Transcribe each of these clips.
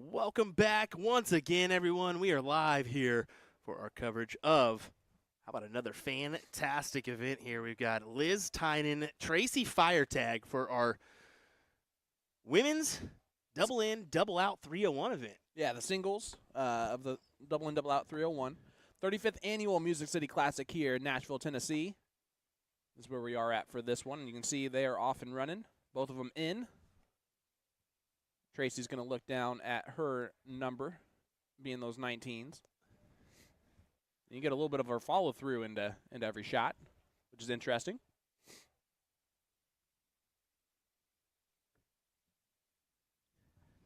Welcome back once again, everyone. We are live here for our coverage of, how about another fantastic event here? We've got Liz Tynan, Tracy Firetag for our women's double in, double out 301 event. Yeah, the singles of the double in, double out 301. 35th Annual Music City Classic here in Nashville, Tennessee. This is where we are at for this one. You can see they are off and running, both of them in. Tracy's going to look down at her number, being those 19s. You get a little bit of her follow-through into every shot, which is interesting.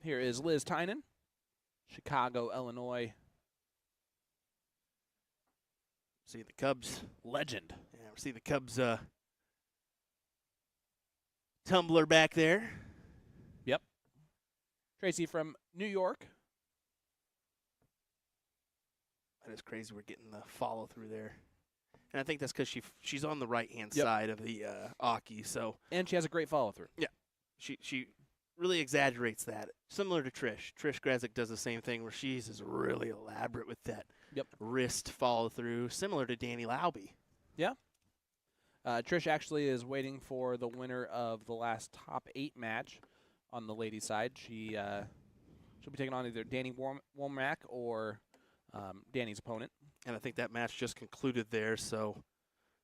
Here is Liz Tynan, Chicago, Illinois. See the Cubs Legend. Yeah, we see the Cubs tumbler back there. Yep. Tracy from New York. That is crazy. We're getting the follow through there, and I think that's because she's on the right hand Yep. side of the Aki. So And she has a great follow-through. yeah, she really exaggerates that. Similar to Trish. Trish Grezik does the same thing where she's is really elaborate with that wrist follow through, similar to Danny Lauby. Yeah. Trish actually is waiting for the winner of the last top 8 match on the ladies' side. She'll be taking on either Danny Womack or Danny's opponent. And I think that match just concluded there, so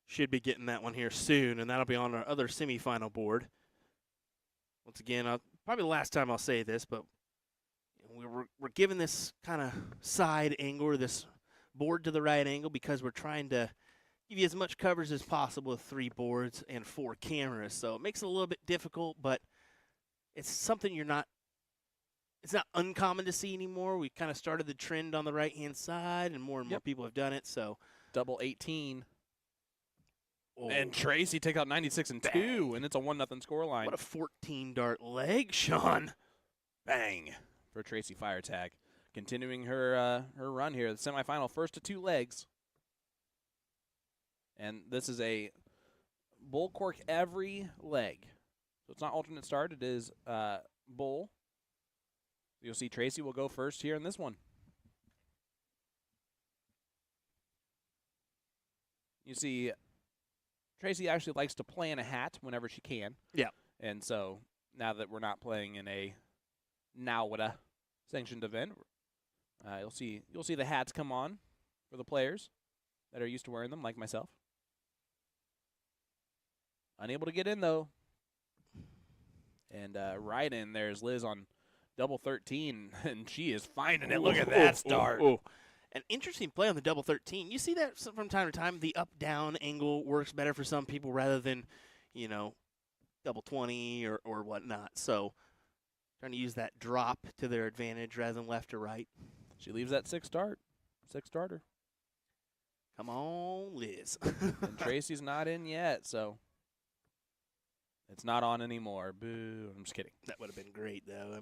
should be getting that one here soon, and that'll be on our other semifinal board. Once again, probably the last time I'll say this, but we're giving this kind of side angle or this board to the right angle because we're trying to give you as much coverage as possible with 3 boards and 4 cameras. So it makes it a little bit difficult, but it's something it's not uncommon to see anymore. We kind of started the trend on the right-hand side, and more people have done it. So double 18. Oh, And Tracy takes out 96 and 2, and it's a 1-0 scoreline. what a 14-dart leg, Sean. Bang for Tracy Firetag. Continuing her run here, the semifinal, first to 2 legs. And this is a bull cork every leg. So it's not alternate start, it is bull. You'll see Tracy will go first here in this one. You see Tracy actually likes to play in a hat whenever she can. Yeah. And so now that we're not playing in a NAWDA sanctioned event, you'll see the hats come on for the players that are used to wearing them, like myself. Unable to get in, though. And right in, there's Liz on double 13, and she is finding it. Look at that start. An interesting play on the double 13. You see that from time to time. The up-down angle works better for some people rather than, double 20 or whatnot. So trying to use that drop to their advantage rather than left or right. She leaves that 6 starter. Come on, Liz. And Tracy's not in yet, so it's not on anymore. Boo. I'm just kidding. That would have been great, though.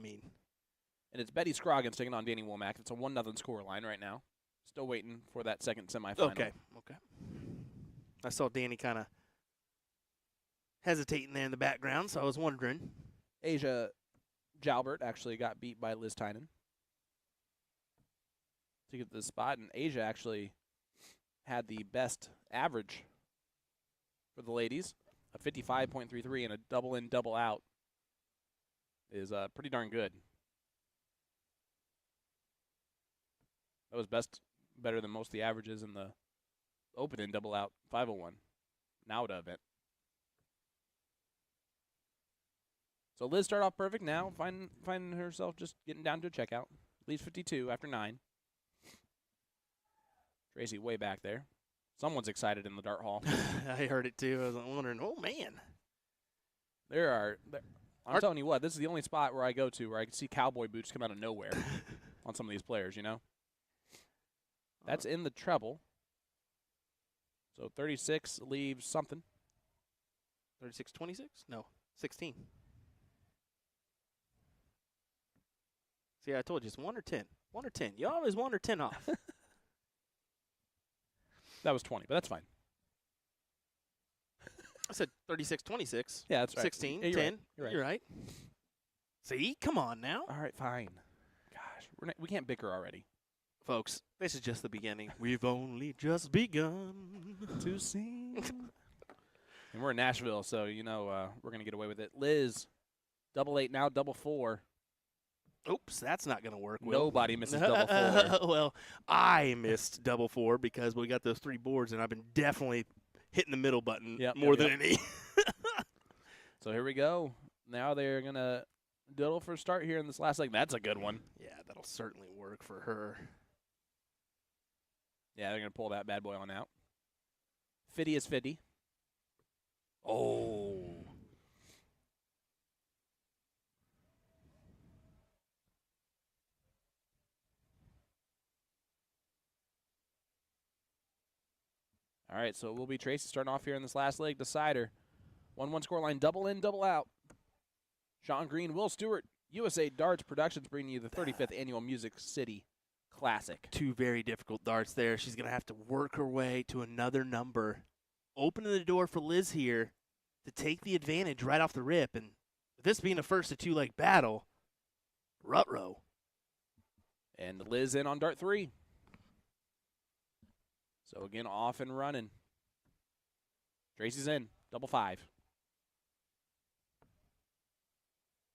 And it's Betty Scroggins taking on Danny Womack. It's a 1-0 score line right now. Still waiting for that second semifinal. Okay. I saw Danny kind of hesitating there in the background, so I was wondering. Asia Jalbert actually got beat by Liz Tynan to get to the spot, and Asia actually had the best average for the ladies, a 55.33, and a double in, double out is pretty darn good. That was better than most of the averages in the open in, double out 501 NAWDA event. So Liz started off perfect now, finding herself just getting down to a checkout. Leads 52 after 9. Tracy way back there. Someone's excited in the dart hall. I heard it too. I was wondering, oh, man. I'm telling you what, this is the only spot where I go to where I can see cowboy boots come out of nowhere on some of these players, That's in the treble. So 36 leaves something. 36-26? No, 16. See, I told you it's 1 or 10. 1 or 10. You always 1 or 10 off. That was 20, but that's fine. I said 36-26. Yeah, that's right. 16, yeah, 10. Right. You're right. See? Come on now. All right, fine. Gosh. We can't bicker already. Folks, this is just the beginning. We've only just begun To sing. And we're in Nashville, so we're gonna get away with it. Liz, 8 now, 4. Oops, that's not going to work, Will. Nobody misses 4. Well, I missed 4 because we got those 3 boards, and I've been definitely hitting the middle button more than any. So here we go. Now they're going to diddle for a start here in this last leg. That's a good one. Yeah, that'll certainly work for her. Yeah, they're going to pull that bad boy on out. 50 is 50. Oh. All right, so it will be Tracy starting off here in this last leg. Decider. 1-1 scoreline, double in, double out. Sean Green, Will Stewart, USA Darts Productions bringing you the 35th Annual Music City Classic. 2 very difficult darts there. She's going to have to work her way to another number. Opening the door for Liz here to take the advantage right off the rip. And with this being a first to 2-leg battle, ruh-roh. And Liz in on dart 3. So again, off and running. Tracy's in, 5.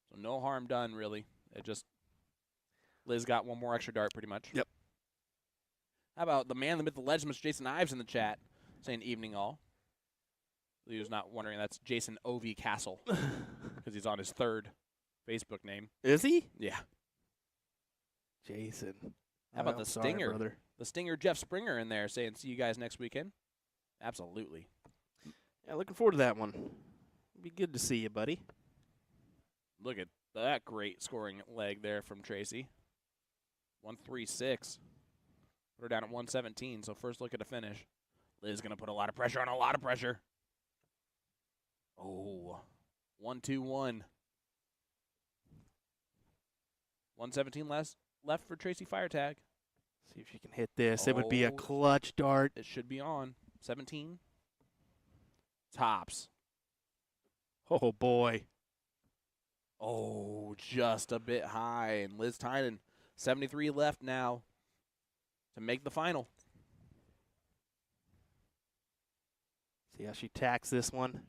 So no harm done, really. It just, Liz got 1 more extra dart, pretty much. Yep. How about the man, the myth, the legend, Mr. Jason Ives in the chat, saying evening all. He was not wondering, that's Jason O.V. Castle, because he's on his 3rd Facebook name. Is he? Yeah. Jason. How about the sorry, stinger? brother. The stinger Jeff Springer in there saying, see you guys next weekend. Absolutely. Yeah, looking forward to that one. Be good to see you, buddy. Look at that great scoring leg there from Tracy. 136. Put her down at 117, so first look at a finish. Liz going to put a lot of pressure on a lot of pressure. Oh, 1-2-1. 117 left for Tracy Firetag. See if you can hit this. It would be a clutch dart. It should be on. 17. Tops. Oh, boy. Oh, just a bit high. And Liz Tynan, 73 left now to make the final. See how she tacks this one.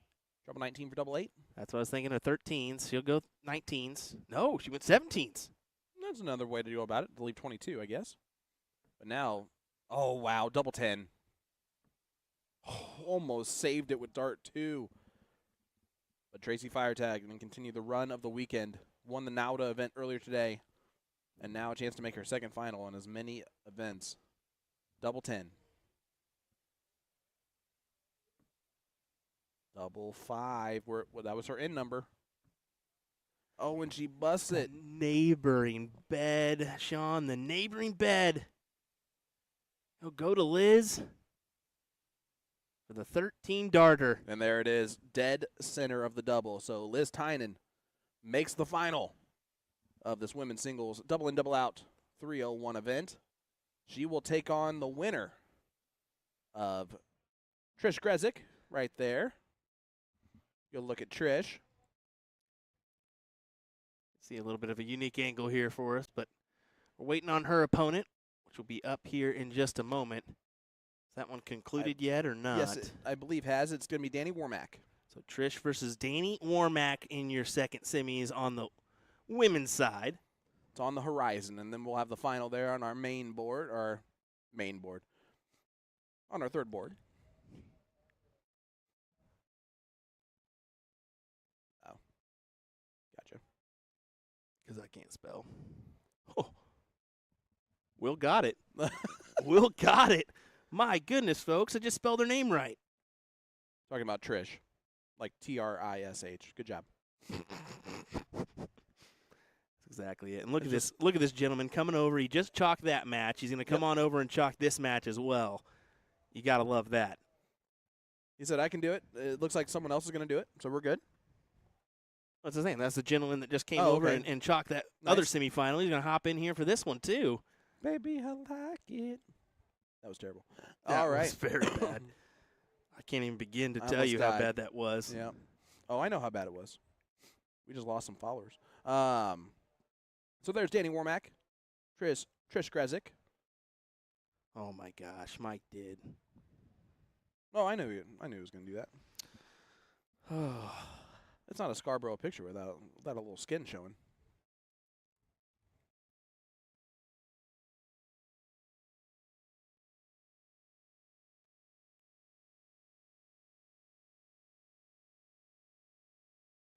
Trouble 19 for 8. That's what I was thinking of 13s. She'll go 19s. No, she went 17s. That's another way to go about it, to leave 22, I guess. But now, oh, wow, 10. Oh, almost saved it with dart 2. But Tracy Firetag can continue the run of the weekend. Won the Nauta event earlier today. And now a chance to make her second final in as many events. 10. 5. That was her in number. Oh, and she busts it. Neighboring bed, Sean. The neighboring bed. He'll go to Liz for the 13 darter. And there it is, dead center of the double. So Liz Tynan makes the final of this women's singles double in, double out 301 event. She will take on the winner of Trish Grezik right there. You'll look at Trish. See a little bit of a unique angle here for us, but we're waiting on her opponent, which will be up here in just a moment. Is that one concluded yet or not? Yes, I believe has. It's going to be Danny Warmack. So Trish versus Danny Warmack in your second semis on the women's side. It's on the horizon, and then we'll have the final there on our main board, on our third board. Oh, gotcha. Because I can't spell. Oh. Will got it. Will got it. My goodness, folks. I just spelled her name right. Talking about Trish. Like Trish. Good job. That's exactly it. And look at this. Look at this gentleman coming over. He just chalked that match. He's going to come on over and chalk this match as well. You got to love that. He said, I can do it. It looks like someone else is going to do it, so we're good. What's his name? That's the gentleman that just came over and chalked that other semifinal. He's going to hop in here for this one, too. Baby, I like it. That was terrible. That All right. was very bad. I can't even begin to tell you how bad that was. Yeah. Oh, I know how bad it was. We just lost some followers. So there's Danny Warmack. Trish Grezik. Oh my gosh, Mike did. Oh, I knew he was going to do that. Oh, It's not a Scarborough picture without a little skin showing.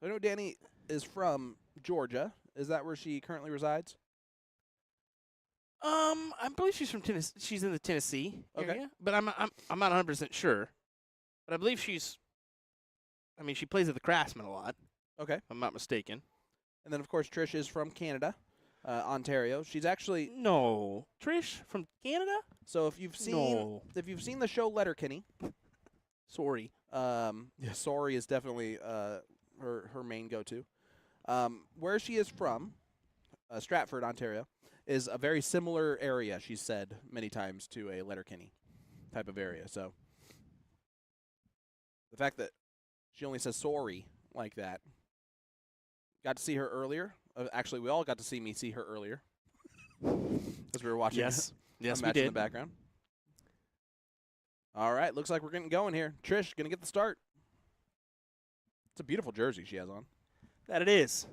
I know Danny is from Georgia. Is that where she currently resides? I believe she's from Tennessee. She's in the Tennessee Okay. area, but I'm not 100% sure. But I believe she's. I mean, she plays at the Craftsman a lot. Okay. If I'm not mistaken. And then, of course, Trish is from Canada, Ontario. She's actually No, Trish from Canada. so if you've seen No, the show Letterkenny, sorry. Sorry is definitely her main go-to. Where she is from, Stratford, Ontario, is a very similar area. She's said many times to a Letterkenny type of area. So the fact that she only says sorry like that. Got to see her earlier. Actually, we all got to see her earlier as we were watching. Yes, yes, a we match in did. the background. All right, looks like we're getting going here. Trish gonna get the start. It's a beautiful jersey she has on. That it is.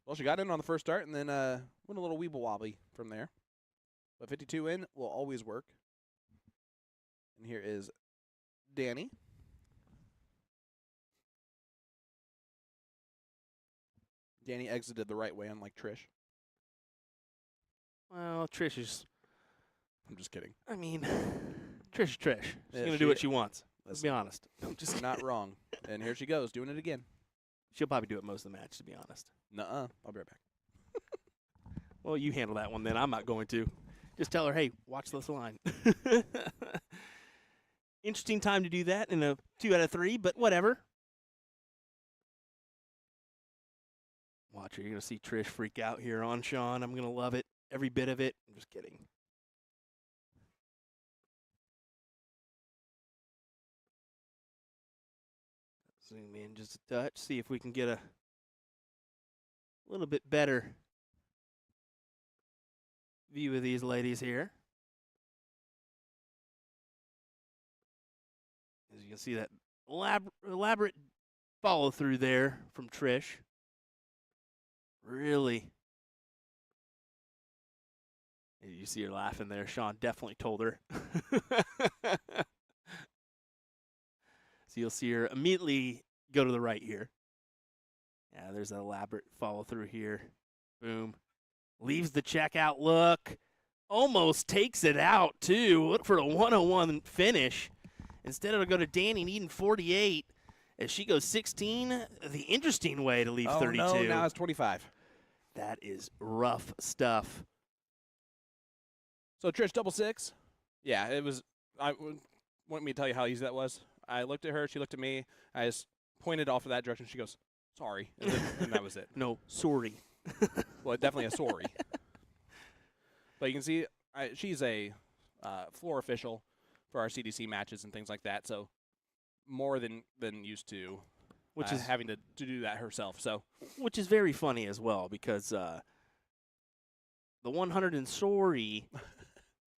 Well, she got in on the first start and then went a little weeble wobbly from there. But 52 in will always work. And here is Danny. Danny exited the right way, unlike Trish. Well, Trish is. I'm just kidding. I mean, Trish is Trish. She's Yeah, gonna she- do what she wants. Let's That's be honest. just not wrong. And here she goes, doing it again. She'll probably do it most of the match, to be honest. Nuh-uh. I'll be right back. Well, you handle that one then. I'm not going to. Just tell her, hey, watch this line. Interesting time to do that in a 2 out of 3, but whatever. Watch her. You're going to see Trish freak out here on Sean. I'm going to love it. Every bit of it. I'm just kidding. Zoom in just a touch. See if we can get a little bit better view of these ladies here. As you can see, that elaborate follow through there from Trish. Really. You see her laughing there. Sean definitely told her. So you'll see her immediately go to the right here. Yeah, there's an elaborate follow through here. Boom. Leaves the checkout look. Almost takes it out, too. Look for a 101 finish. Instead, it'll go to Danny needing 48. As she goes 16, the interesting way to leave 32. No, now it's 25. That is rough stuff. So Trish, double six. Yeah, it was. Want me to tell you how easy that was? I looked at her. She looked at me. I just pointed off of that direction. She goes, sorry. And that was it. No, sorry. Well, definitely a sorry. But you can see she's a floor official for our CDC matches and things like that. So more than used to, Which is having to do that herself. So which is very funny as well because the 100 and sorry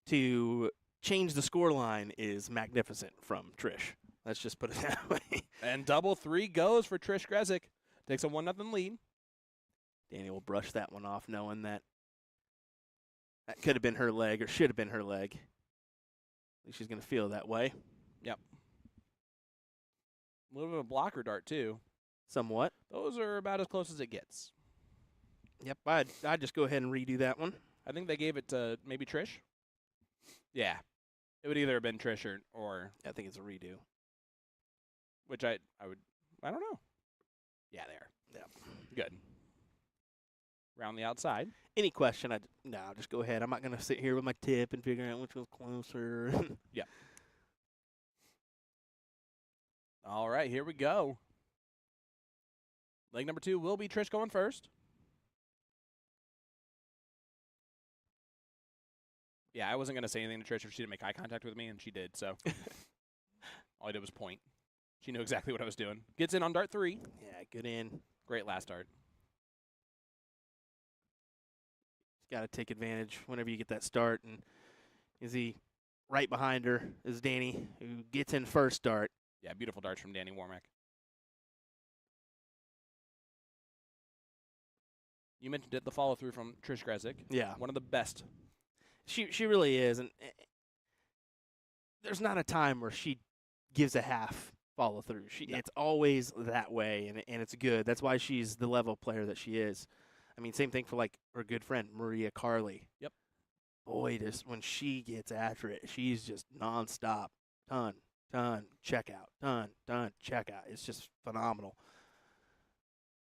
to change the score line is magnificent from Trish. Let's just put it that way. and double three goes for Trish Grezik. Takes a 1-0 lead. Danny will brush that one off knowing that could have been her leg or should have been her leg. At least she's going to feel that way. Yep. A little bit of a blocker dart, too. Somewhat. Those are about as close as it gets. Yep, I'd just go ahead and redo that one. I think they gave it to maybe Trish. Yeah. It would either have been Trish or I think it's a redo. which I don't know. Yeah, they are. Yep. Good. Round the outside. Any question, I'll just go ahead. I'm not going to sit here with my tip and figure out which was closer. Yeah. All right, here we go. Leg number 2 will be Trish going first. Yeah, I wasn't going to say anything to Trish if she didn't make eye contact with me, and she did, so all I did was point. She knew exactly what I was doing. Gets in on dart 3. Yeah, good in. Great last dart. got to take advantage whenever you get that start. And is he right behind her is Danny, who gets in first dart. Yeah, beautiful darts from Danny Warmack. You mentioned it, the follow-through from Trish Grezik. Yeah. One of the best. She really is. And there's not a time where she gives a half follow-through. No. It's always that way, and it's good. That's why she's the level of player that she is. I mean, same thing for, like, her good friend, Maria Carley. Yep. Boy, when she gets after it, she's just nonstop. Ton, check out. Ton, check out. It's just phenomenal.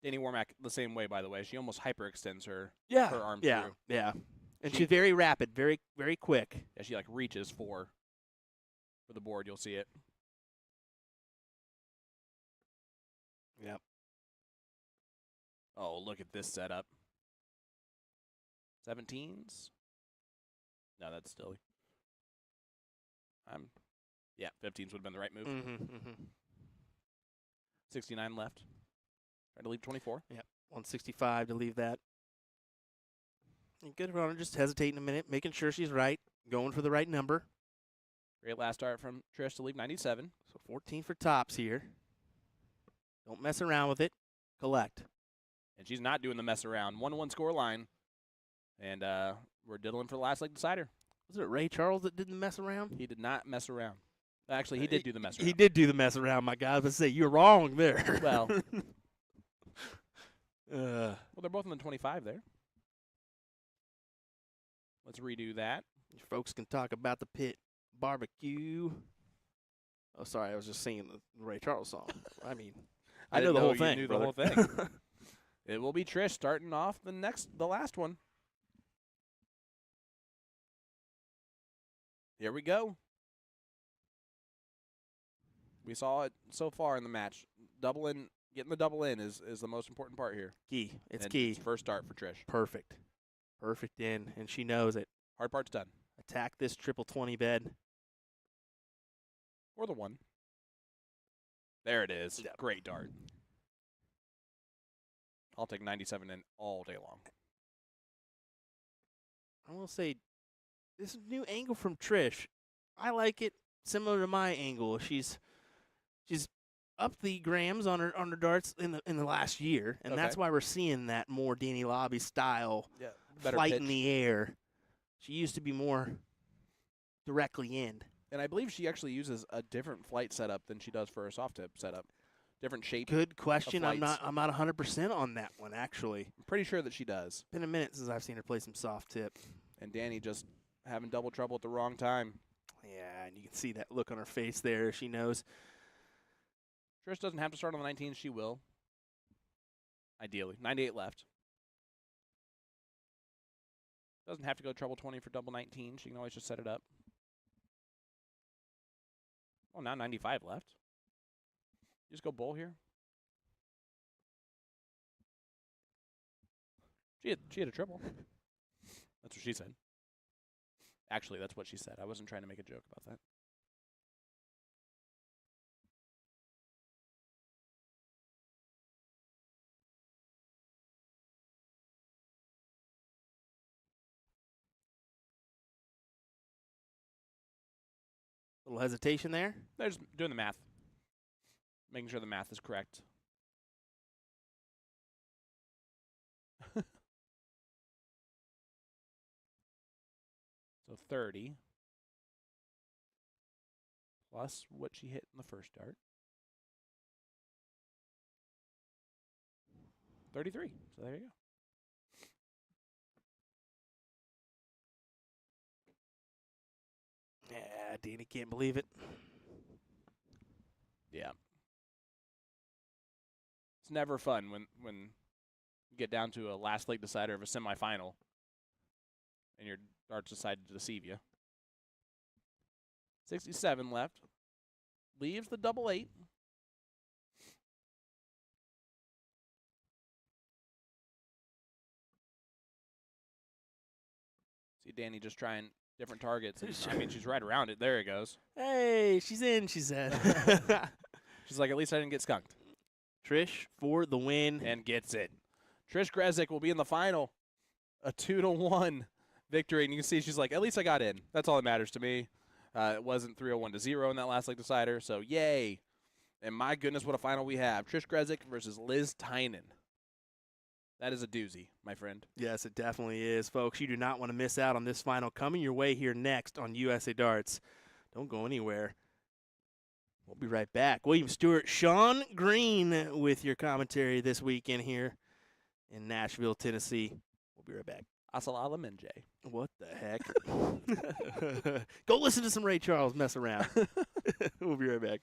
Danny Warmack, the same way, by the way. She almost hyperextends her arms yeah, through. Yeah. And she's very rapid, very, very quick. Yeah, she, like, reaches for the board. You'll see it. Yep. Oh, look at this setup. 17s? No, that's silly. 15s would have been the right move. 69 left. Try to leave 24. Yep. 165 to leave that. And good runner, just hesitating a minute, making sure she's right, going for the right number. Great last start from Trish to leave 97. So 14 for tops here. Don't mess around with it. Collect. And she's not doing the mess around. 1-1 score line. And we're diddling for the last leg decider. Was it Ray Charles that did the mess around? He did not mess around. Actually, he did do the mess around. He did do the mess around, my guy. I was going to say, you're wrong there. Well, well, they're both in the 25 there. Let's redo that. You folks can talk about the pit barbecue. Oh, sorry, I was just singing the Ray Charles song. I mean, I know the whole thing. You knew the whole thing. It will be Trish starting off the last one. Here we go. We saw it so far in the match. Getting the double in is the most important part here. Key. It's and key. It's first start for Trish. Perfect. Perfect in, and she knows it. Hard part's done. Attack this triple 20 bed. Or the one. There it is. Yep. Great dart. I'll take 97 in all day long. I will say, this new angle from Trish, I like it similar to my angle. She's up the grams on her darts in the last year, and that's why we're seeing that more Danny Lobby style flight pitch in the air. She used to be more directly in. And I believe she actually uses a different flight setup than she does for her soft tip setup. Different shape. Good question. I'm flights. not 100% on that one actually. I'm pretty sure that she does. Been a minute since I've seen her play some soft tip. And Danny just having double trouble at the wrong time. Yeah, and you can see that look on her face there. She knows. Trish doesn't have to start on the 19. She will. Ideally. 98 left. Doesn't have to go treble 20 for double 19. She can always just set it up. Oh, now 95 left. You just go bull here. She had a triple. That's what she said. Actually, that's what she said. I wasn't trying to make a joke about that. Little hesitation there. They're just doing the math. Making sure the math is correct. So 30 plus what she hit in the first dart. 33. So there you go. Yeah, Danny can't believe it. Yeah. It's never fun when you get down to a last leg decider of a semifinal and your darts decide to deceive you. 67 left. Leaves the double 8. See Danny just trying different targets. I mean, she's right around it. There it goes. Hey, she's in, she said. She's like, at least I didn't get skunked. Trish for the win. And gets it. Trish Grezik will be in the final. a 2-1 victory, and you can see she's like, at least I got in. That's all that matters to me. It wasn't 301-0 in that last leg decider, so yay. And my goodness, what a final we have. Trish Grezik versus Liz Tynan. That is a doozy, my friend. Yes, it definitely is, folks. You do not want to miss out on this final coming your way here next on USA Darts. Don't go anywhere. We'll be right back. William Stewart, Sean Green with your commentary this weekend here in Nashville, Tennessee. We'll be right back. Asalala Menjay. What the heck? Go listen to some Ray Charles mess around. We'll be right back.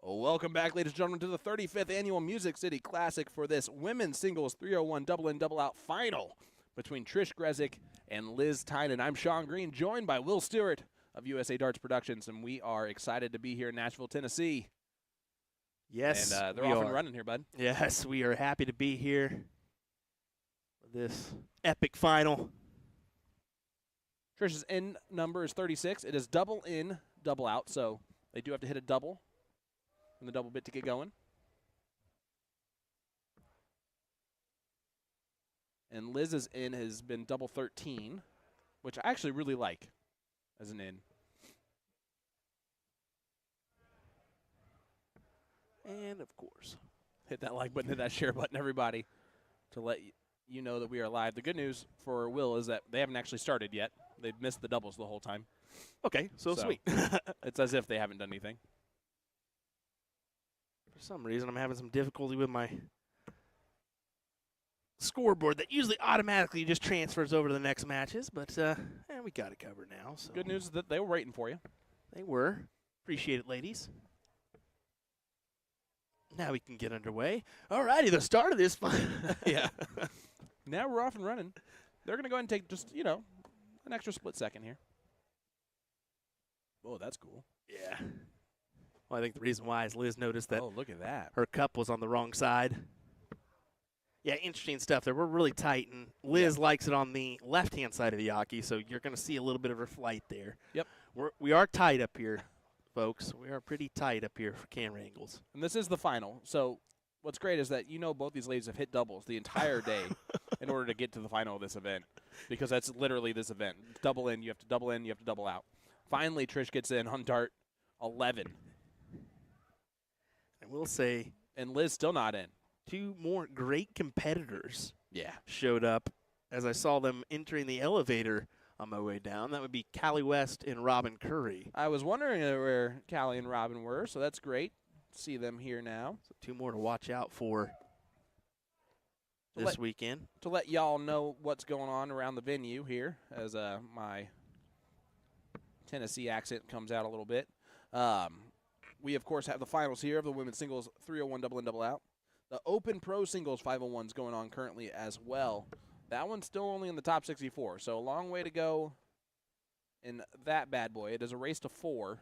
Welcome back, ladies and gentlemen, to the 35th Annual Music City Classic for this women's singles 301 double-in, double-out final between Trish Grezik and Liz Tynan. I'm Sean Green, joined by Will Stewart of USA Darts Productions, and we are excited to be here in Nashville, Tennessee. Yes, and they're off and running here, bud. Yes, we are happy to be here for this epic final. Trish's in number is 36. It is double in, double out, so they do have to hit a double in the double bit to get going. And Liz's in has been double 13, which I actually really like as an in. And, of course, hit that like button, hit that share button, everybody, to let you know that we are live. The good news for Will is that they haven't actually started yet. They've missed the doubles the whole time. Okay, so sweet. It's as if they haven't done anything. For some reason, I'm having some difficulty with my scoreboard that usually automatically just transfers over to the next matches, but we got it covered now. So good news is that they were waiting for you. They were. Appreciate it, ladies. Now we can get underway. All righty, the start of this fun. Yeah. Now we're off and running. They're going to go ahead and take just, an extra split second here. Oh, that's cool. Yeah. Well, I think the reason why is Liz noticed that. Oh, look at that. Her cup was on the wrong side. Yeah, interesting stuff there. We're really tight, and Liz likes it on the left-hand side of the Yaki, so you're going to see a little bit of her flight there. Yep. We are tight up here, folks. We are pretty tight up here for camera angles. And this is the final. So what's great is that both these ladies have hit doubles the entire day in order to get to the final of this event, because that's literally this event. Double in, you have to double in, you have to double out. Finally, Trish gets in on dart 11. I will say, and Liz still not in. Two more great competitors showed up as I saw them entering the elevator on my way down. That would be Callie West and Robin Curry. I was wondering where Callie and Robin were, so that's great. See them here now. So two more to watch out for this weekend. To let y'all know what's going on around the venue here, as my Tennessee accent comes out a little bit. We, of course, have the finals here of the women's singles 301 double-in, double-out. The Open Pro Singles 501 is going on currently as well. That one's still only in the top 64, so a long way to go in that bad boy. It is a race to 4.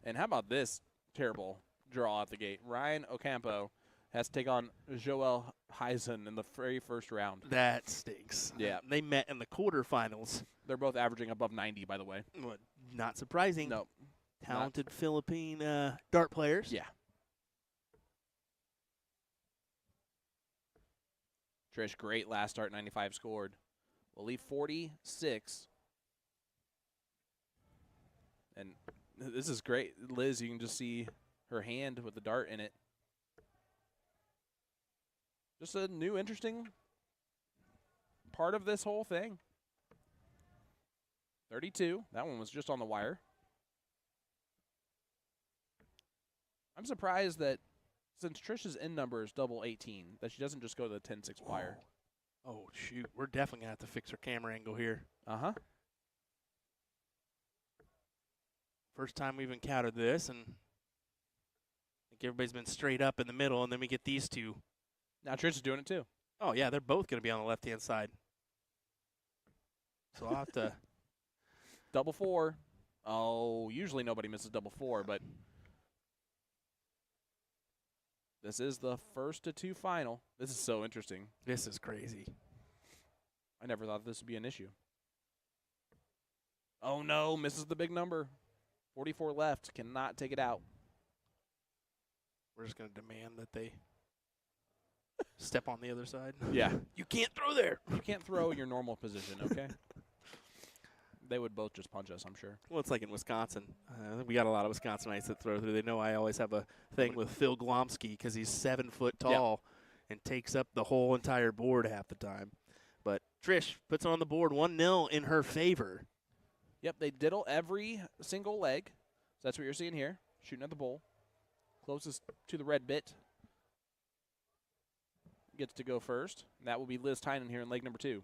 And how about this terrible draw at the gate? Ryan Ocampo has to take on Joel Heisen in the very first round. That stinks. Yeah. They met in the quarterfinals. They're both averaging above 90, by the way. Well, not surprising. No. Talented Philippine dart players. Yeah. Trish, great last start, 95 scored. Will leave 46. And this is great. Liz, you can just see her hand with the dart in it. Just a new, interesting part of this whole thing. 32. That one was just on the wire. I'm surprised that since Trish's in number is double 18, that she doesn't just go to the 10-6 wire. Oh, shoot. We're definitely going to have to fix her camera angle here. Uh-huh. First time we've encountered this, and I think everybody's been straight up in the middle, and then we get these two. Now Trish is doing it too. Oh, yeah, they're both going to be on the left-hand side. So I'll have to... Double 4. Oh, usually nobody misses double 4, but... This is the first to 2 final. This is so interesting. This is crazy. I never thought this would be an issue. Oh, no. Misses the big number. 44 left. Cannot take it out. We're just going to demand that they step on the other side. Yeah. You can't throw there. You can't throw in your normal position, okay? They would both just punch us, I'm sure. Well, it's like in Wisconsin. We got a lot of Wisconsinites that throw through. They know I always have a thing with Phil Glomsky because he's 7 foot tall and takes up the whole entire board half the time. But Trish puts it on the board 1-0 in her favor. Yep, they diddle every single leg. So that's what you're seeing here, shooting at the bowl. Closest to the red bit gets to go first. And that will be Liz Tynan here in leg number 2.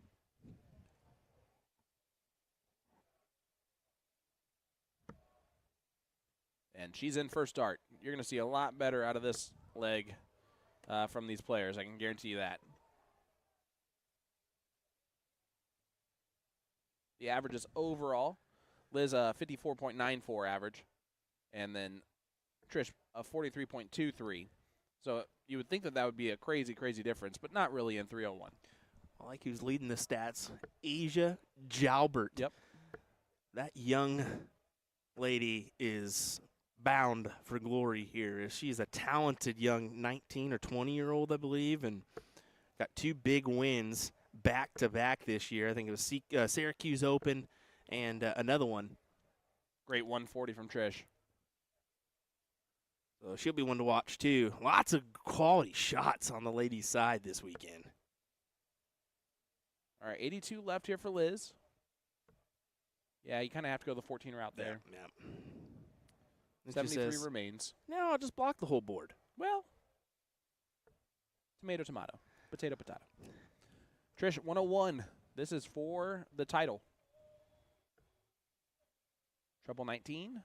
And she's in first dart. You're going to see a lot better out of this leg from these players. I can guarantee you that. The averages overall, Liz 54.94 average, and then Trish a 43.23. So you would think that that would be a crazy, crazy difference, but not really in 301. I like who's leading the stats. Asia Jalbert. Yep. That young lady is bound for glory here. She's a talented young 19 or 20-year-old, I believe, and got 2 big wins back-to-back this year. I think it was Syracuse Open and another one. Great 140 from Trish. So she'll be one to watch, too. Lots of quality shots on the ladies' side this weekend. All right, 82 left here for Liz. Yeah, you kind of have to go the 14 route there. Yeah. 73 remains. No, I'll just block the whole board. Well, tomato, tomato. Potato, potato. Trish, 101. This is for the title. Treble 19.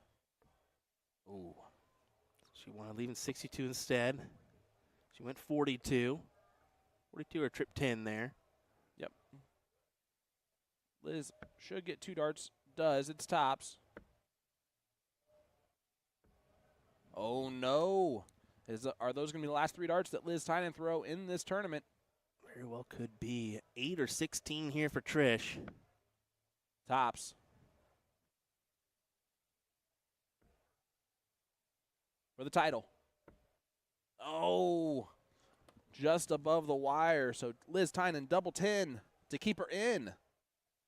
Ooh. She wanted to leave in 62 instead. She went 42. 42 or trip 10 there. Yep. Liz should get 2 darts. Does. It's tops. Oh, no. Are those going to be the last 3 darts that Liz Tynan throw in this tournament? Very well could be. 8 or 16 here for Trish. Tops. For the title. Oh, just above the wire. So Liz Tynan double 10 to keep her in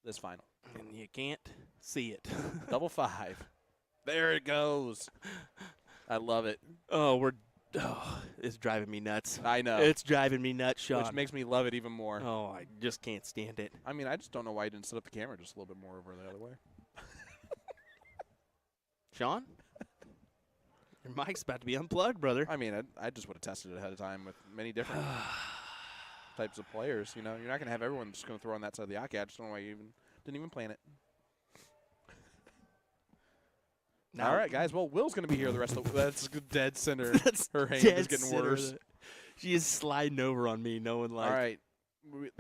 this final. And you can't see it. Double 5. There it goes. I love it. It's driving me nuts. I know. It's driving me nuts, Sean. Which makes me love it even more. Oh, I just can't stand it. I mean, I just don't know why you didn't set up the camera just a little bit more over the other way. Sean? Your mic's about to be unplugged, brother. I mean, I just would have tested it ahead of time with many different types of players. You know, you're not going to have everyone just going to throw on that side of the hockey. I just don't know why you didn't even plan it. All right, guys. Well, Will's going to be here the rest of the That's dead center. Her hand is getting worse. She is sliding over on me, knowing like. All right.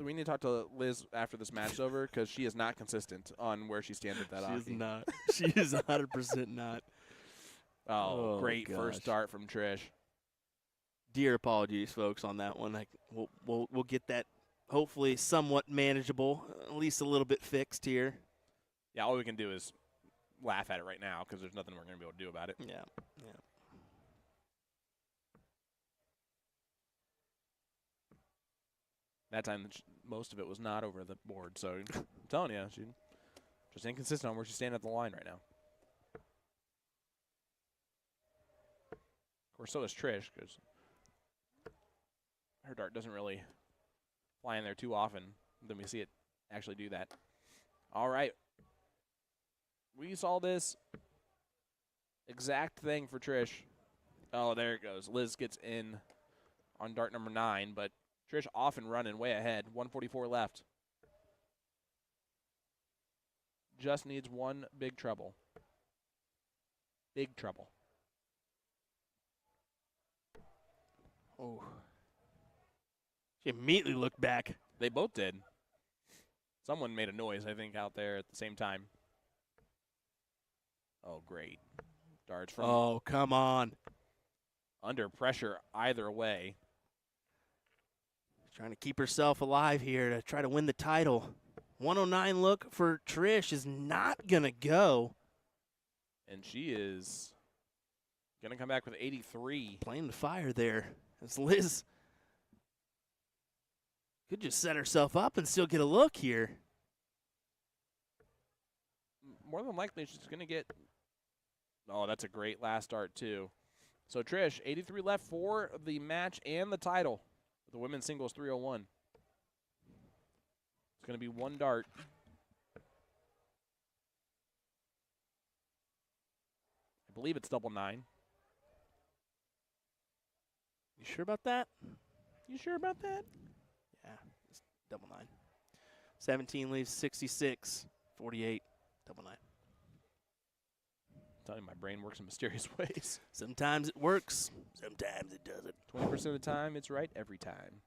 We need to talk to Liz after this match is over because she is not consistent on where she stands at that hockey. She is not. She is 100% not. Oh, great gosh. first start from Trish. Dear apologies, folks, on that one. We'll get that hopefully somewhat manageable, at least a little bit fixed here. Yeah, all we can do is laugh at it right now because there's nothing we're going to be able to do about it. Yeah. That time, most of it was not over the board. So I'm telling you, she's just inconsistent on where she's standing at the line right now. Of course, so is Trish because her dart doesn't really fly in there too often. Then we see it actually do that. All right. We saw this exact thing for Trish. Oh, there it goes. Liz gets in on dart number 9, but Trish off and running way ahead. 144 left. Just needs one big treble. Big treble. Oh. She immediately looked back. They both did. Someone made a noise, I think, out there at the same time. Oh, great. Darts from. Oh, come on. Under pressure either way. Trying to keep herself alive here to try to win the title. 109 look for Trish is not going to go. And she is going to come back with 83. Playing the fire there. As Liz could just set herself up and still get a look here. More than likely, she's going to get. Oh, that's a great last start, too. So, Trish, 83 left for the match and the title. The women's singles 301. It's going to be one dart. I believe it's double 9. You sure about that? You sure about that? Yeah, it's double 9. 17 leaves 66, 48, double 9. telling you, my brain works in mysterious ways. Sometimes it works, sometimes it doesn't. 20% of the time, it's right every time.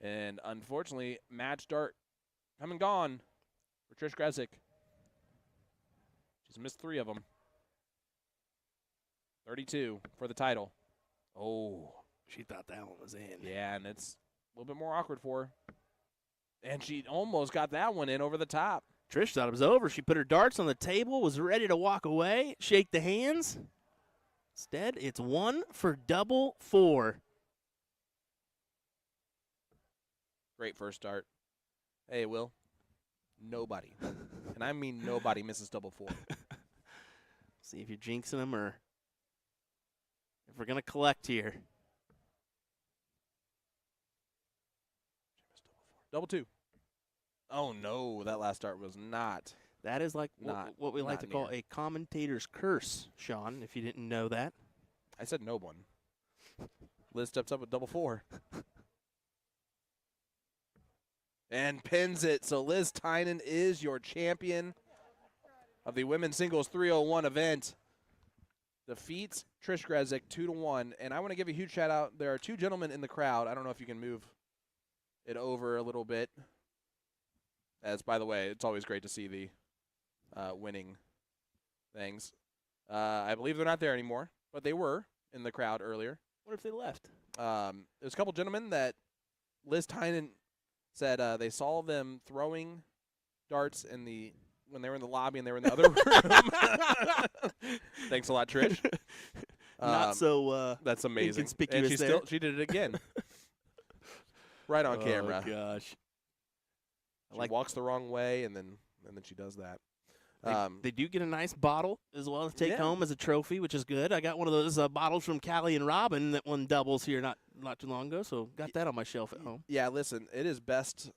And unfortunately, match dart come and gone for Trish Gresick. She's missed 3 of them. 32 for the title. Oh. She thought that one was in. Yeah, and it's a little bit more awkward for her. And she almost got that one in over the top. Trish thought it was over. She put her darts on the table, was ready to walk away, shake the hands. Instead, it's 1 for double 4. Great first start. Hey, Will. Nobody, and I mean nobody, misses double 4. See if you're jinxing them or if we're going to collect here. Double 2. Oh, no, that last start was not. That is like what we like to call near. a commentator's curse, Sean, if you didn't know that. I said no one. Liz steps up with double 4. And pins it. So Liz Tynan is your champion of the women's singles 301 event. Defeats Trish Gresick 2-1. And I want to give a huge shout out. There are 2 gentlemen in the crowd. I don't know if you can move it over a little bit. As, by the way, it's always great to see the winning things. I believe they're not there anymore, but they were in the crowd earlier. What if they left? There's a couple gentlemen that Liz Tynan said they saw them throwing darts when they were in the lobby and they were in the other room. Thanks a lot, Trish. Not so that's amazing. inconspicuous And she did it again. Right on camera. Oh, gosh. She walks the wrong way, and then she does that. They do get a nice bottle as well to take Yeah. home as a trophy, which is good. I got one of those bottles from Callie and Robin that won doubles here not too long ago, so got that on my shelf at home. Yeah, listen, it is best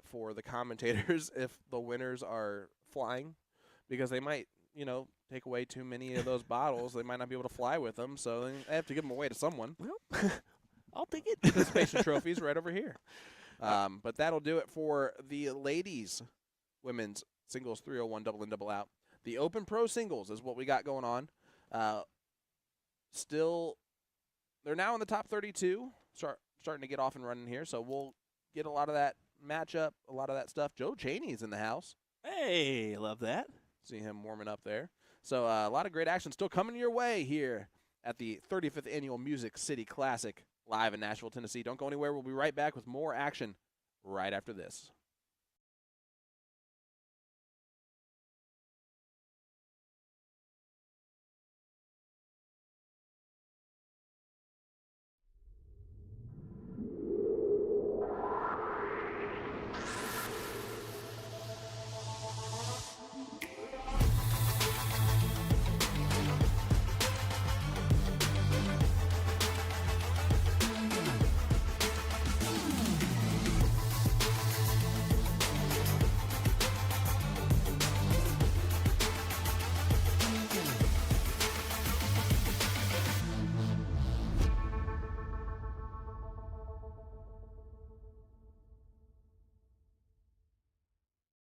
for the commentators if the winners are flying, because they might, take away too many of those bottles. They might not be able to fly with them, so they have to give them away to someone. Well, I'll take it. Participation trophies right over here. But that'll do it for the ladies' women's singles 301 double in, double out. The Open Pro singles is what we got going on. Still, they're now in the top 32, starting to get off and running here. So we'll get a lot of that matchup, a lot of that stuff. Joe Cheney's in the house. Hey, love that. See him warming up there. So a lot of great action still coming your way here at the 35th Annual Music City Classic live in Nashville, Tennessee. Don't go anywhere. We'll be right back with more action right after this.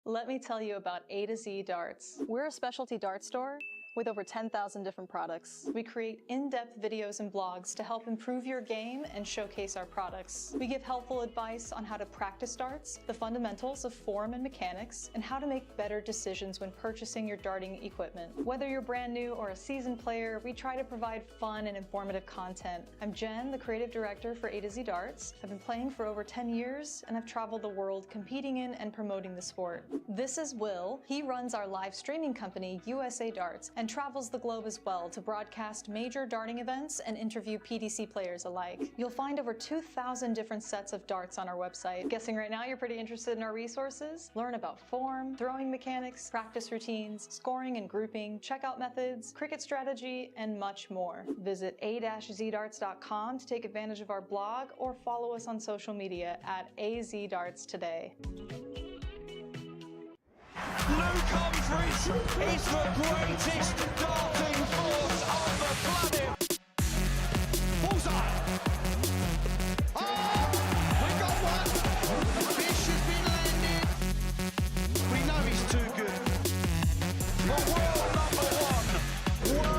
Let me tell you about A to Z Darts. We're a specialty dart store with over 10,000 different products. We create in-depth videos and blogs to help improve your game and showcase our products. We give helpful advice on how to practice darts, the fundamentals of form and mechanics, and how to make better decisions when purchasing your darting equipment. Whether you're brand new or a seasoned player, we try to provide fun and informative content. I'm Jen, the creative director for A to Z Darts. I've been playing for over 10 years, and I've traveled the world competing in and promoting the sport. This is Will. He runs our live streaming company, USA Darts, and travels the globe as well to broadcast major darting events and interview PDC players alike. You'll find over 2,000 different sets of darts on our website. Guessing right now you're pretty interested in our resources? Learn about form, throwing mechanics, practice routines, scoring and grouping, checkout methods, cricket strategy, and much more. Visit a-zdarts.com to take advantage of our blog or follow us on social media at AZDarts today. Luke Humphries is the greatest darting force on the planet. Bullseye! Oh! We got one! The fish has been landed. We know he's too good. The world number one.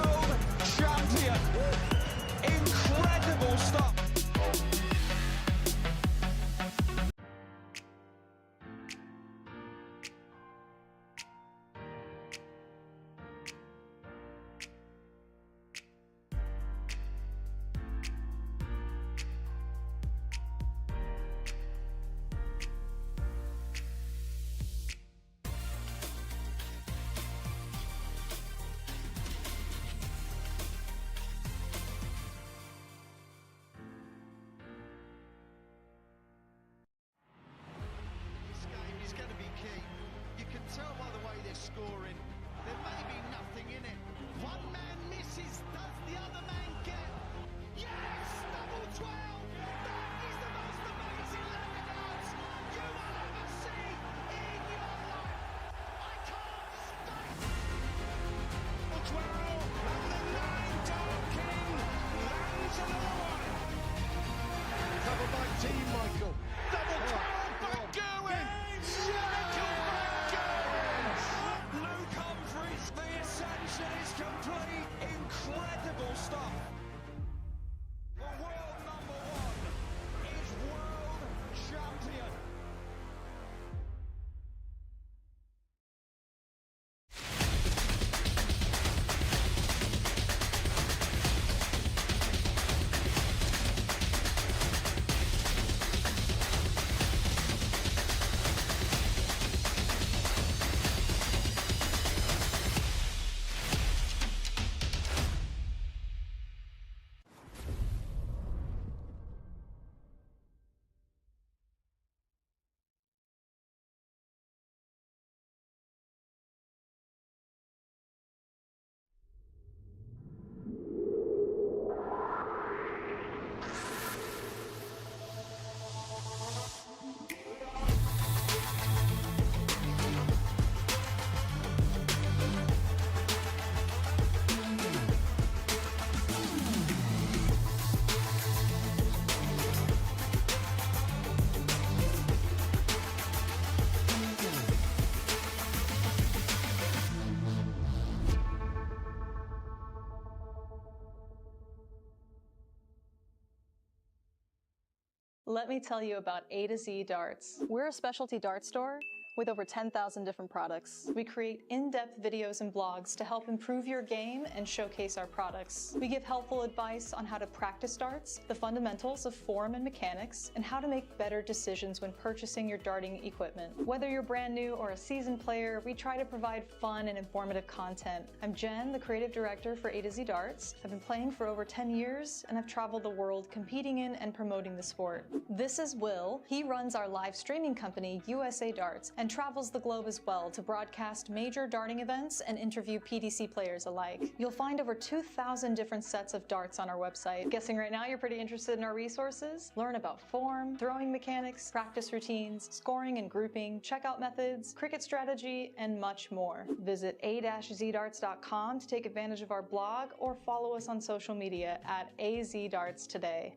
Let me tell you about A to Z Darts. We're a specialty dart store with over 10,000 different products. We create in-depth videos and blogs to help improve your game and showcase our products. We give helpful advice on how to practice darts, the fundamentals of form and mechanics, and how to make better decisions when purchasing your darting equipment. Whether you're brand new or a seasoned player, we try to provide fun and informative content. I'm Jen, the creative director for A to Z Darts. I've been playing for over 10 years, and I've traveled the world competing in and promoting the sport. This is Will. He runs our live streaming company, USA Darts, and travels the globe as well to broadcast major darting events and interview PDC players alike. You'll find over 2,000 different sets of darts on our website. Guessing right now you're pretty interested in our resources? Learn about form, throwing mechanics, practice routines, scoring and grouping, checkout methods, cricket strategy, and much more. Visit a-zdarts.com to take advantage of our blog or follow us on social media at azdarts today.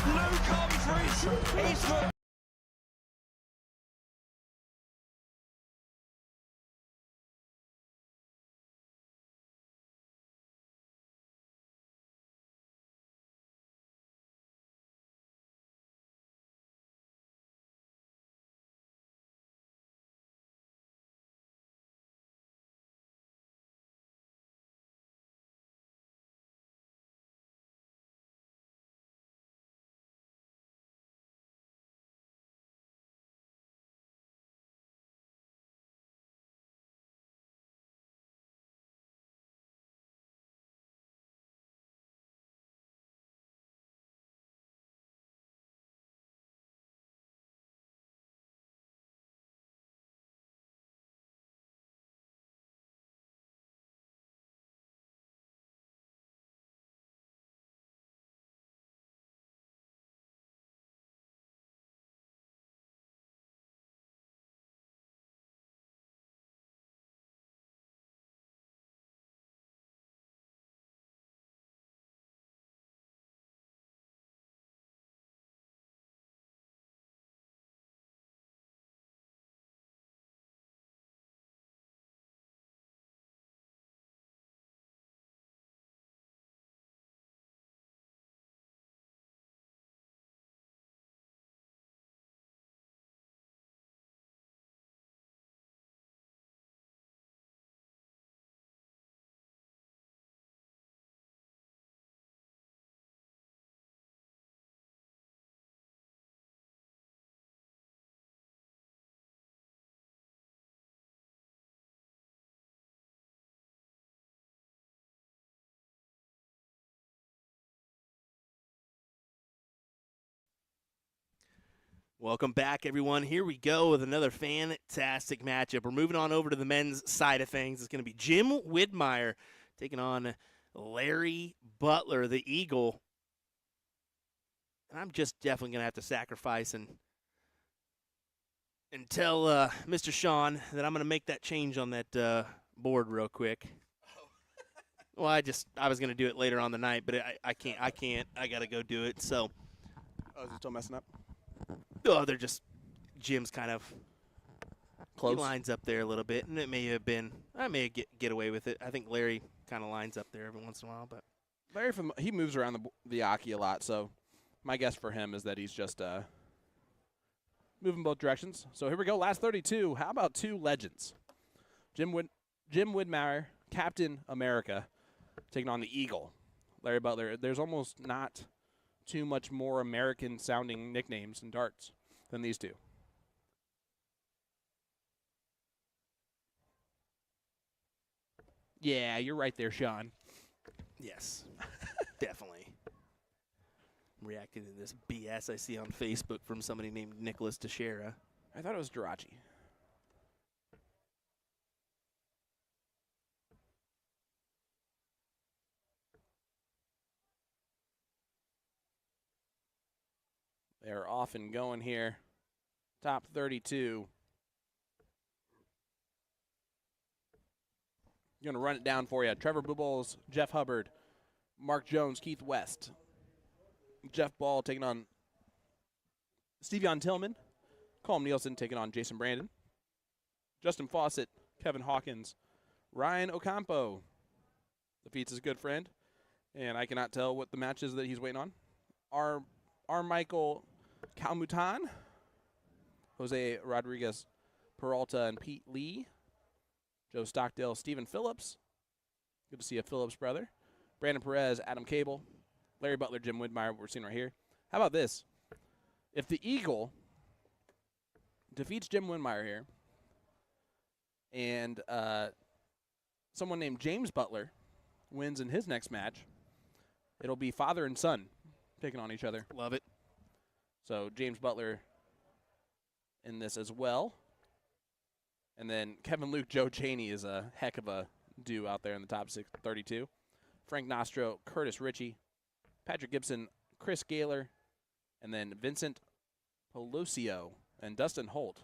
Luke Humphries is the Welcome back, everyone. Here we go with another fantastic matchup. We're moving on over to the men's side of things. It's going to be Jim Widmeyer taking on Larry Butler, the Eagle. And I'm just definitely going to have to sacrifice and tell Mr. Sean that I'm going to make that change on that board real quick. Well, I was going to do it later on the night, but I can't. I got to go do it. So, Oh, is he still messing up? oh, they're just Jim's kind of Close. He lines up there a little bit, and it may have been I may get away with it. I think Larry kind of lines up there every once in a while, but Larry, he moves around the Aki a lot, so my guess for him is that he's just moving both directions. So here we go, last 32. How about two legends? Jim Widmeyer, Captain America, taking on the Eagle. Larry Butler. There's almost not too much more American-sounding nicknames in darts than these two. Yeah, you're right there, Sean. yes, definitely. I'm reacting to this BS I see on Facebook from somebody named Nicholas Teixeira. I thought it was Jirachi. They're off and going here. Top 32. Going to run it down for you. Trevor Bubbles, Jeff Hubbard, Mark Jones, Keith West. Jeff Ball taking on Stevion Tillman. Colm Nielsen taking on Jason Brandon. Justin Fawcett, Kevin Hawkins, Ryan Ocampo defeats his good friend. And I cannot tell what the match is that he's waiting on. Michael Calmutan, Jose Rodriguez Peralta, and Pete Lee. Joe Stockdale, Stephen Phillips. Good to see a Phillips brother. Brandon Perez, Adam Cable, Larry Butler, Jim Widmeyer, we're seeing right here. How about this? If the Eagle defeats Jim Widmeyer here, and someone named James Butler wins in his next match, it'll be father and son taking on each other. Love it. So James Butler in this as well. And then Kevin Luke, Joe Cheney is a heck of a do out there in the top 32. Frank Nostro, Curtis Ritchie, Patrick Gibson, Chris Gaylor, and then Vincent Pelosio and Dustin Holt.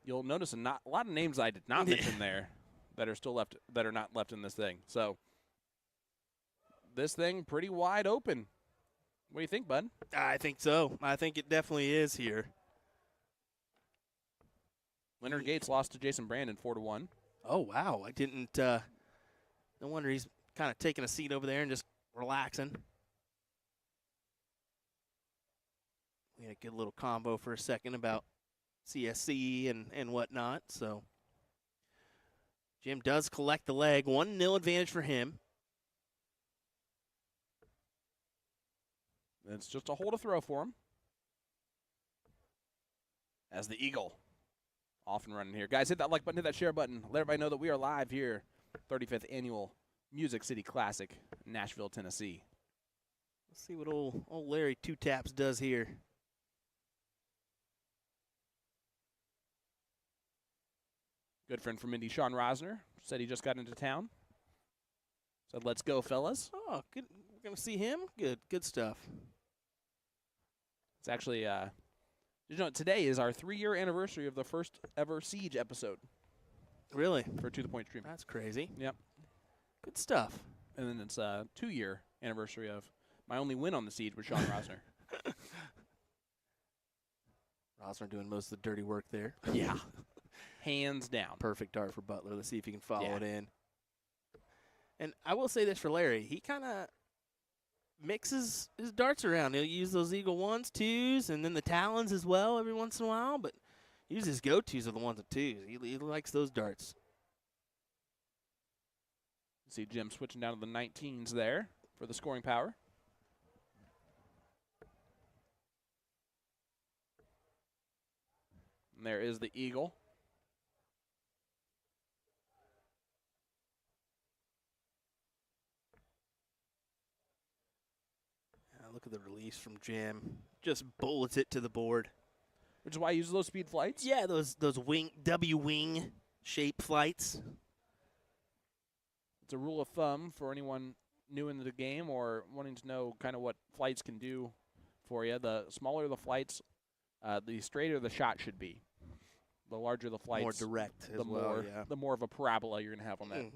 You'll notice a lot of names I did not mention there that are still left, that are not left in this thing. So this thing pretty wide open. What do you think, bud? I think so. I think it definitely is here. Leonard Gates lost to Jason Brandon 4-1. Oh, wow. I didn't no wonder he's kind of taking a seat over there and just relaxing. We had a good little combo for a second about CSC and whatnot. So Jim does collect the leg. 1-0 advantage for him. It's just a hole to throw for him. As the Eagle off and running here. Guys, hit that like button, hit that share button. Let everybody know that we are live here. 35th Annual Music City Classic, Nashville, Tennessee. Let's see what old Larry Two Taps does here. Good friend from Indy, Sean Rosner, said he just got into town. Said, let's go, fellas. Oh, good. We're going to see him? Good stuff. It's actually, did you know, today is our 3-year anniversary of the first ever Siege episode Really? for To The Point Stream. That's crazy. Yep. Good stuff. And then it's a 2-year anniversary of my only win on the Siege with Sean Rosner. Rosner doing most of the dirty work there. Yeah. Hands down. Perfect dart for Butler. Let's see if he can follow Yeah. it in. And I will say this for Larry. He kind of mixes his darts around. He'll use those Eagle 1s, 2s, and then the Talons as well every once in a while. But usually his go-tos are the 1s and 2s. He likes those darts. See Jim switching down to the 19s there for the scoring power. And there is the Eagle. Look at the release from Jim. Just bullets it to the board. Which is why I use those speed flights. Yeah, those wing W-wing shape flights. It's a rule of thumb for anyone new into the game or wanting to know kind of what flights can do for you. The smaller the flights, the straighter the shot should be. The larger the flights, More direct as the well, more yeah. the more of a parabola you're going to have on that. If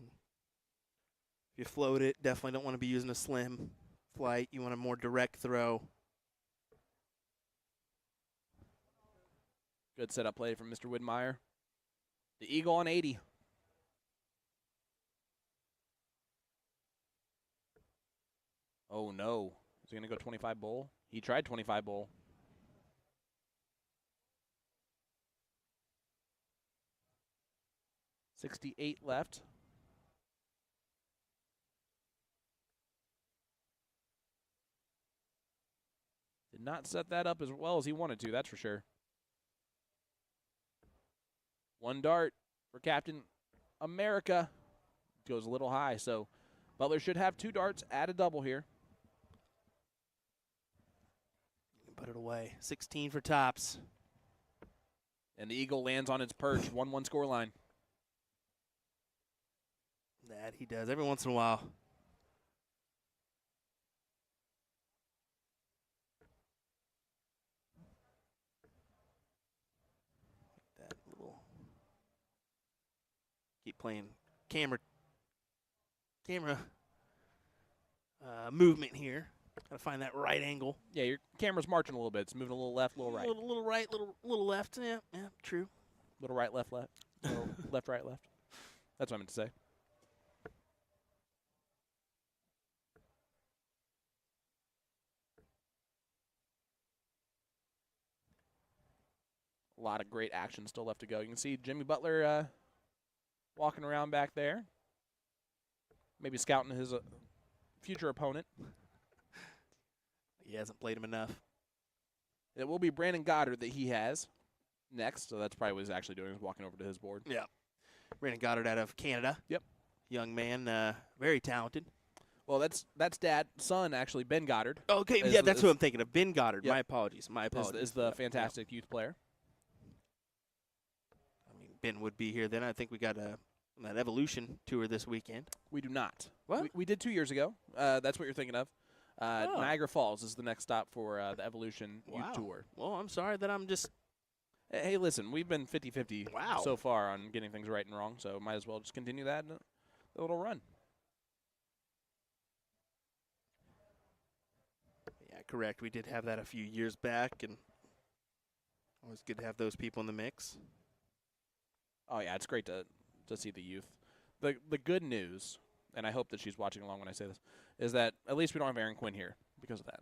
you float it, definitely don't want to be using a slim flight. You want a more direct throw. Good setup play from Mr. Widmeyer. The Eagle on 80. Oh, no. Is he going to go 25 bull? He tried 25 bull. .68 left. Did not set that up as well as he wanted to, that's for sure. One dart for Captain America. Goes a little high, so Butler should have 2 darts, add a double here. Put it away. 16 for tops. And the Eagle lands on its perch, 1-1 scoreline. That he does every once in a while. That little. Keep playing camera movement here. Gotta find that right angle. Yeah, your camera's marching a little bit. It's moving a little left, a little right. Little right, little left. Yeah, true. Little right, left, left. Little left, right, left. That's what I meant to say. lot of great action still left to go. You can see Jimmy Butler walking around back there, maybe scouting his future opponent. He hasn't played him enough. It will be Brandon Goddard that he has next, so that's probably what he's actually doing, is walking over to his board. Yeah. Brandon Goddard out of Canada. Yep. Young man, very talented. Well, that's son, actually, Ben Goddard. Okay, Is- yeah, that's is- what I'm thinking of. Ben Goddard. Yep. My apologies. Is the Yep, fantastic youth player. yep. I mean, Ben would be here then. I think we got that Evolution tour this weekend. We do not. What? We did 2 years ago. That's what you're thinking of. Oh. Niagara Falls is the next stop for the Evolution Wow. Youth Tour. Well, I'm sorry that I'm just. Hey, listen, we've been 50-50 Wow. so far on getting things right and wrong, so might as well just continue that little run. Yeah, correct. We did have that a few years back, and always good to have those people in the mix. Oh, yeah, it's great to see the youth. The good news, and I hope that she's watching along when I say this, is that at least we don't have Aaron Quinn here because of that.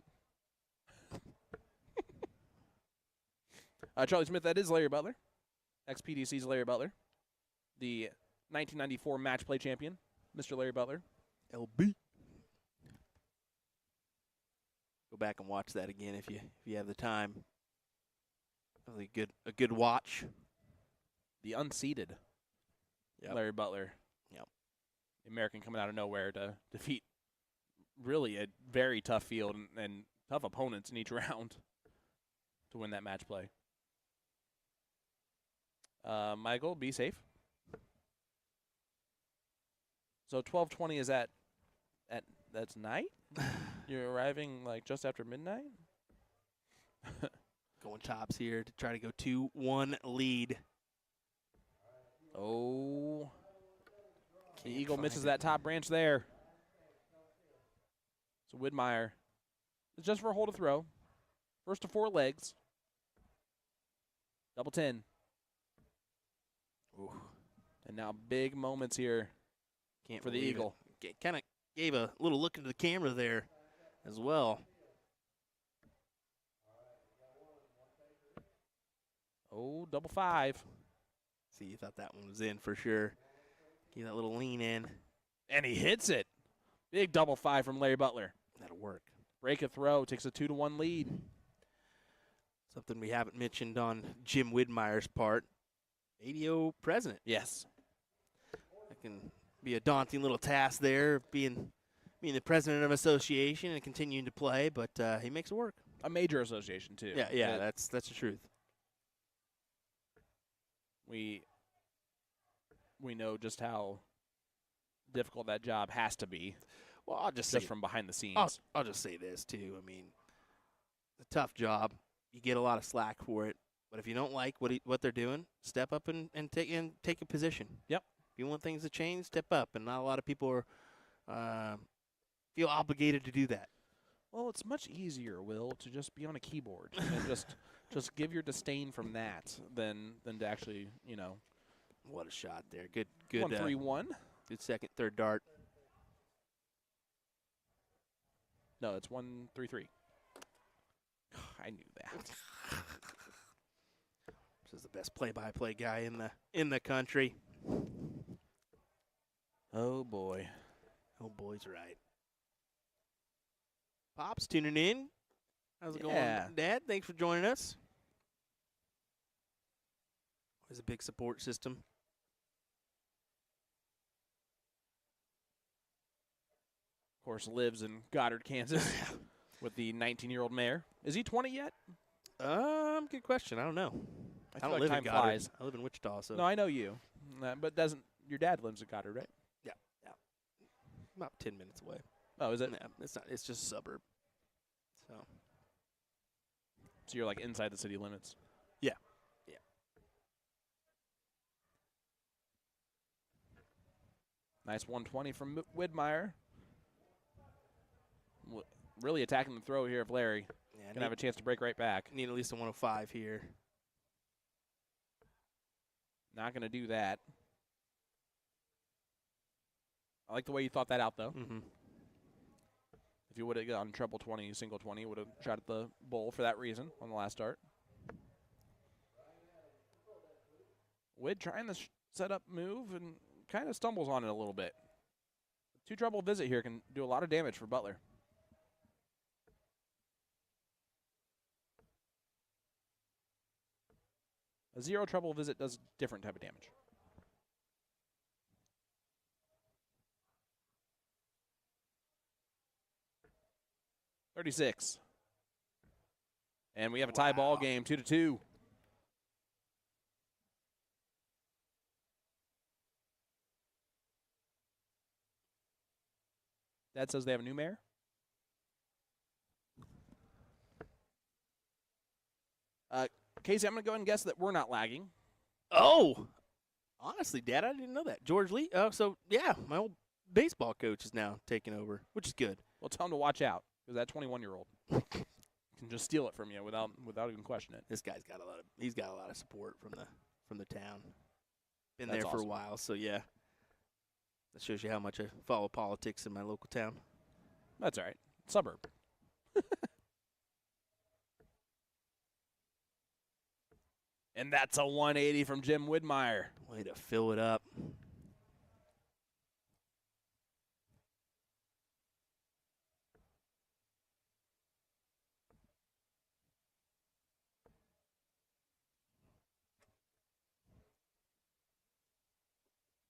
Charlie Smith, that is Larry Butler, ex-PDC's Larry Butler, the 1994 match play champion, Mr. Larry Butler. LB. Go back and watch that again if you have the time. Really a good watch. The unseeded Yep. Larry Butler. Yep. The American coming out of nowhere to defeat really a very tough field and tough opponents in each round to win that match play. Michael, be safe. So 12:20 is that's night? You're arriving like just after midnight? Going tops here to try to go 2-1 lead. Oh. The Can't Eagle find misses it. that top branch there. So Widmeyer is just for a hole to throw. First to 4 legs. Double 10. Ooh, And now big moments here can't for the believe Eagle. it. Kind of gave a little look into the camera there as well. Oh, double 5. See, you thought that one was in for sure. Give that little lean in. And he hits it. Big double 5 from Larry Butler. That'll work. Break a throw, takes a 2-1 lead. Something we haven't mentioned on Jim Widmeyer's part. ADO president. Yes. That can be a daunting little task there, being the president of an association and continuing to play, but he makes it work. A major association, too. Yeah, that's the truth. We know just how difficult that job has to be. Well, I'll just say Just from behind the scenes. I'll just say this too. I mean, it's a tough job. You get a lot of slack for it, but if you don't like what they're doing, step up and take a position. Yep. If you want things to change, step up. And not a lot of people are feel obligated to do that. Well, it's much easier, Will, to just be on a keyboard and just give your disdain from that than to actually, What a shot there! Good 1-3-1. good second, third dart. No, it's 1-3-3. I knew that. This is the best play-by-play guy in the country. Oh boy. Oh, boy's right. Pops tuning in. How's it Yeah. going, Dad? Thanks for joining us. Always a big support system. Of course, lives in Goddard, Kansas, with the 19-year-old mayor. Is he 20 yet? Good question. I don't know. I I feel don't like live time in Goddard. flies. I live in Wichita, so No, I know you, but doesn't your dad lives in Goddard, right? about 10 minutes away. Oh, is it? Yeah, it's not. It's just a suburb. So So you're like inside the city limits. Yeah. Nice 120 from Widmeyer. Really attacking the throw here of Larry. yeah, Gonna have a chance to break right back. need at least a 105 here. Not gonna do that. I like the way you thought that out, though. Mm-hmm. If you would have gone treble 20, single 20, would have shot at the bowl for that reason on the last start. Wid trying the setup move and kind of stumbles on it a little bit. Two trouble visit here can do a lot of damage for Butler. A 0 trouble visit does different type of damage. .36. And we have a tie ball game, 2-2. Dad says they have a new mayor. Casey, I'm going to go ahead and guess that we're not lagging. Oh, honestly, Dad, I didn't know that. George Lee. Oh, so yeah, my old baseball coach is now taking over, which is good. Well, tell him to watch out because that 21-year-old can just steal it from you without even questioning it. This guy's got he's got a lot of support from the town. Been That's there for awesome. a while, so yeah. That shows you how much I follow politics in my local town. That's all right. Suburb. And that's a 180 from Jim Widmeyer. Way to fill it up.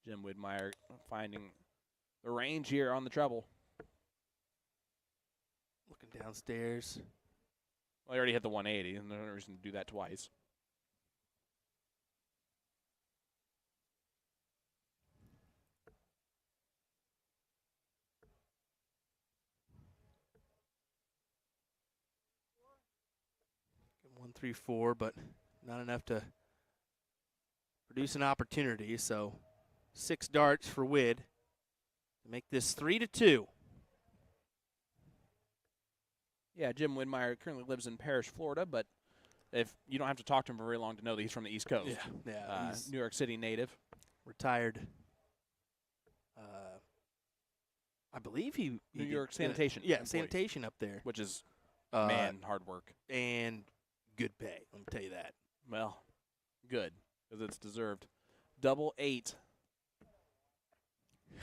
Jim Widmeyer finding the range here on the treble. Looking downstairs. Well, he already hit the 180, and there's no reason to do that twice. One, three, four, but not enough to produce an opportunity. So 6 darts for Wid to make this 3-2. Yeah, Jim Widmeyer currently lives in Parrish, Florida, but if you don't have to talk to him for very long to know that he's from the East Coast. Yeah. He's New York City native. retired. I believe he New did- York sanitation Yeah, employee. sanitation up there. Which is, Uh, man, hard work. and good pay. Let me tell you that. Well, good, because it's deserved. 8.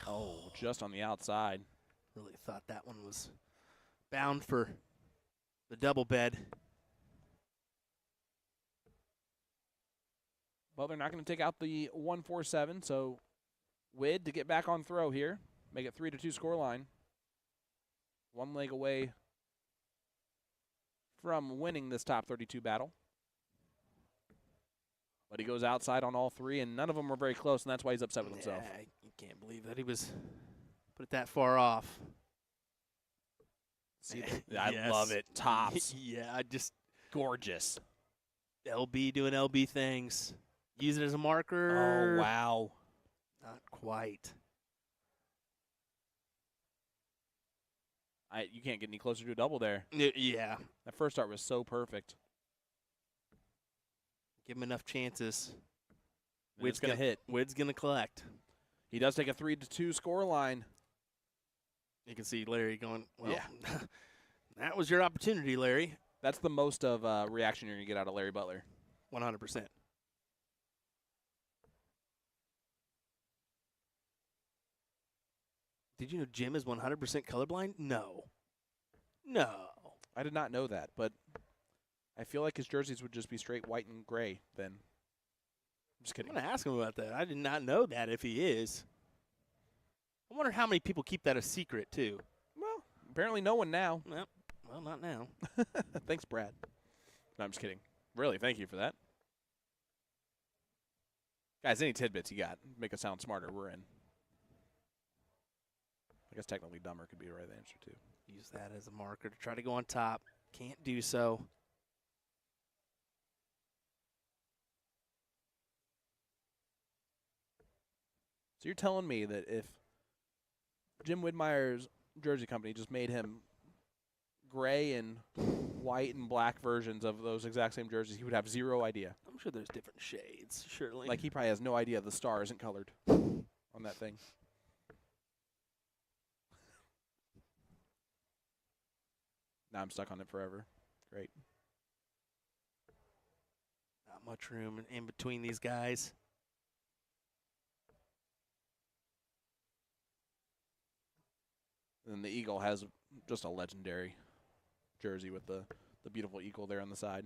Oh, just on the outside. Really thought that one was bound for the double bed. Well, they're not going to take out the 147, so Wid to get back on throw here. Make it 3-2 scoreline. One leg away from winning this top 32 battle. But he goes outside on all 3, and none of them were very close, and that's why he's upset with himself. Yeah, you can't believe that he was put it that far off. See, I Yes. love it. Tops. Yeah, I just Gorgeous. LB doing LB things. Use it as a marker. Oh, wow. Not quite. You can't get any closer to a double there. Yeah. That first start was so perfect. Give him enough chances. And it's going to hit. Wid's gonna collect. He does take a 3-2 scoreline. You can see Larry going, well, Yeah. that was your opportunity, Larry. That's the most of reaction you're going to get out of Larry Butler. 100%. Did you know Jim is 100% colorblind? No. No. I did not know that, but I feel like his jerseys would just be straight white and gray then. I'm just I'm kidding. going to ask him about that. I did not know that if he is. I wonder how many people keep that a secret, too. Well, apparently no one now. Well, not now. Thanks, Brad. No, I'm just kidding. Really, thank you for that. Guys, any tidbits you got, make us sound smarter, we're in. I guess technically dumber could be the right answer, too. Use that as a marker to try to go on top. Can't do so. So you're telling me that if Jim Widmeyer's jersey company just made him gray and white and black versions of those exact same jerseys, he would have zero idea. I'm sure there's different shades, surely. Like, he probably has no idea the star isn't colored on that thing. Now I'm stuck on it forever. Great. Not much room in between these guys. And the Eagle has just a legendary jersey with the beautiful eagle there on the side.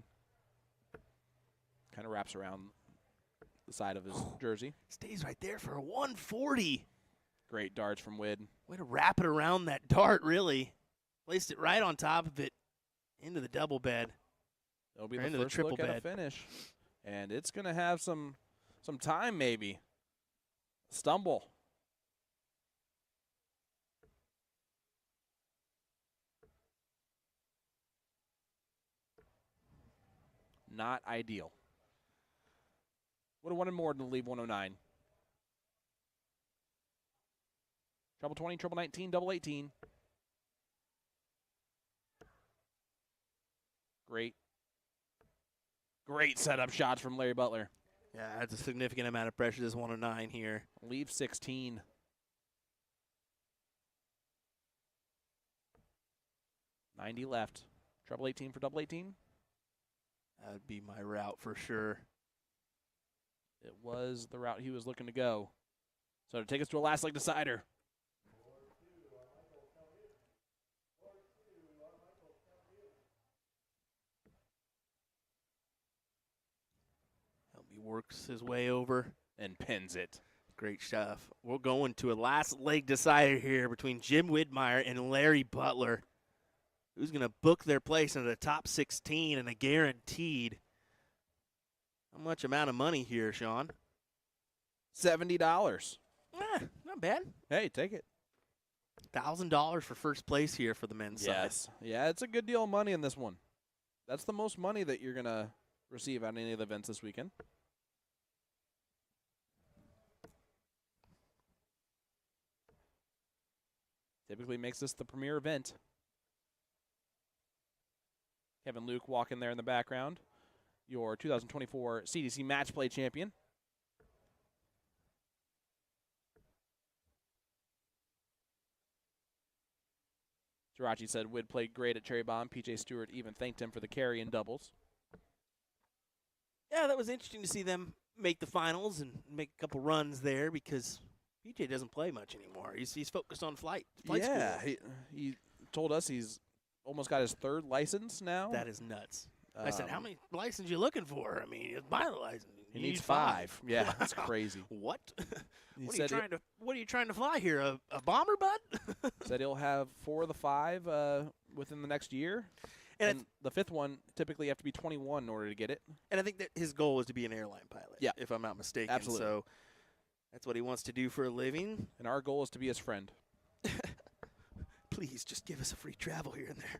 Kind of wraps around the side of his jersey. Stays right there for a 140. Great darts from Wid. Way to wrap it around that dart, really. Placed it right on top of it into the double bed. It'll be Or the into the first triple look at a bed. finish. And it's going to have some time, maybe. Stumble. Not ideal. Would have wanted more than to leave 109. Treble 20, triple 19, double 18. Great setup shots from Larry Butler. Yeah, that's a significant amount of pressure, this 109 here. Leave 16. $90 left. Treble 18 for double 18. That would be my route for sure. It was the route he was looking to go. So to take us to a last leg decider. He works his way over. And pins it. Great stuff. We're going to a last leg decider here between Jim Widmeyer and Larry Butler. Who's going to book their place into the top 16 and a guaranteed. How much amount of money here, Sean? $70. Not bad. Hey, take it. $1,000 for first place here for the men's side. Yeah, it's a good deal of money in this one. That's the most money that you're going to receive at any of the events this weekend. Typically makes this the premier event. Kevin Luke walking there in the background. Your 2024 CDC Match Play champion. Jirachi said Wid played great at Cherry Bomb. PJ Stewart even thanked him for the carry in doubles. Yeah, that was interesting to see them make the finals and make a couple runs there because PJ doesn't play much anymore. He's focused on flight yeah, school. he told us he's almost got his third license now. That is nuts. I said, how many licenses you looking for? I mean, it's pilot license. He You needs need 5. Yeah, that's crazy. What? He What are, said what are you trying to fly here? A bomber, bud? said he'll have 4 of the 5 within the next year. And And the 5th one, typically you have to be 21 in order to get it. And I think that his goal is to be an airline pilot. Yeah. If I'm not mistaken. Absolutely. So that's what he wants to do for a living. And our goal is to be his friend. Please just give us a free travel here and there.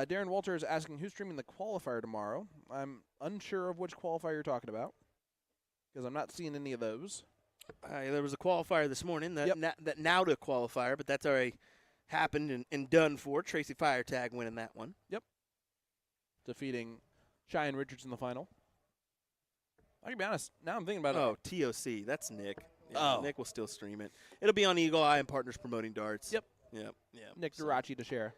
Darren Walter is asking who's streaming the qualifier tomorrow. I'm unsure of which qualifier you're talking about because I'm not seeing any of those. There was a qualifier this morning, that Yep. that Nauta qualifier, but that's already happened and done for. Tracy Firetag winning that one. Defeating Cheyenne Richards in the final. I can be honest. Now I'm thinking about Oh, TOC. That's Nick. Yeah, Oh. Nick will still stream it. It'll be on Eagle Eye and Partners Promoting Darts. Yep. Yeah. Nick So, Durachi to share.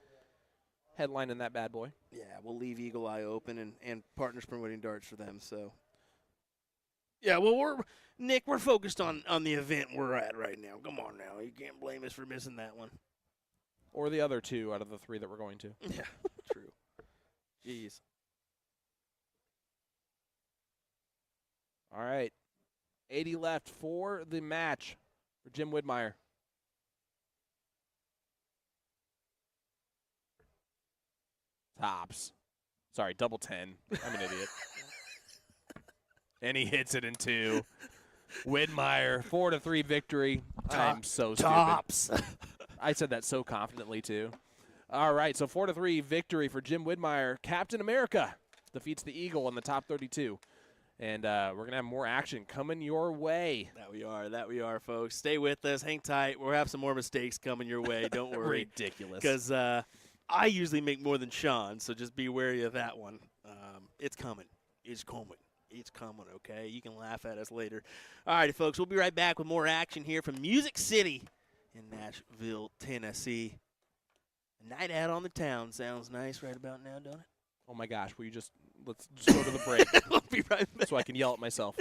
Headline in that bad boy. yeah, we'll leave Eagle Eye open and Partners Promoting Darts for them. So, yeah, well, we're focused on the event we're at right now. Come on now. You can't blame us for missing that one. Or the other 2 out of the 3 that we're going to. Yeah, true. Jeez. All right. 80 left for the match for Jim Widmeyer. Tops. Sorry, double 10. I'm an idiot. And he hits it in 2. Widmeyer, 4-3 victory. I'm so stupid. Tops. I said that so confidently, too. All right, so 4-3 victory for Jim Widmeyer. Captain America defeats the Eagle in the top 32. And we're going to have more action coming your way. That we are, folks. Stay with us. Hang tight. We'll have some more mistakes coming your way. Don't worry. Ridiculous. Because I usually make more than Sean, so just be wary of that one. It's coming. It's coming. It's coming, okay? You can laugh at us later. All right, folks, we'll be right back with more action here from Music City in Nashville, Tennessee. A night out on the town sounds nice right about now, don't it? Oh, my gosh. Let's just go to the break We'll be right back. so I can yell at myself.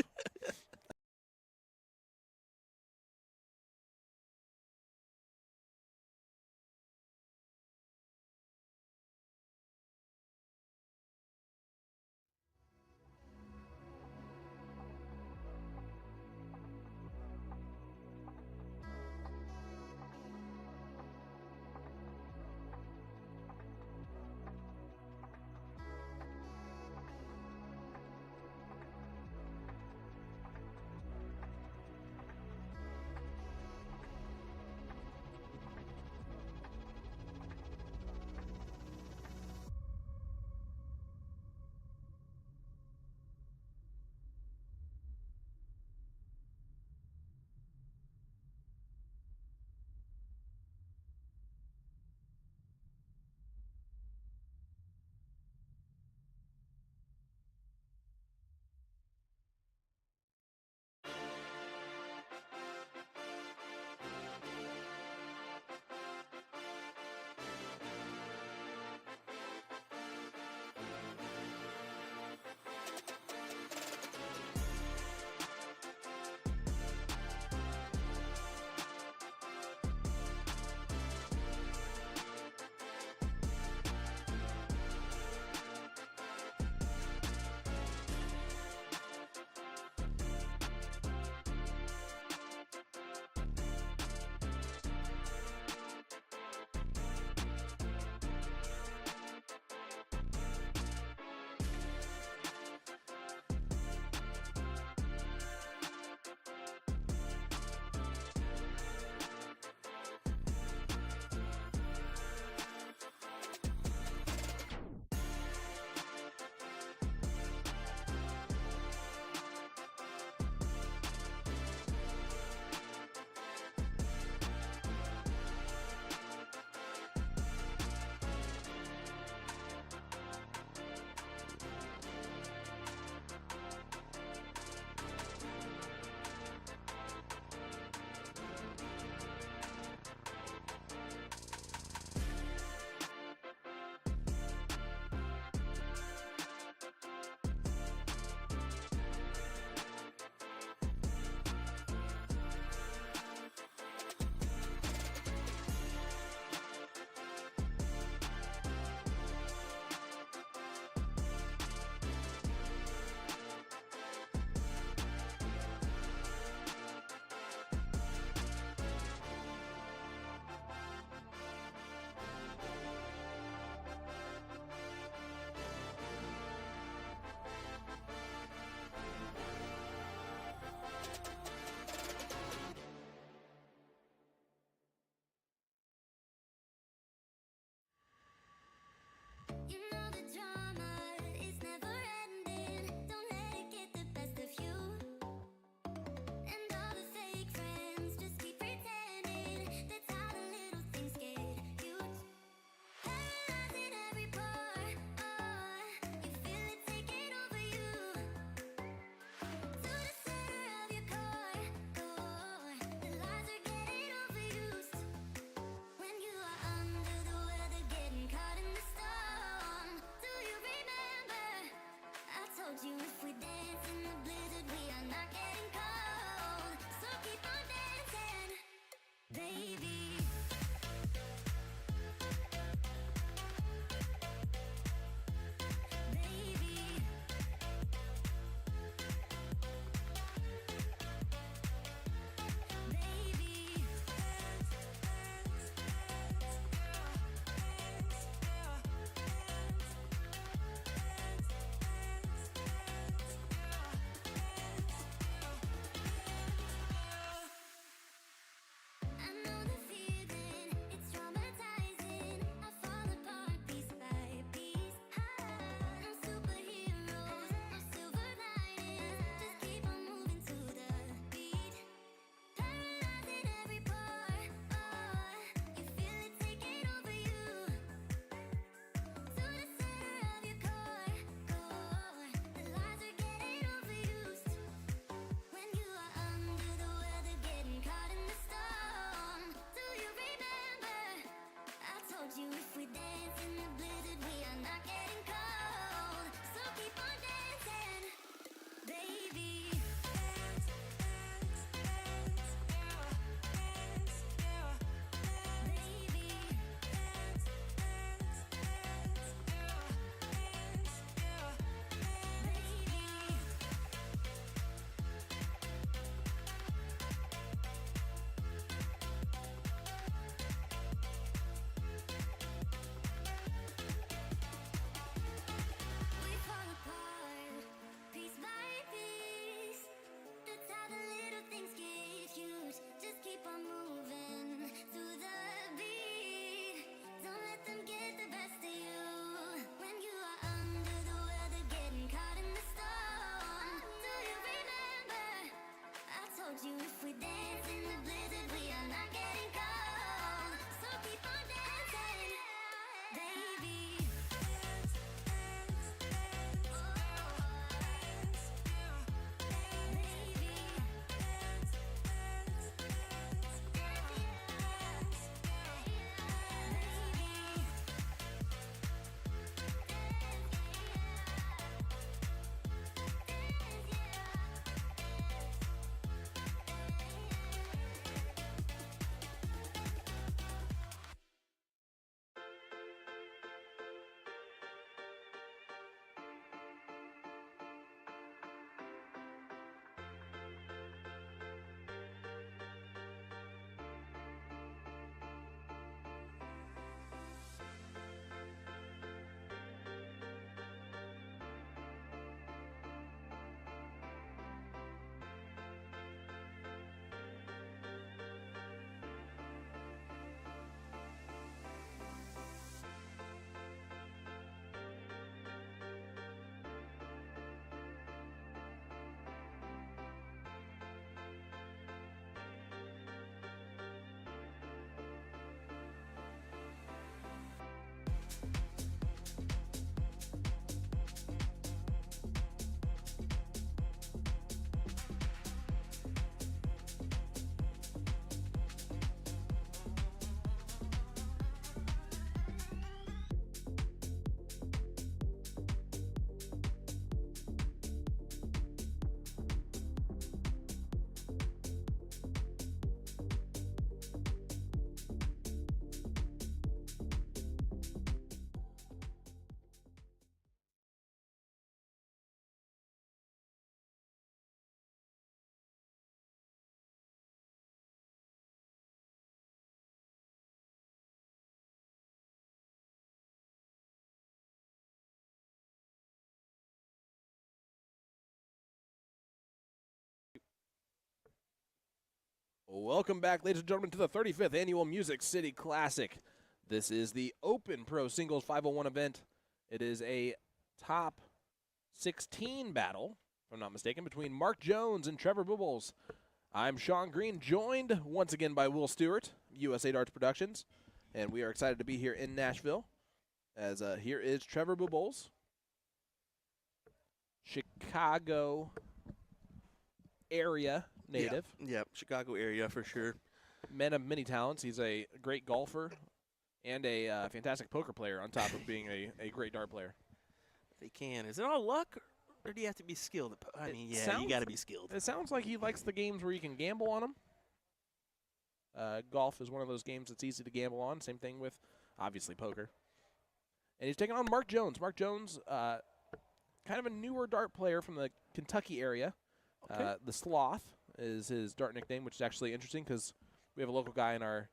Welcome back, ladies and gentlemen, to the 35th Annual Music City Classic. This is the Open Pro Singles 501 event. It is a top 16 battle, if I'm not mistaken, between Mark Jones and Trevor Bubbles. I'm Sean Green, joined once again by Will Stewart, USA Darts Productions, and we are excited to be here in Nashville, as here is Trevor Bubbles, Chicago area native. Yeah, Chicago area for sure. Man of many talents. He's a great golfer and a fantastic poker player on top of being a great dart player. They can. Is it all luck, or do you have to be skilled? I mean, yeah, you got to be skilled. It sounds like he likes the games where you can gamble on them. Golf is one of those games that's easy to gamble on. Same thing with, obviously, poker. And he's taking on Mark Jones. Mark Jones, kind of a newer dart player from the Kentucky area. Okay. The Sloth is his dart nickname, which is actually interesting because we have a local guy in our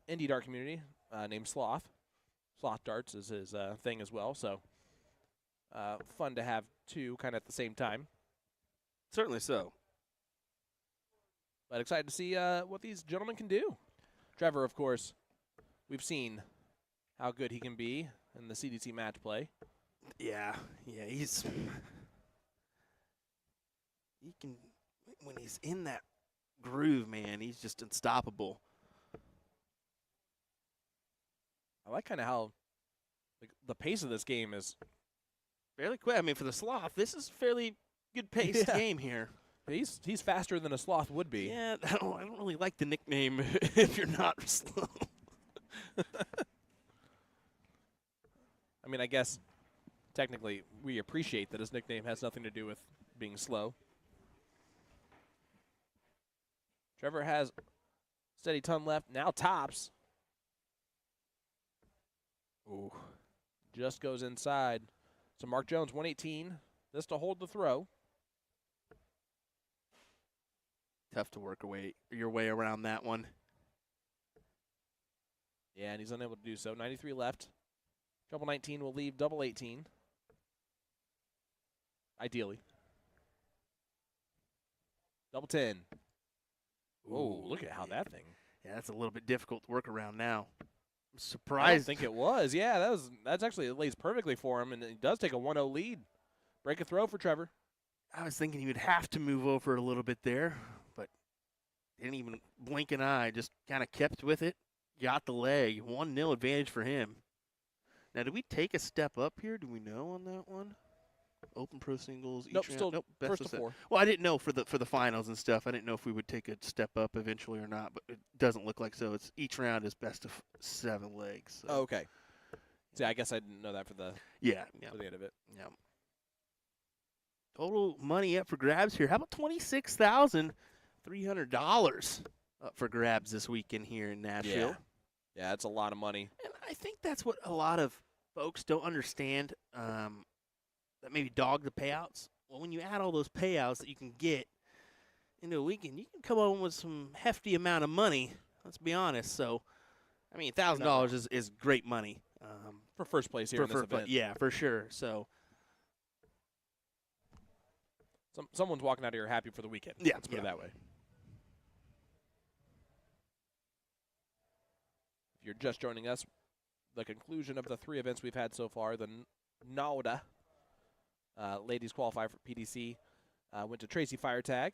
indie dart community named Sloth. Sloth Darts is his thing as well, so fun to have two kind of at the same time. Certainly so. But excited to see what these gentlemen can do. Trevor, of course, we've seen how good he can be in the CDC match play. Yeah, he can, when he's in that groove, man, he's just unstoppable. I like kind of how the pace of this game is. Fairly quick. I mean, for the Sloth, this is fairly good paced game here. He's faster than a Sloth would be. Yeah, I don't really like the nickname if you're not slow. I mean, I guess technically we appreciate that his nickname has nothing to do with being slow. Trevor has steady ton left. Now tops. Ooh. Just goes inside. So Mark Jones, 118. This to hold the throw. Tough to work your way around that one. Yeah, and he's unable to do so. 93 left. Double 19 will leave double 18. Ideally. Double 10. Whoa, look at how that thing. Yeah, that's a little bit difficult to work around now. I'm I surprised. don't think it was. Yeah, that's actually, it lays perfectly for him, and he does take a 1-0 lead. Break a throw for Trevor. I was thinking he would have to move over a little bit there, but didn't even blink an eye. Just kind of kept with it. Got the leg. 1-0 advantage for him. Now, did we take a step up here? Do we know on that one? Open Pro Singles. Nope, round? still best first of to 4. Well, I didn't know for the finals and stuff. I didn't know if we would take a step up eventually or not, but it doesn't look like so. It's each round is best of 7 legs. So. Oh, okay. See, I guess I didn't know that for the for the end of it. Yeah. Total money up for grabs here. How about $26,300 up for grabs this weekend here in Nashville? Yeah, that's a lot of money. And I think that's what a lot of folks don't understand, that maybe dog the payouts. Well, when you add all those payouts that you can get into a weekend, you can come on with some hefty amount of money. Let's be honest. So, I mean, $1,000 is great money. For first place here in this event. Yeah, for sure. So, someone's walking out of here happy for the weekend. Yeah, Let's put it that way. If you're just joining us, the conclusion of the 3 events we've had so far, the NAUDA ladies qualify for PDC went to Tracy Firetag.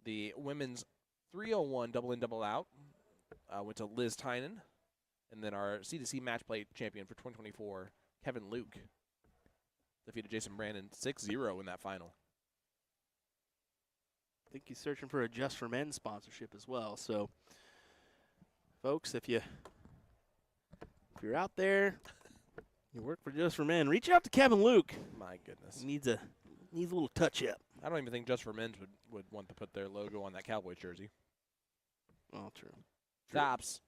The women's 301 double in, double out went to Liz Tynan. And then our C2C match play champion for 2024, Kevin Luke, defeated Jason Brandon 6-0 in that final. I think he's searching for a Just for Men sponsorship as well. So, folks, if you're out there, you work for Just for Men, reach out to Kevin Luke. My goodness. He needs a little touch up. I don't even think Just for Men would want to put their logo on that Cowboys jersey. Oh, true. Tops.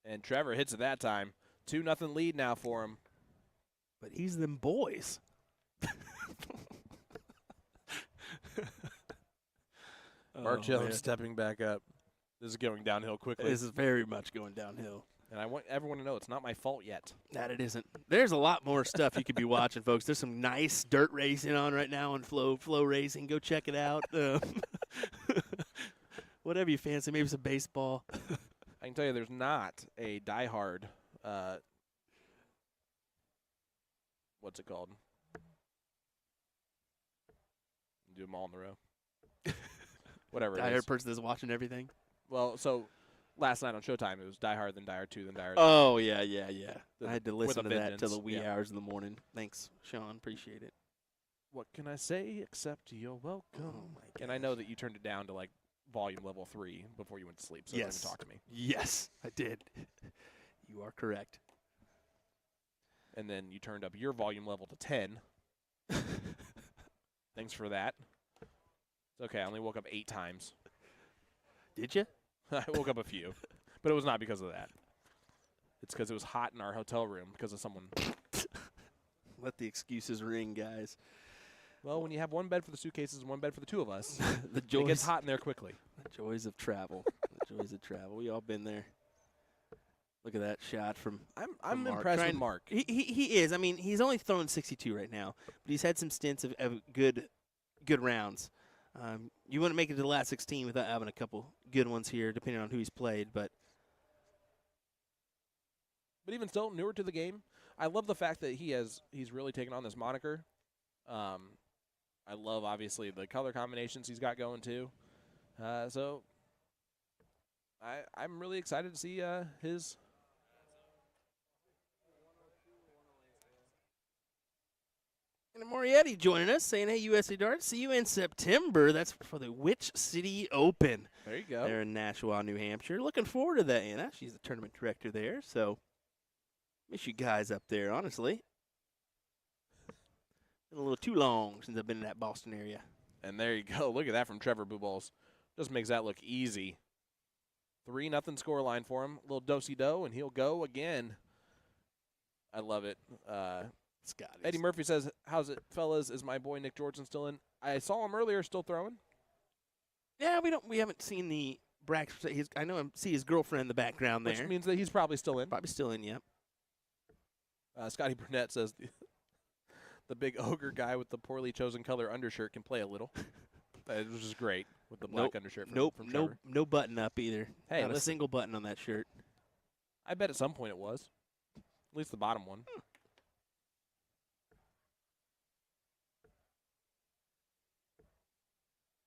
And Trevor hits it that time. 2-0 lead now for him. But he's them boys. Mark Jones stepping back up. This is going downhill quickly. This is very much going downhill. And I want everyone to know it's not my fault yet. That it isn't. There's a lot more stuff you could be watching, folks. There's some nice dirt racing on right now on Flow Racing. Go check it out. Whatever you fancy, maybe some baseball. I can tell you there's not a diehard, what's it called? Do them all in a row. Whatever it I is. heard person that's watching everything. Well, so last night on Showtime, it was Die Hard, then Die Hard 2, then Die Hard 3. Oh, yeah. The- I had to with listen a to that till the vengeance, wee yeah. hours in the morning. Thanks, Sean. Appreciate it. What can I say except you're welcome? Oh, my And I know that you turned it down to, like, volume level 3 before you went to sleep, so Yes. don't even talk to me. Yes, I did. You are correct. And then you turned up your volume level to 10. Thanks for that. It's okay. I only woke up 8 times. Did you? I woke up a few, but it was not because of that. It's because it was hot in our hotel room because of someone. Let the excuses ring, guys. Well, when you have one bed for the suitcases and one bed for the two of us, The it gets joys, hot in there quickly. the joys of travel. The joys of travel. We all been there. Look at that shot from I'm Mark. impressed with Trying- Mark. He is. I mean, he's only throwing 62 right now, but he's had some stints of good rounds. You wouldn't make it to the last 16 without having a couple good ones here, depending on who he's played. But Even still, newer to the game. I love the fact that he's really taken on this moniker. I love, obviously, the color combinations he's got going, too. So I'm really excited to see his. and Moriarty joining us, saying, "Hey, USA Darts, see you in September." That's for the Witch City Open There you go. there in Nashua, New Hampshire. Looking forward to that, Anna. She's the tournament director there, so miss you guys up there, honestly. Been a little too long since I've been in that Boston area. And there you go. Look at that from Trevor Booballs. Just makes that look easy. 3-0 scoreline for him. A little do-si-do, and he'll go again. I love it. Scott. Eddie Murphy says, "How's it, fellas? Is my boy Nick Georgeson still in?" I saw him earlier, still throwing. Yeah, we haven't seen the Brax. I know see his girlfriend in the background there. Which means that he's probably still in. Probably still in, yep. Scotty Burnett says the big ogre guy with the poorly chosen color undershirt can play a little. Which is great with the black undershirt from Trevor. No button up either. Hey, Not a listen. single button on that shirt. I bet at some point it was. At least the bottom one.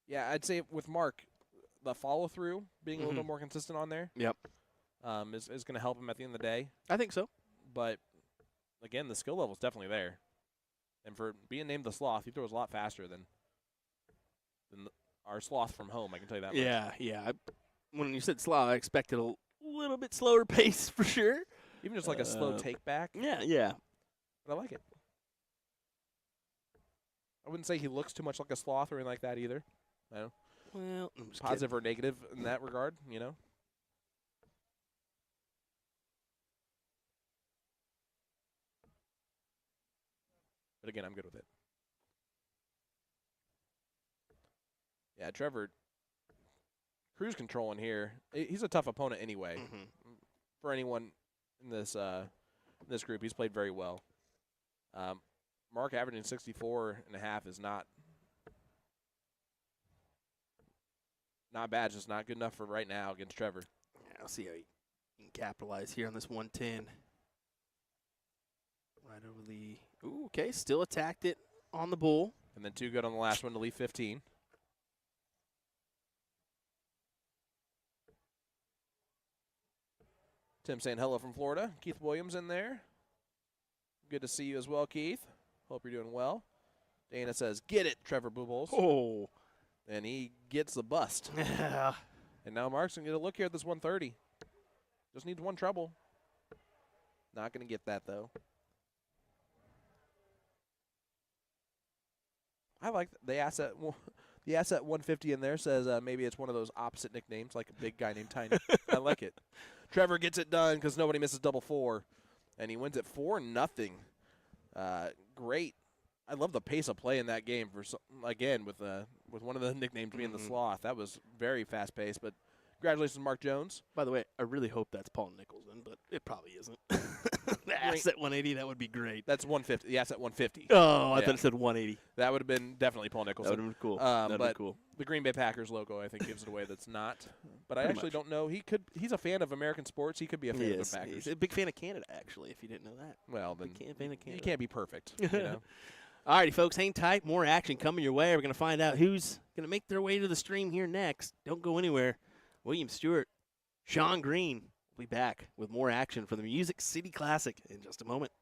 Yeah, I'd say with Mark, the follow-through being a little Mhm. bit more consistent on there Yep. is going to help him at the end of the day. I think so. But, again, the skill level's definitely there. And for being named the Sloth, he throws a lot faster than our Sloth from home, I can tell you that much. Yeah. When you said slow, I expected a little bit slower pace for sure. Even just like a slow take back, Yeah. but I like it. I wouldn't say he looks too much like a Sloth or anything like that either. I don't Well, I'm just positive or negative in that regard, you know. But again, I'm good with it. Yeah, Trevor, cruise control in here. He's a tough opponent anyway. kidding. Mhm. For anyone in this group, he's played very well. Mark averaging 64.5 is not bad. Just not good enough for right now against Trevor. Yeah, I'll see how he can capitalize here on this 110. Right over the. Ooh, okay. Still attacked it on the bull. And then 2 good on the last one to leave 15. Tim saying hello from Florida. Keith Williams in there. Good to see you as well, Keith. Hope you're doing well. Dana says, "Get it, Trevor Boobles." Oh. And he gets the bust. Yeah. And now Mark's going to get a look here at this 130. Just needs one treble. Not going to get that, though. I like the asset. The asset 150 in there says maybe it's one of those opposite nicknames, like a big guy named Tiny. I like it. Trevor gets it done because nobody misses double 4. And he wins it 4-0. Great. I love the pace of play in that game. Again, with one of the nicknames being the Sloth. That was very fast-paced, but Congratulations, Mark Jones. By the way, I really hope that's Paul Nicholson, but it probably isn't. The asset 180, that would be great. That's 150. The asset 150. Oh, I Yeah. thought it said 180. That would have been definitely Paul That Nicholson. would have been cool. That That'd but be cool. The Green Bay Packers logo, I think, gives it away. That's not. But I Pretty actually much. don't know. He's a fan of American sports. He could be a fan of the Packers. He's a big fan of Canada, actually, if you didn't know that. Well, then Big fan of Canada. you can't be perfect. You know? All righty, folks, hang tight. More action coming your way. We're going to find out who's going to make their way to the stream here next. Don't go anywhere. William Stewart, Sean Green will be back with more action for the Music City Classic in just a moment.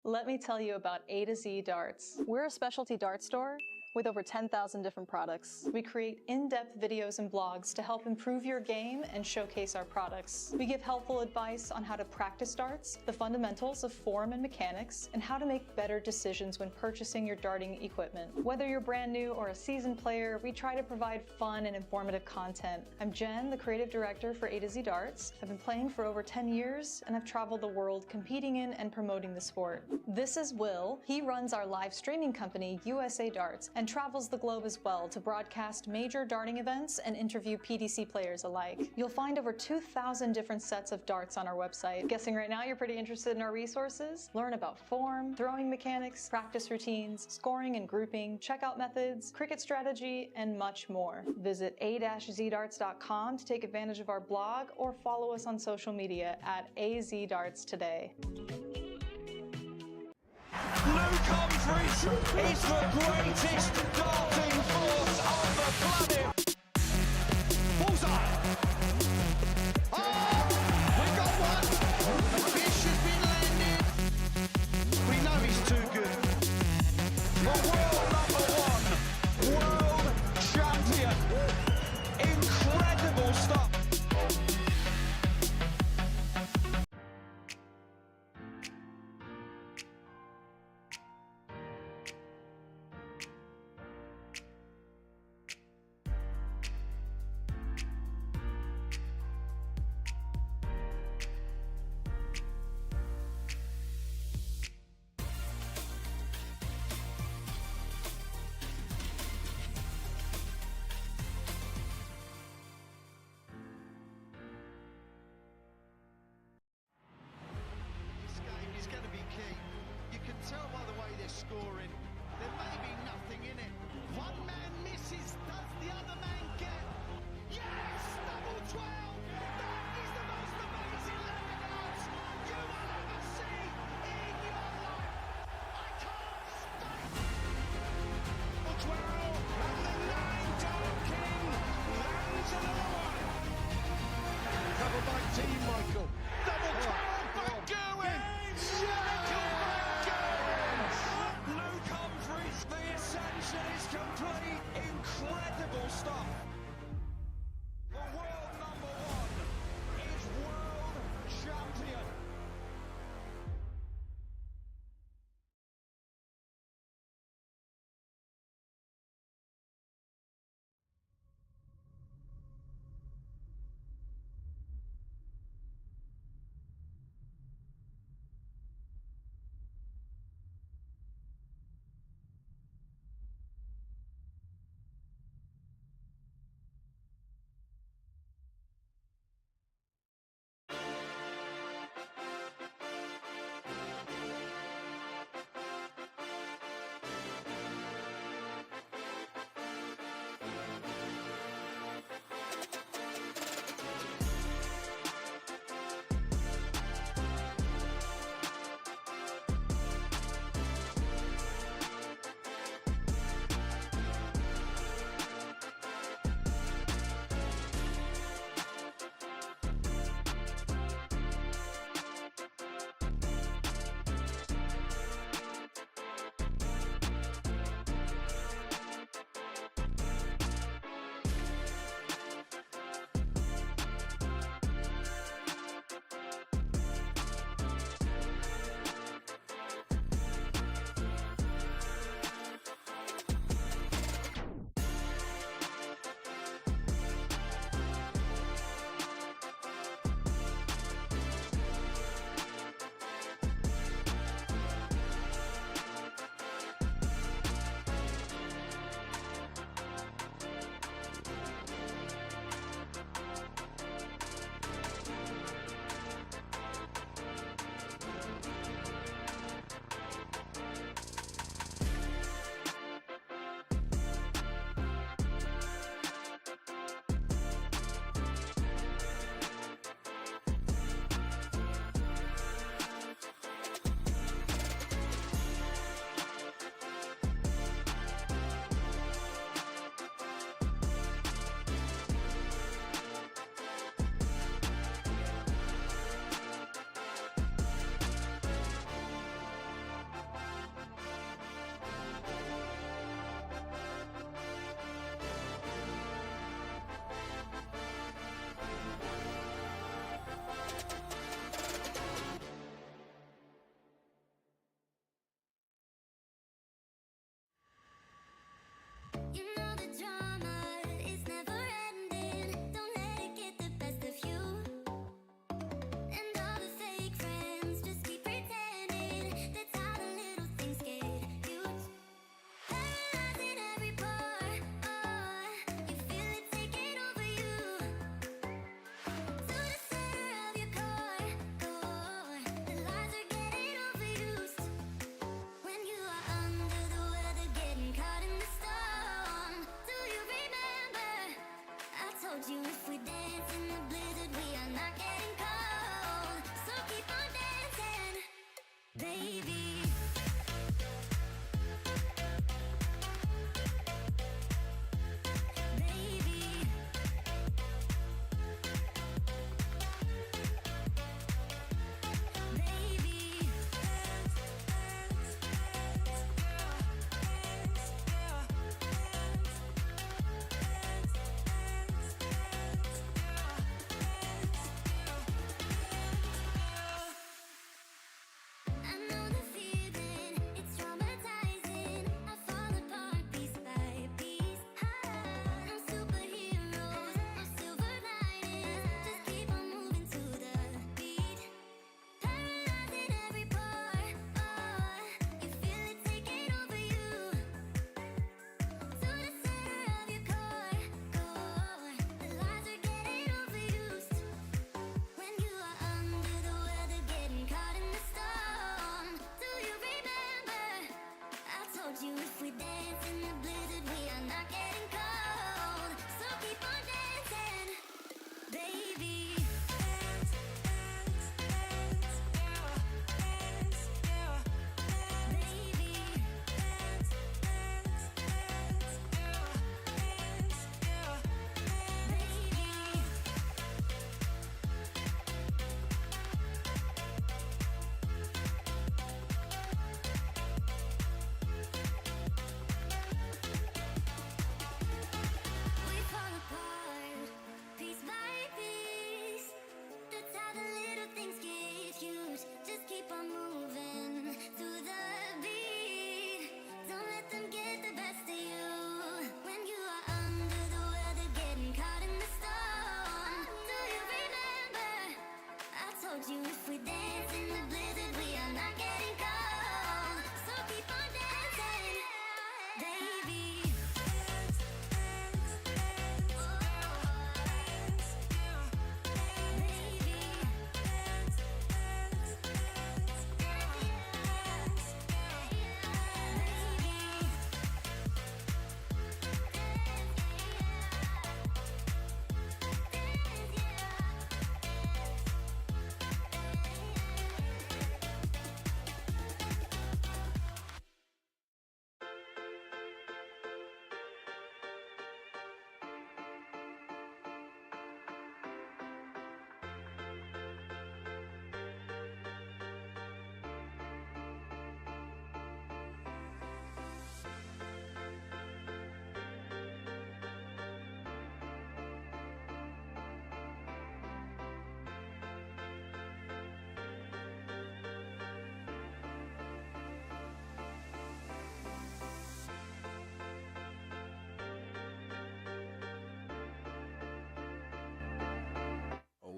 Let me tell you about A to Z Darts. We're a specialty dart store with over 10,000 different products. We create in-depth videos and blogs to help improve your game and showcase our products. We give helpful advice on how to practice darts, the fundamentals of form and mechanics, and how to make better decisions when purchasing your darting equipment. Whether you're brand new or a seasoned player, we try to provide fun and informative content. I'm Jen, the creative director for A to Z Darts. I've been playing for over 10 years and I've traveled the world competing in and promoting the sport. This is Will. He runs our live streaming company, USA Darts, and travels the globe as well to broadcast major darting events and interview PDC players alike. You'll find over 2,000 different sets of darts on our website. Guessing right now you're pretty interested in our resources? Learn about form, throwing mechanics, practice routines, scoring and grouping, checkout methods, cricket strategy, and much more. Visit a-zdarts.com to take advantage of our blog or follow us on social media at AZDarts today. Luke Humphries is the greatest darting force on the planet. Bullseye. Oh, we got one. The fish has been landed. We know he's too good. The world number one, world champion. Incredible stuff. This game is going to be key. You can tell by the way they're scoring. There may be nothing in it. One man misses, does the other man get? Yes! Double 12! That is the most amazing leg dance you will ever see in your life. I can't stop. Double 12 and the 9 Dart King lands another one. Covered by Team Michael. Double 12 back going. Michael back going. Luke Humphries. The ascension is complete. Incredible stuff. The world number one is world champion.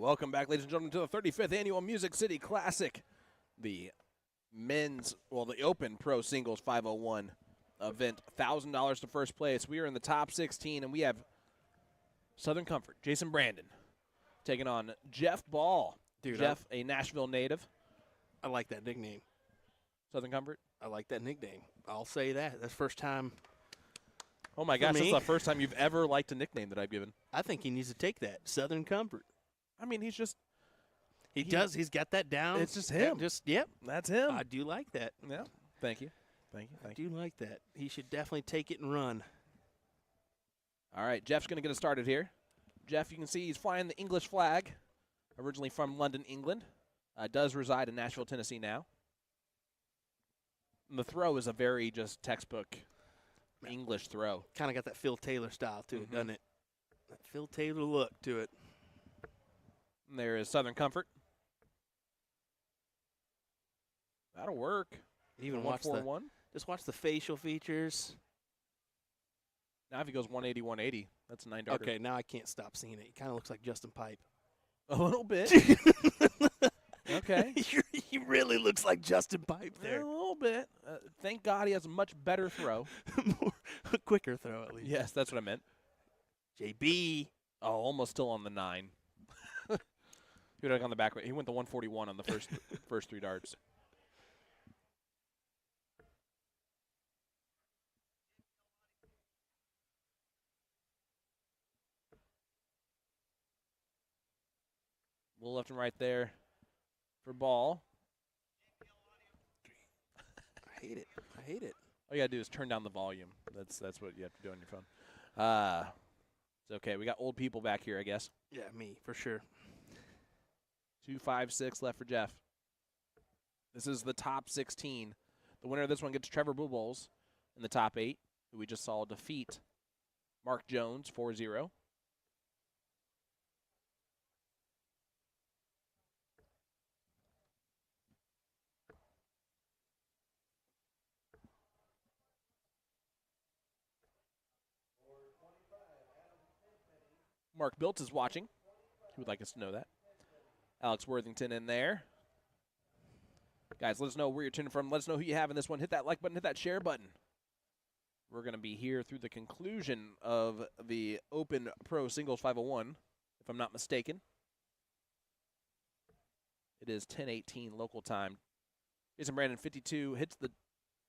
Welcome back, ladies and gentlemen, to the 35th Annual Music City Classic, the the Open Pro Singles 501 event. $1,000 to first place. We are in the top 16, and we have Southern Comfort, Jason Brandon, taking on Jeff Ball. Dude, Jeff, a Nashville native. I like that nickname. Southern Comfort? I like that nickname. I'll say that. That's the first time. Oh, my For gosh, me? that's the first time you've ever liked a nickname that I've given. I think he needs to take that. Southern Comfort. I mean, he's just, He does. He's got that down. It's just him. Yep. that's him. I do like that. Yeah. Thank you. Thank you. I Thank you. do like that. He should definitely take it and run. All right, Jeff's going to get us started here. Jeff, you can see he's flying the English flag, originally from London, England. Does reside in Nashville, Tennessee now. And the throw is a very just textbook English throw. Kind of got that Phil Taylor style to it, Mhm. doesn't it? That Phil Taylor look to it. And there is Southern Comfort. That'll work. Even watch the 141. just watch the facial features. Now if he goes 180, 180, that's a 9 darter. Okay, now I can't stop seeing it. He kind of looks like Justin Pipe. A little bit. Okay. He really looks like Justin Pipe A there. little bit. Thank God he has a much better throw. A quicker throw at least. Yes, that's what I meant. JB. Oh, almost still on the 9. He went on the back. He went the 141 on the first 3 darts. A little left and right there for Ball. I hate it. I hate it. All you gotta do is turn down the volume. That's what you have to do on your phone. It's okay. We got old people back here, I guess. Yeah, me for sure. 2, 5, 6 left for Jeff. This is the top 16. The winner of this one gets Trevor Bubbles in the top 8, who we just saw defeat Mark Jones 4-0. Mark Biltz is watching. He would like us to know that. Alex Worthington in there. Guys, let us know where you're tuning from. Let us know who you have in this one. Hit that like button. Hit that share button. We're going to be here through the conclusion of the Open Pro Singles 501, if I'm not mistaken. It is 10:18 local time. Jason Brandon, 52, hits the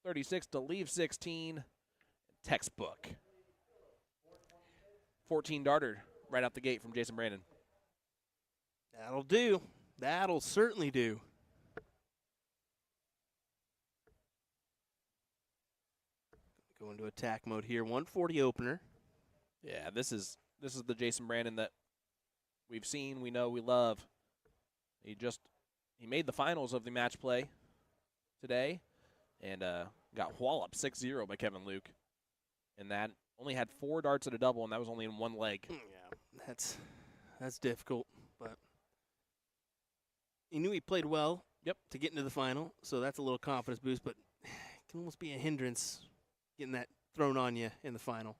36 to leave 16. Textbook. 14 darter right out the gate from Jason Brandon. That'll do. That'll certainly do. Go into attack mode here. 140 opener. Yeah, this is the Jason Brandon that we've seen, we know, we love. He made the finals of the match play today and got walloped 6-0 by Kevin Luke. And that only had 4 darts at a double, and that was only in one leg. Yeah, that's difficult, but he knew he played well. Yep. To get into the final, so that's a little confidence boost, but it can almost be a hindrance getting that thrown on you in the final.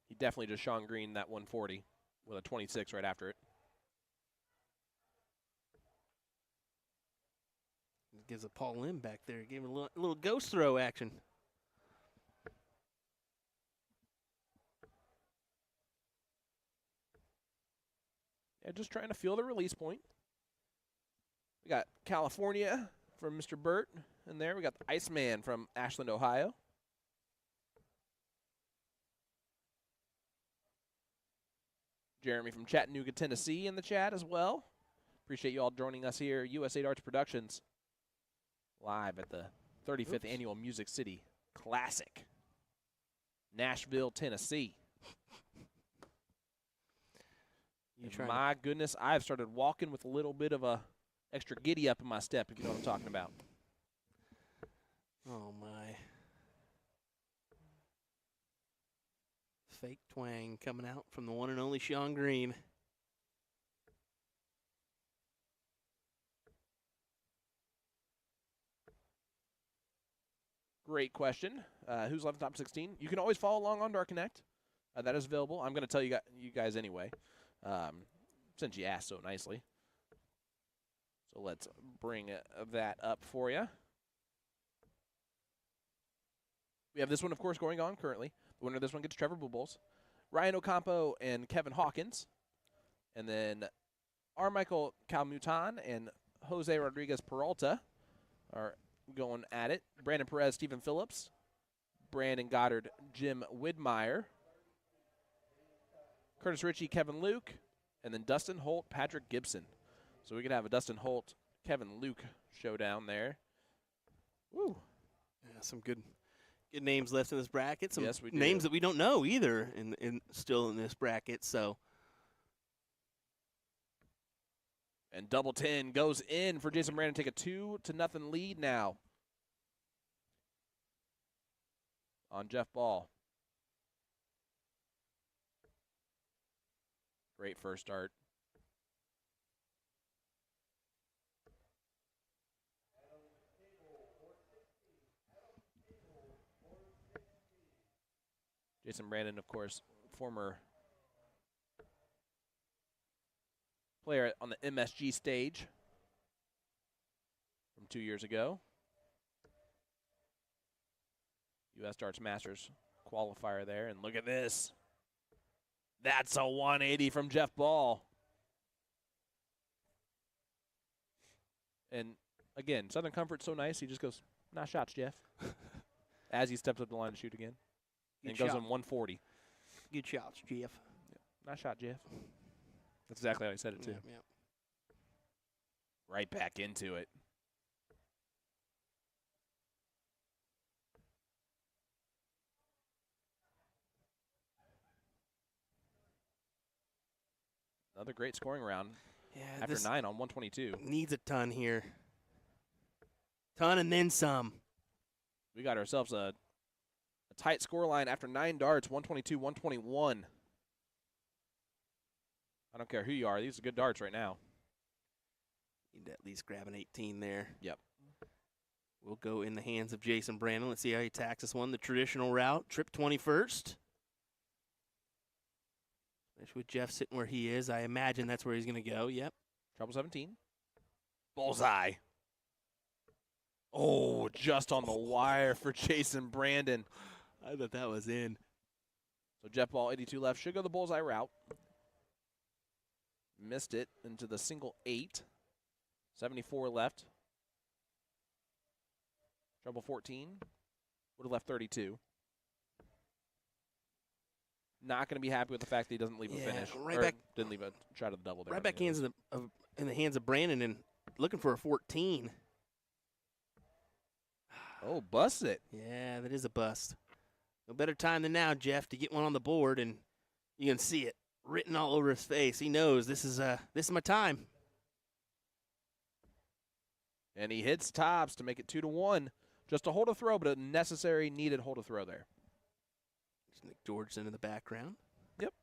He definitely just Sean Green that 140 with a 26 right after it. Gives a Paul Lim back there. Gave him a little ghost throw action. Yeah, just trying to feel the release point. We got California from Mr. Burt in there. We got the Iceman from Ashland, Ohio. Jeremy from Chattanooga, Tennessee in the chat as well. Appreciate you all joining us here. USA Darts Productions live at the 35th Annual Music City Classic. Nashville, Tennessee. My goodness, I've started walking with a little bit of a extra giddy up in my step, if you know what I'm talking about. Oh, my. Fake twang coming out from the one and only Sean Green. Great question. Who's left in the top 16? You can always follow along on Dark Connect. That is available. I'm going to tell you guys anyway. since you asked so nicely. So let's bring that up for you. We have this one, of course, going on currently. The winner of this one gets Trevor Bubbles, Ryan Ocampo and Kevin Hawkins, and then Armichael Calmutan and Jose Rodriguez Peralta are going at it. Brandon Perez, Stephen Phillips, Brandon Goddard, Jim Widmeyer, Curtis Ritchie, Kevin Luke, and then Dustin Holt, Patrick Gibson. So we could have a Dustin Holt, Kevin Luke showdown there. Woo. Yeah, some good names left in this bracket. Some Yes, we do. names that we don't know either still in this bracket. So. And double 10 goes in for Jason Brandon. Take a 2-0 lead now on Jeff Ball. Great first start. Jason Brandon, of course, former player on the MSG stage from 2 years ago. U.S. Darts Masters qualifier there. And look at this. That's a 180 from Jeff Ball. And, again, Southern Comfort's so nice, he just goes, nice shots, Jeff. As he steps up the line to shoot again. And goes on 140. Good shots, Jeff. Yep. Nice shot, Jeff. That's exactly how he said it, too. Yeah. Right back into it. Another great scoring round. Yeah, After this 9 on 122. needs a ton here. Ton and then some. We got ourselves a tight score line after 9 darts, 122, 121. I don't care who you are. These are good darts right now. Need to at least grab an 18 there. Yep. We'll go in the hands of Jason Brandon. Let's see how he attacks this one. The traditional route, trip 21st. Especially with Jeff sitting where he is. I imagine that's where he's going to go. Yep. Treble 17. Bullseye. Oh, just on the wire for Jason Brandon. I thought that was in. So Jeff Ball, 82 left. Should go the bullseye route. Missed it into the single 8. 74 left. Treble 14. Would have left 32. Not going to be happy with the fact that he doesn't leave a finish. Right back. Didn't leave a shot of the double there. Right back in the hands of Brandon and looking for a 14. Oh, bust it. Yeah, that is a bust. No better time than now, Jeff, to get one on the board, and you can see it written all over his face. He knows this is my time. And he hits tops to make it 2-1. Just a hold a throw, but a necessary, needed hold a throw there. There's Nick Georgeson in the background. Yep.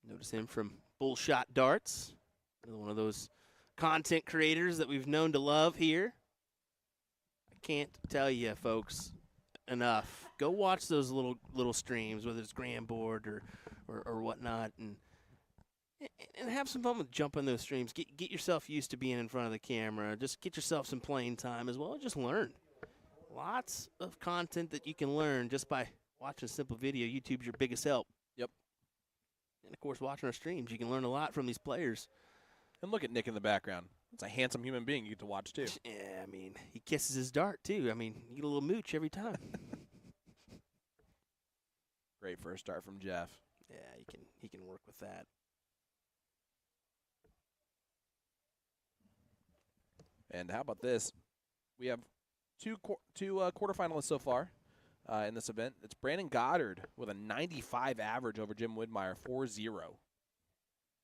Notice him from Bullshot Darts. Another one of those content creators that we've known to love here. I can't tell you, folks, enough. Go watch those little streams, whether it's Grandboard or whatnot, and have some fun with jumping those streams. Get yourself used to being in front of the camera. Just get yourself some playing time as well. Just learn. Lots of content that you can learn just by watching a simple video. YouTube's your biggest help. Yep. And, of course, watching our streams. You can learn a lot from these players. And look at Nick in the background. It's a handsome human being you get to watch, too. Yeah, I mean, he kisses his dart, too. I mean, you get a little mooch every time. Great first start from Jeff. Yeah, he can work with that. And how about this? We have two quarterfinalists so far in this event. It's Brandon Goddard with a 95 average over Jim Widmeyer, 4-0.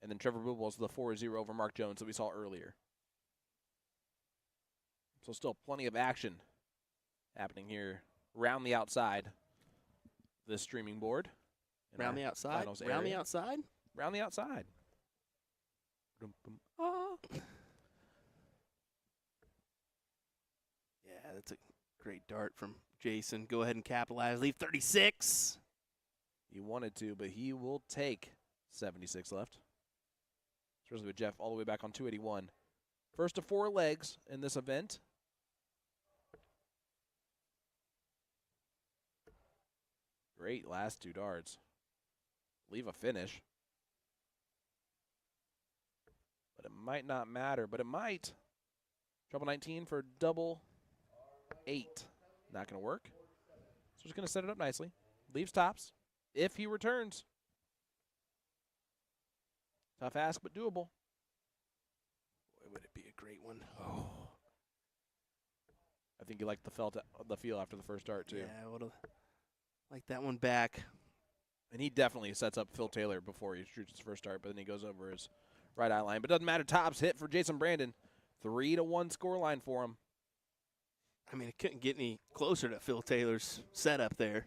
And then Trevor Bubbles the 4-0 over Mark Jones that we saw earlier. So still plenty of action happening here around the outside this streaming board. Round the outside? Round the outside? Round the outside. Yeah, that's a great dart from Jason. Go ahead and capitalize. Leave 36. He wanted to, but he will take 76 left. especially with Jeff all the way back on 281. First of 4 legs in this event. Great last 2 darts. Leave a finish. But it might not matter, but it might. Treble 19 for double 8. Not going to work. So just going to set it up nicely. Leaves tops if he returns. Tough ask, but doable. Boy, would it be a great one. Oh. I think you liked the feel after the first dart, too. Yeah, I would have liked that one back. And he definitely sets up Phil Taylor before he shoots his first dart, but then he goes over his right eye line. But it doesn't matter. Tops hit for Jason Brandon. 3-1 score line for him. I mean, it couldn't get any closer to Phil Taylor's setup there.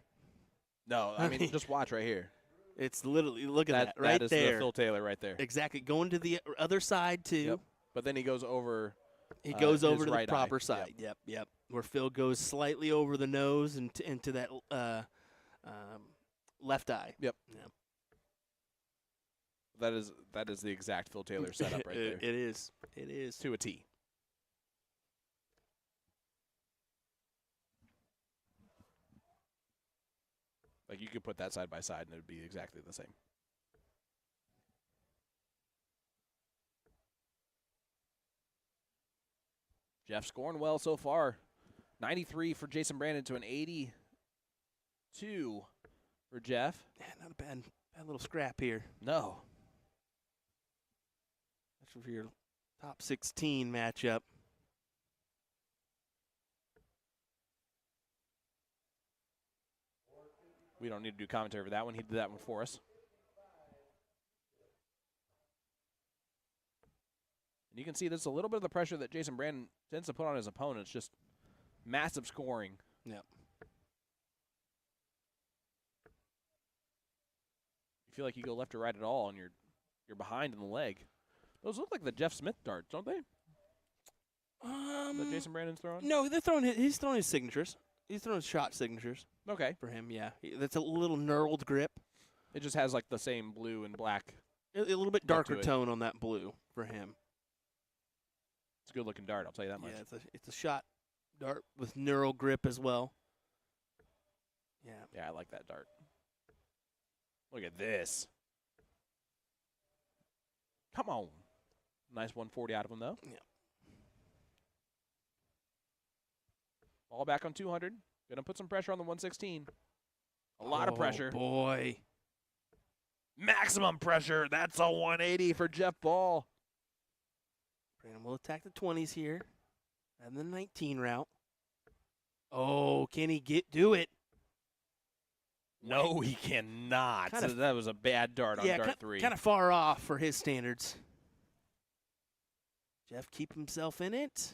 No, I mean, just watch right here. It's literally, look at that right that is there. the Phil Taylor right there. Exactly. Going to the other side, too. Yep. But then he goes over. He goes over his to right the proper eye. side. Yep. Where Phil goes slightly over the nose and into that left eye. Yep. That is the exact Phil Taylor setup right there. It is. It is. To a T. Like, you could put that side by side and it would be exactly the same. Jeff scoring well so far. 93 for Jason Brandon to an 82 for Jeff. Yeah, not a bad little scrap here. No. That's for your top 16 matchup. We don't need to do commentary for that one. He did that one for us. And you can see there's a little bit of the pressure that Jason Brandon tends to put on his opponents. Just massive scoring. Yep. You feel like you go left or right at all, and you're behind in the leg. Those look like the Jeff Smith darts, don't they? That Jason Brandon's throwing? No, he's throwing his signatures. He's throwing shot signatures. Okay. For him, yeah. That's a little knurled grip. It just has like the same blue and black. A little bit darker tone on that blue for him. It's a good looking dart, I'll tell you that much. Yeah, it's a shot dart with knurled grip as well. Yeah. Yeah, I like that dart. Look at this. Come on. Nice 140 out of him, though. Yeah. Ball back on 200. Going to put some pressure on the 116. A lot of pressure. Boy. Maximum pressure. That's a 180 for Jeff Ball. Brandon will attack the 20s here. And the 19 route. Oh, can he do it? No, he cannot. That was a bad dart on dart 3. Kind of far off for his standards. Jeff keep himself in it.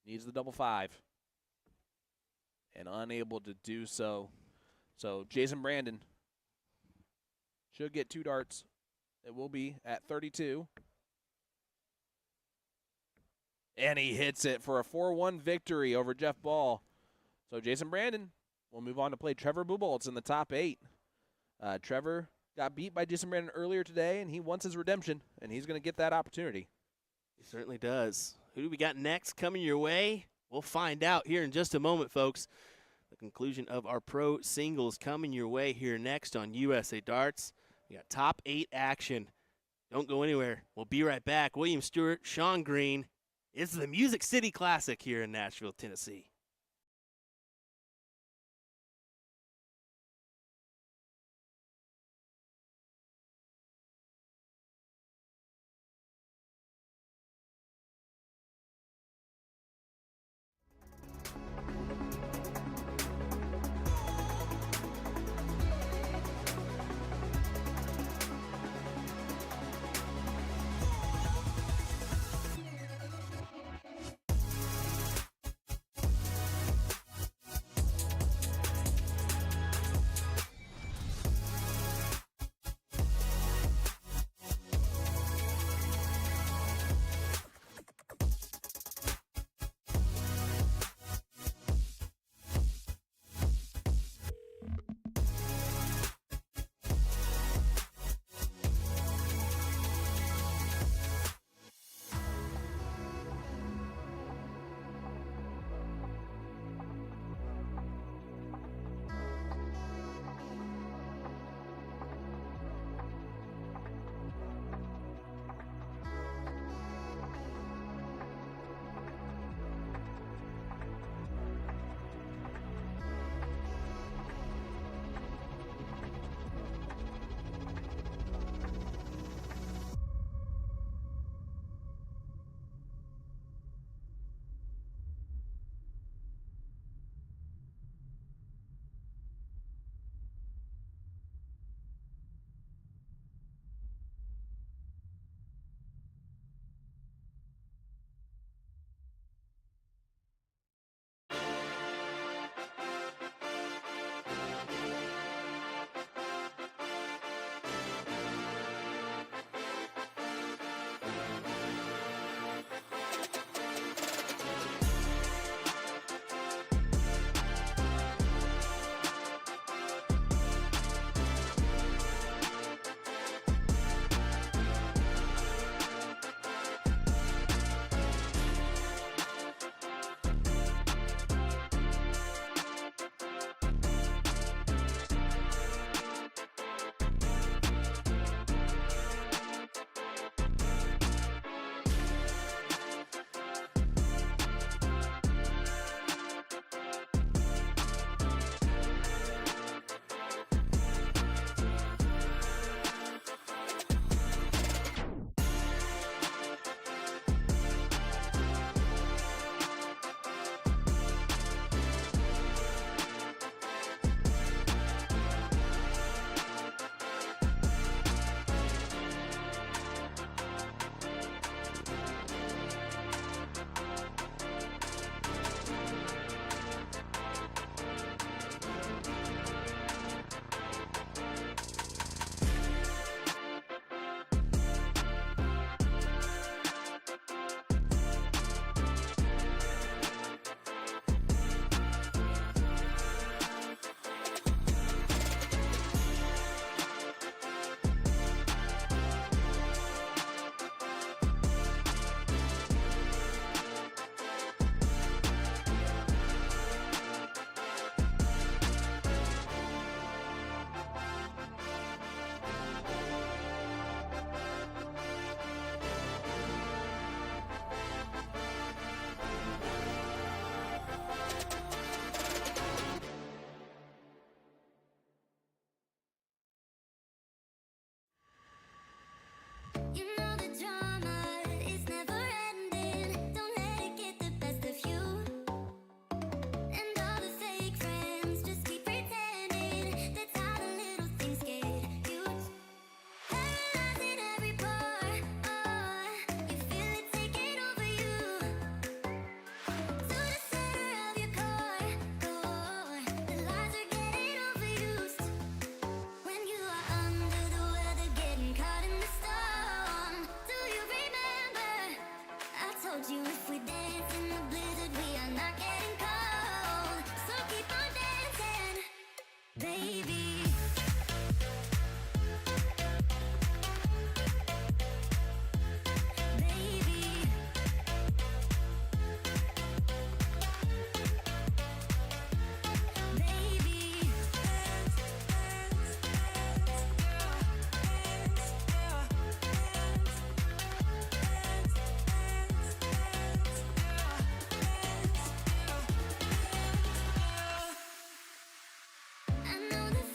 Needs the double 5. And unable to do so. So Jason Brandon should get 2 darts. It will be at 32. And he hits it for a 4-1 victory over Jeff Ball. So Jason Brandon will move on to play Trevor Buboltz in the top 8. Trevor got beat by Jason Brandon earlier today, and he wants his redemption, and he's going to get that opportunity. He certainly does. Who do we got next coming your way? We'll find out here in just a moment, folks. The conclusion of our pro singles coming your way here next on USA Darts. We got top 8 action. Don't go anywhere. We'll be right back. William Stewart, Sean Green. It's the Music City Classic here in Nashville, Tennessee. Baby. Baby. Baby. I know the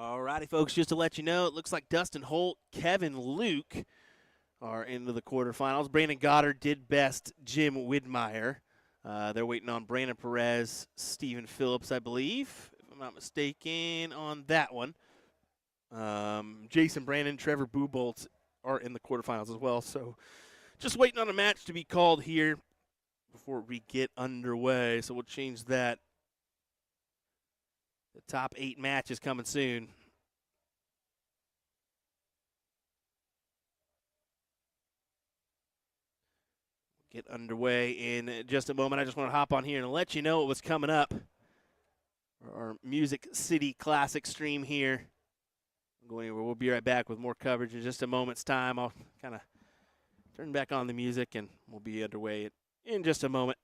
All righty, folks, just to let you know, it looks like Dustin Holt, Kevin Luke are into the quarterfinals. Brandon Goddard did best Jim Widmeyer. They're waiting on Brandon Perez, Stephen Phillips, I believe, if I'm not mistaken, on that one. Jason Brandon, Trevor Buboltz are in the quarterfinals as well. So just waiting on a match to be called here before we get underway. So we'll change that. The top 8 matches coming soon. Get underway in just a moment. I just want to hop on here and let you know what was coming up for our Music City Classic stream here. Go anywhere. We'll be right back with more coverage in just a moment's time. I'll kind of turn back on the music and we'll be underway in just a moment.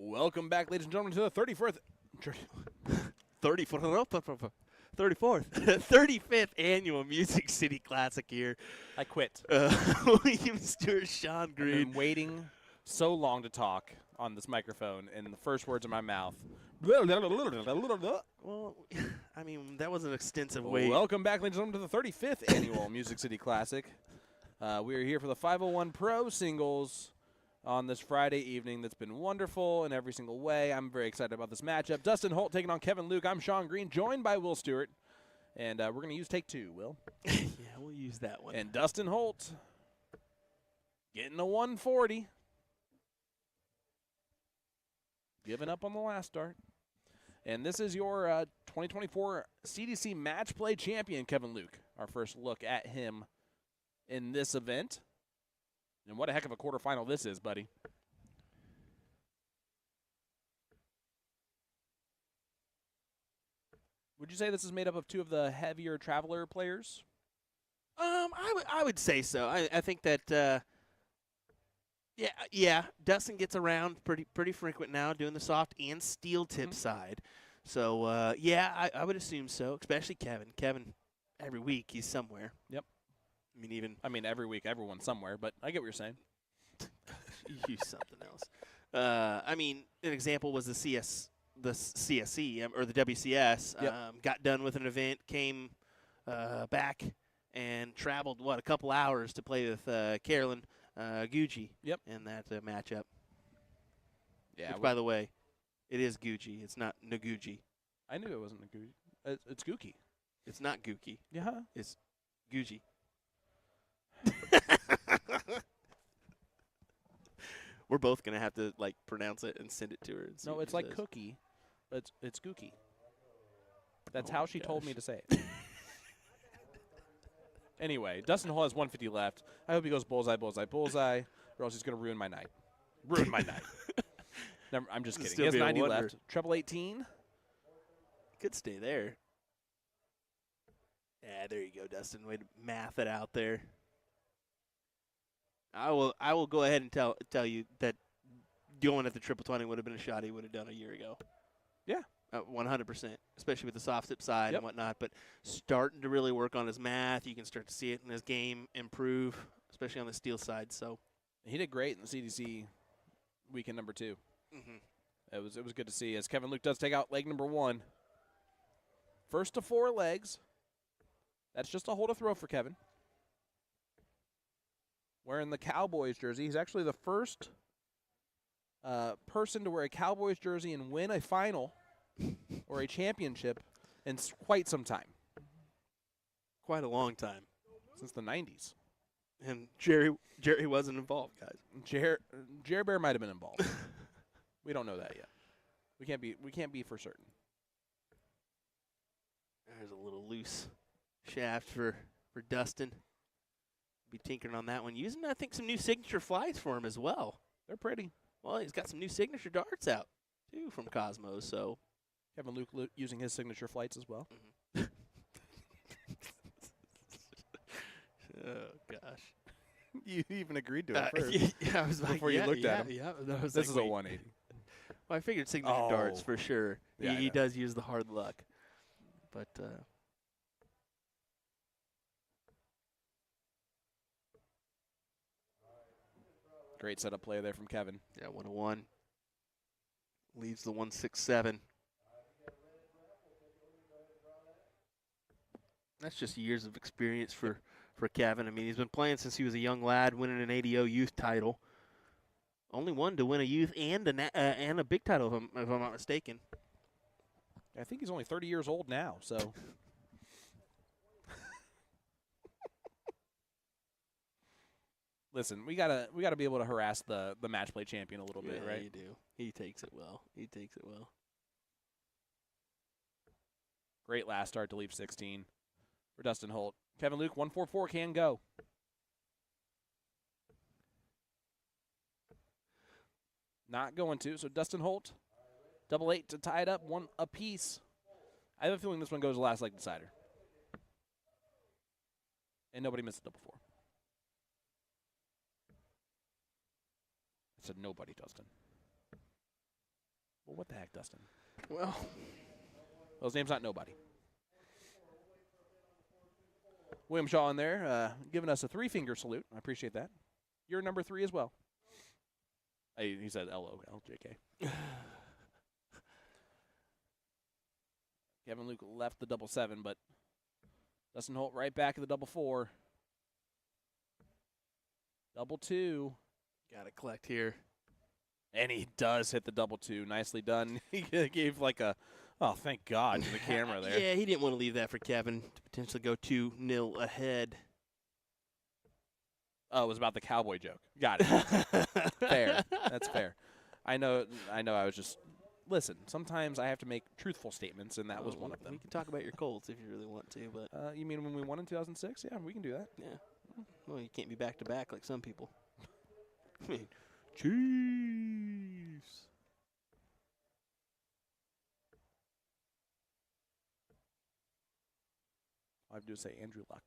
Welcome back, ladies and gentlemen, to the 34th, 35th annual Music City Classic here. I quit. William Stewart, Sean I've Green. been waiting so long to talk on this microphone, and the first words in my mouth. Welcome Well, I mean, that was an extensive wait. back, ladies and gentlemen, to the 35th annual Music City Classic. We are here for the 501 Pro Singles on this Friday evening. That's been wonderful in every single way. I'm very excited about this matchup. Dustin Holt taking on Kevin Luke. I'm Sean Green, joined by Will Stewart. And we're going to use take two, Will. Yeah, we'll use that one. And Dustin Holt getting a 140. Giving up on the last start. And this is your 2024 CDC Match Play Champion, Kevin Luke. Our first look at him in this event. And what a heck of a quarterfinal this is, buddy. Would you say this is made up of two of the heavier traveler players? I would say so. I think that yeah, Dustin gets around pretty frequent now, doing the soft and steel tip side. So yeah, I would assume so. Especially Kevin. Kevin, every week he's somewhere. Yep. I mean, every week everyone's somewhere, but I get what you're saying. use something else. I mean, an example was the CSC or the WCS. Yep. Got done with an event, came back and traveled a couple hours to play with Carolyn Gucci. Yep. In that matchup. Yeah. Which, by the way, it is Gucci. It's not Naguchi. I knew it wasn't a Gucci. It's Gookie. It's not Gucci. Yeah. It's Gucci. We're both gonna have to pronounce it and send it to her. And see No, what it's she like says. cookie, but it's Gookie. That's Oh how my she told me gosh. to say it. Anyway, Dustin Hall has 150 left. I hope he goes bullseye, bullseye, bullseye, or else he's going to ruin my night. Ruin my night. Never, I'm just kidding. Still He has be a 90 wonder. left. Treble 18. Could stay there. Yeah, there you go, Dustin. Way to math it out there. I will go ahead and tell you that going at the triple 20 would have been a shot he would have done a year ago. Yeah. 100%, especially with the soft tip side Yep. and whatnot. But starting to really work on his math. You can start to see it in his game improve, especially on the steel side. So He did great in the CDC weekend number 2. It was good to see as Kevin Luke does take out leg number 1. First to 4 legs. That's just a hold to throw for Kevin. Wearing the Cowboys jersey. He's actually the first person to wear a Cowboys jersey and win a final or a championship in quite some time. quite a long time. Since the 90s. And Jerry wasn't involved, guys. Jerry Bear might have been involved. We don't know that yet. We can't be for certain. There's a little loose shaft for Dustin. Be tinkering on that one. Using, I think, some new signature flights for him as well. They're pretty. Well, he's got some new signature darts out, too, from Cosmos. So Kevin Luke using his signature flights as well. Oh, gosh. You even agreed to it first. Yeah, I was like, Before you looked at him. Yeah, I was This like, is a wait. 180. Well, I figured signature darts Oh. for sure. Yeah, I He know. does use the hard luck. But Great setup play there from Kevin. yeah, 101. Leaves the 167. That's just years of experience for Kevin. I mean, he's been playing since he was a young lad, winning an ADO youth title. Only one to win a youth and a big title, if I'm not mistaken. I think he's only 30 years old now, so. Listen, we gotta be able to harass the match play champion a little bit, Yeah, right? you do. He takes it well. Great last start to leave 16 for Dustin Holt. Kevin Luke, 144 can go. Not going to. So Dustin Holt, 8-8 to tie it up, 1 apiece. I have a feeling this one goes the last leg decider. And nobody missed a double 4. I said nobody, Dustin. the heck, Dustin? Well, Well, his name's not nobody. William Shaw in there, giving us a 3-finger salute. I appreciate that. You're number 3 as well. He said LOL, JK. Kevin Luke left the 7-7, but Dustin Holt right back at the 4-4. 2-2. got to collect here. And he does hit the 2-2. Nicely done. He gave like a, oh, thank God, to the camera there. Yeah, he didn't want to leave that for Kevin to potentially go 2-0 ahead. Oh, it was about the cowboy joke. Got it. Fair. That's fair. I know. I was just, listen, sometimes I have to make truthful statements, and that was one of them. We can talk about your Colts if you really want to, but You mean when we won in 2006? Yeah, we can do that. yeah. Well, you can't be back-to-back like some people. I mean, Chiefs. All I have to do is say Andrew Luck.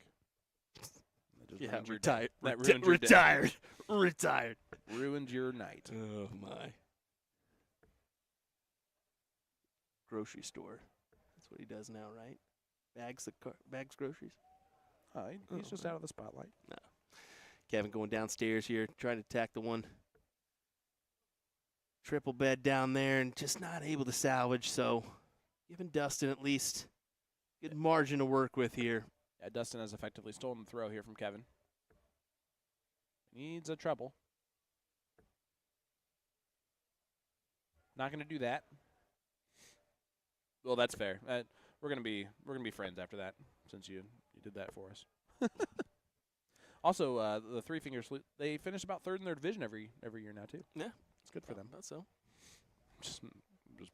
That just Yeah, ruins your retired. day. That ruined your day. Retired. Retired. Ruined your night. Oh, my. Grocery store. That's what he does now, right? Bags groceries? Oh, he's just out of the spotlight. No. Kevin going downstairs here, trying to attack the one triple bed down there and just not able to salvage. So giving Dustin at least good margin to work with here. Yeah, Dustin has effectively stolen the throw here from Kevin. Needs a treble. Not going to do that. Well, that's fair. We're gonna be friends after that, since you did that for us. Also, the 3-finger salute. They finish about 3rd in their division every year now too. Yeah, it's good for them. That's so. Just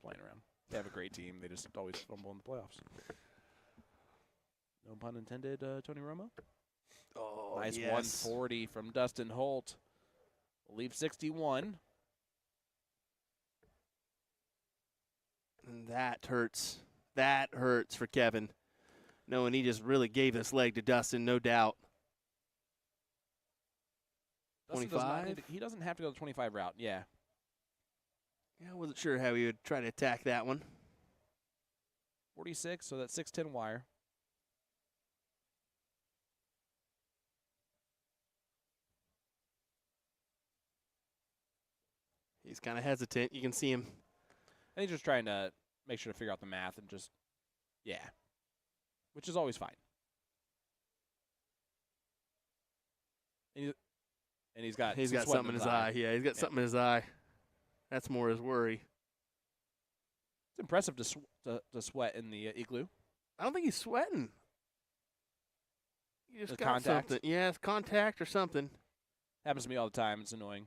playing around. They have a great team. They just always fumble in the playoffs. No pun intended. Tony Romo. Oh, Nice yes. 140 from Dustin Holt. We'll leave 61. And that hurts. That hurts for Kevin. Knowing he just really gave this leg to Dustin, no doubt. Dustin does not 25? he doesn't have to go the 25 route. Yeah. Yeah, I wasn't sure how he would try to attack that one. 46, so that's 6'10" wire. He's kind of hesitant. You can see him. And he's just trying to make sure to figure out the math and just, yeah, which is always fine. And he's got something in his eye. Yeah, he's got something in his eye. That's more his worry. It's impressive to sweat in the igloo. I don't think he's sweating. He just The got contact? something. Yeah, it's contact or something. Happens to me all the time. It's annoying.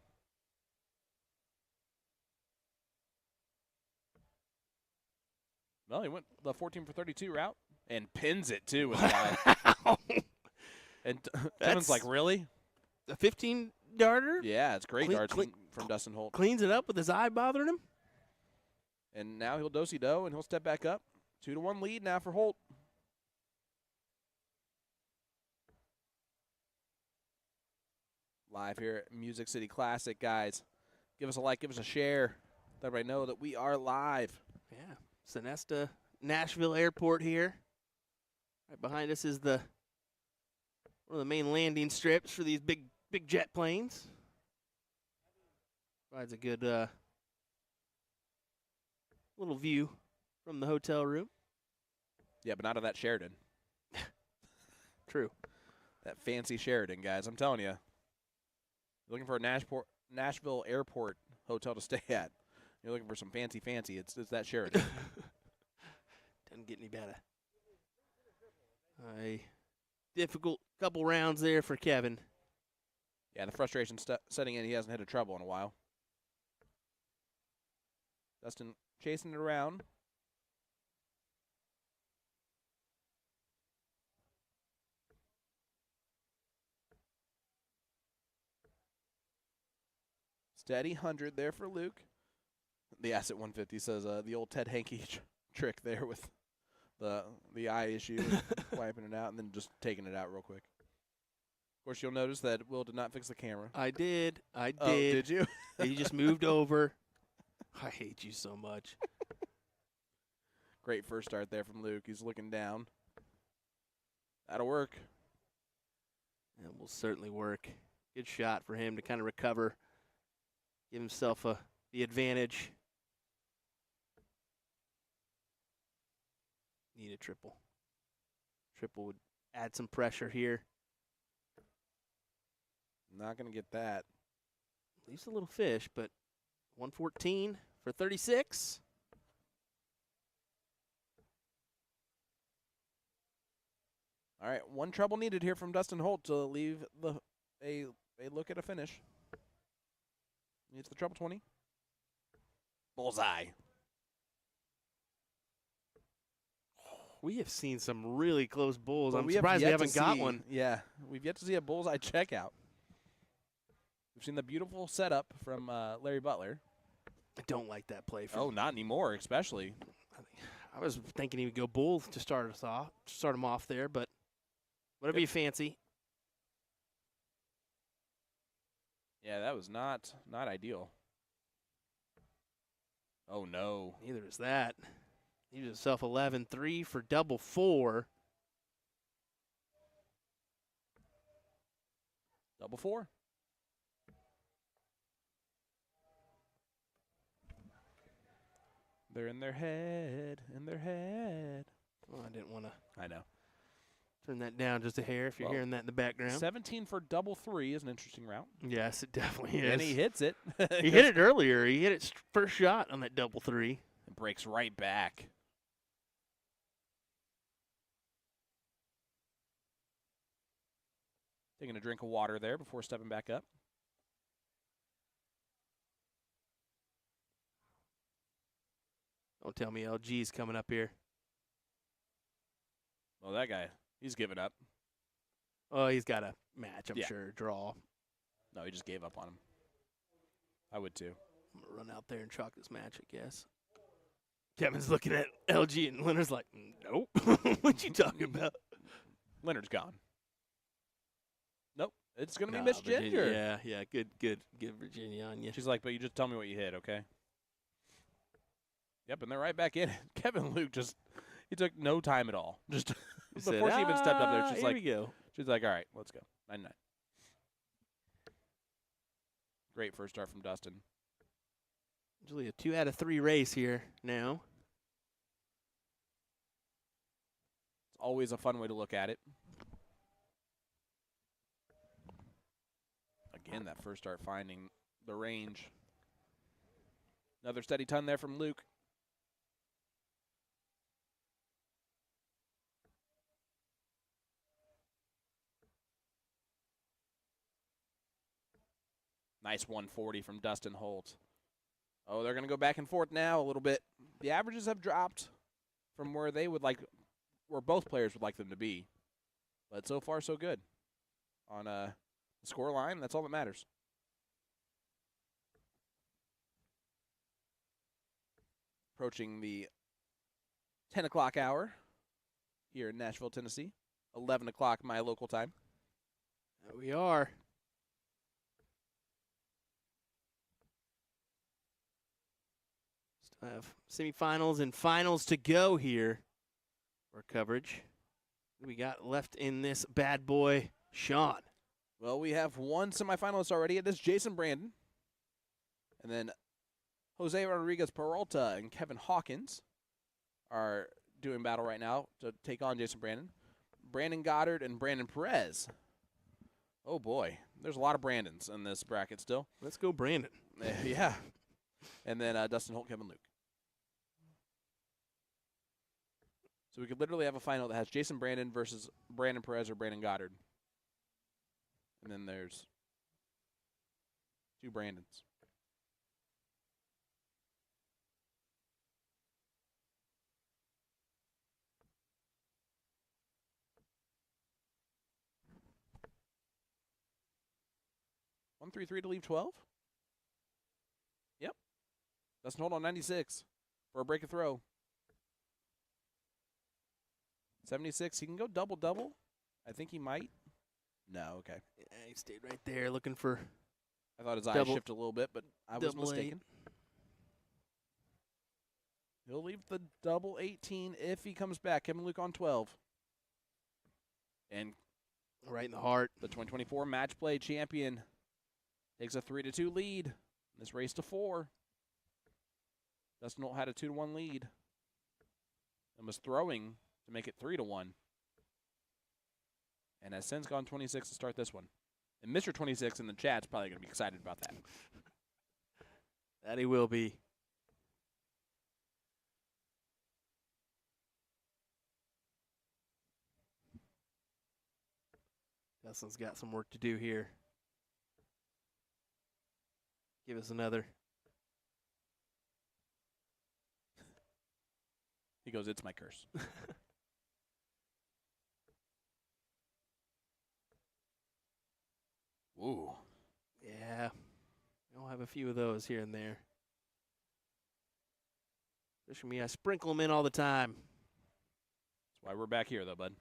Well, he went the 14 for 32 route and pins it too with the eye. And Kevin's like, really? A 15-darter? Yeah, it's great Clean- darts clean- from Dustin Holt. Cleans it up with his eye bothering him? And now he'll do-si-do, and he'll step back up. 2-1 lead now for Holt. Live here at Music City Classic, guys. Give us a like, give us a share. Let everybody know that we are live. Yeah. Sonesta Nashville Airport here. Right behind us is one of the main landing strips for these big jet planes. Provides a good little view from the hotel room. Yeah, but not of that Sheridan. True. That fancy Sheridan, guys. I'm telling you. You're looking for a Nashville Airport hotel to stay at. You're looking for some fancy. It's that Sheridan. Doesn't get any better. A difficult couple rounds there for Kevin. Yeah, the frustration setting in. He hasn't hit a treble in a while. Dustin chasing it around. Steady 100 there for Luke. The Asset 150 says the old Ted Hankey trick there with the eye issue, wiping it out and then just taking it out real quick. Of course, you'll notice that Will did not fix the camera. I did. Oh, did you? He just moved over, I hate you so much. Great first start there from Luke. He's looking down. That'll work. That will certainly work. Good shot for him to kind of recover, give himself the advantage. Need a triple. Triple would add some pressure here. Not going to get that. Leaves a little fish, but 114 for 36. All right, one treble needed here from Dustin Holt to leave a look at a finish. Needs the treble 20. Bullseye. We have seen some really close bulls. But I'm we have surprised we yet haven't to got see- one. Yeah, we've yet to see a bullseye checkout. We've seen the beautiful setup from Larry Butler. I don't like that play. Oh, not anymore, especially. I was thinking he would go bull to start him off there, but whatever you fancy. Yeah, that was not ideal. Oh, no. Neither is that. He was himself 11-3 for double 4. Double 4. They're in their head, Oh, I didn't want to I know. turn that down just a hair if you're Well, hearing that in the background. 17 for double 3 is an interesting route. Yes, it definitely is. And he hits it. He hit it earlier. He hit it first shot on that double 3. It breaks right back. Taking a drink of water there before stepping back up. Don't tell me LG's coming up here. Well, that guy, he's given up. Oh, he's got a match, I'm Yeah. sure. Draw. No, he just gave up on him. I would too. I'm going to run out there and chalk this match, I guess. Kevin's looking at LG, and Leonard's like, nope. What you talking about? Leonard's gone. Nope. It's going to be Nah, Miss Virginia, Ginger. Yeah, good Virginia on you. She's like, but you just tell me what you hit, okay? Yep, and they're right back in it. Kevin Luke he took no time at all. Just He before said, she even stepped up there, "Ah, here we go. she's like, all right, let's go. 9-9. Great first start from Dustin. Usually a 2 out of 3 race here now. It's always a fun way to look at it. Again, that first start finding the range. Another steady ton there from Luke. Nice 140 from Dustin Holt. Oh, they're going to go back and forth now a little bit. The averages have dropped from where both players would like them to be. But so far, so good. On the score line, that's all that matters. Approaching the 10 o'clock hour here in Nashville, Tennessee. 11 o'clock my local time. There we are. Still have semifinals and finals to go here for coverage. What do we got left in this bad boy, Sean? Well, we have one semifinalist already. It is Jason Brandon. And then Jose Rodriguez Peralta and Kevin Hawkins are doing battle right now to take on Jason Brandon. Brandon Goddard and Brandon Perez. Oh, boy. There's a lot of Brandons in this bracket still. Let's go, Brandon. Yeah. And then Dustin Holt, Kevin Luke. So we could literally have a final that has Jason Brandon versus Brandon Perez or Brandon Goddard. And then there's 2 Brandons. One, 3-3 to leave 12. Yep. Dustin Holt on 96 for a break of throw. 76. He can go double-double. I think he might. No, okay. Yeah, he stayed right there looking for I thought his eyes Double- shifted a little bit, but I was double eight. mistaken. He'll leave the double 18 if he comes back. Kevin Luke on 12. And Right in the heart. the 2024 match play champion takes a 3-2 lead in this race to 4. Dustin Holt had a 2-1 lead and was throwing to make it 3-1. And has since gone 26 to start this one. And Mr. 26 in the chat's probably going to be excited about that. That he will be. Dustin's got some work to do here. Give us another. He goes, "It's my curse." Ooh. Yeah. I'll have a few of those here and there. Especially me, I sprinkle them in all the time. That's why we're back here, though, bud.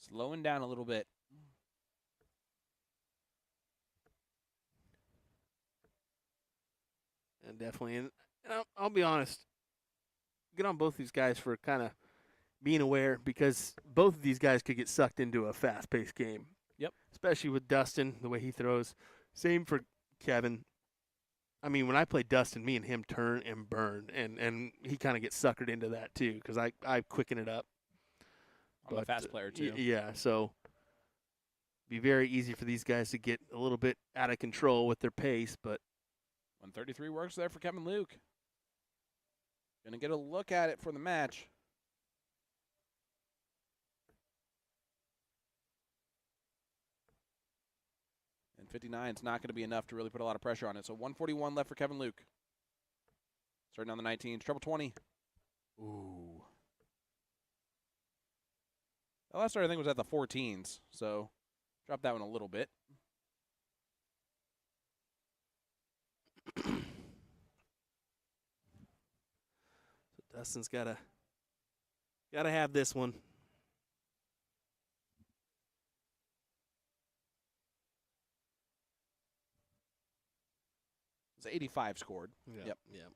Slowing down a little bit. And definitely, and I'll be honest, get on both these guys for kind of being aware, because both of these guys could get sucked into a fast-paced game. Yep. Especially with Dustin, the way he throws. Same for Kevin. I mean, when I play Dustin, me and him turn and burn, and he kind of gets suckered into that too, because I quicken it up. I'm a fast player, too. Yeah, so be very easy for these guys to get a little bit out of control with their pace, but 133 works there for Kevin Luke. Going to get a look at it for the match. And 59 is not going to be enough to really put a lot of pressure on it. So 141 left for Kevin Luke. Starting on the 19s, treble 20. Ooh. The last start, I think, was at the 14s, so drop that one a little bit. So Dustin's gotta have this one. It's 85 scored. Yep. Yep.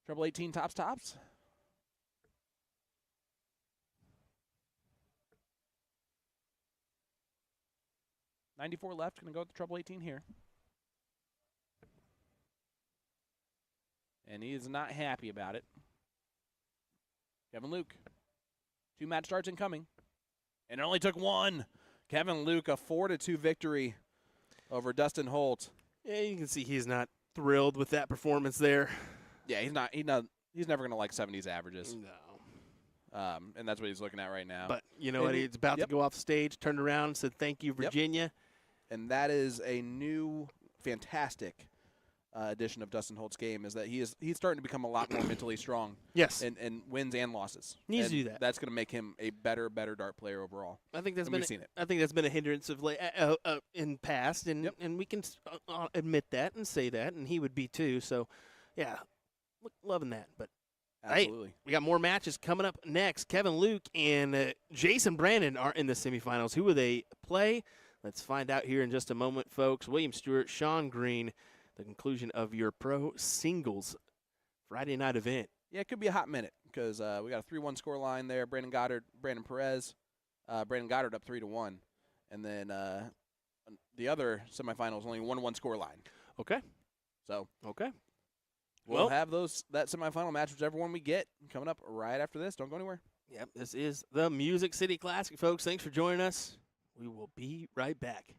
Treble 18 tops. 94 left. Going to go with the treble 18 here. And he is not happy about it. Kevin Luke. 2 match starts incoming. And it only took 1. Kevin Luke, a 4-2 victory over Dustin Holt. Yeah, you can see he's not thrilled with that performance there. Yeah, he's never going to like 70s averages. No. And that's what he's looking at right now. But you know what? He's about to go off stage, turned around and said, "Thank you, Virginia." And that is a new, fantastic addition of Dustin Holt's game, is that he's starting to become a lot more mentally strong. Yes. And wins and losses. Needs and to do that. That's going to make him a better dart player overall. I think that's And been we've seen it. I think that's been a hindrance of in past, and we can admit that and say that, and he would be too. So, yeah, loving that. But Absolutely. hey, we got more matches coming up next. Kevin Luke and Jason Brandon are in the semifinals. Who will they play? Let's find out here in just a moment, folks. William Stewart, Sean Green, the conclusion of your pro singles Friday night event. Yeah, it could be a hot minute because we got a 3-1 score line there. Brandon Perez. Brandon Goddard up 3-1. And then the other semifinal is only 1-1 score line. Okay. So Okay. we'll have that semifinal match, whichever one we get, coming up right after this. Don't go anywhere. Yep, this is the Music City Classic, folks. Thanks for joining us. We will be right back.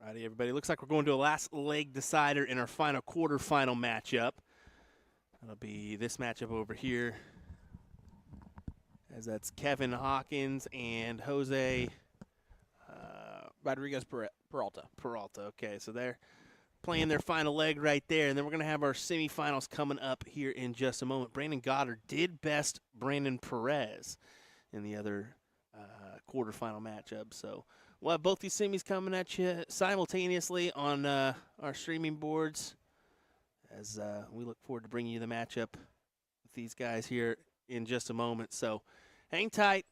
Righty, everybody. Looks like we're going to a last leg decider in our final quarterfinal matchup. That'll be this matchup over here, as that's Kevin Hawkins and Jose Rodriguez Peralta. Peralta. Okay, so they're playing their final leg right there, and then we're going to have our semifinals coming up here in just a moment. Brandon Goddard did best Brandon Perez in the other quarterfinal matchup, so we'll have both these semis coming at you simultaneously on our streaming boards as we look forward to bringing you the matchup with these guys here in just a moment. So hang tight.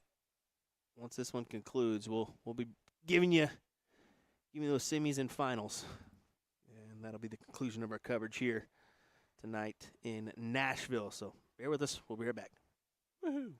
Once this one concludes, we'll be giving you those semis and finals, and that'll be the conclusion of our coverage here tonight in Nashville. So bear with us. We'll be right back. Woohoo!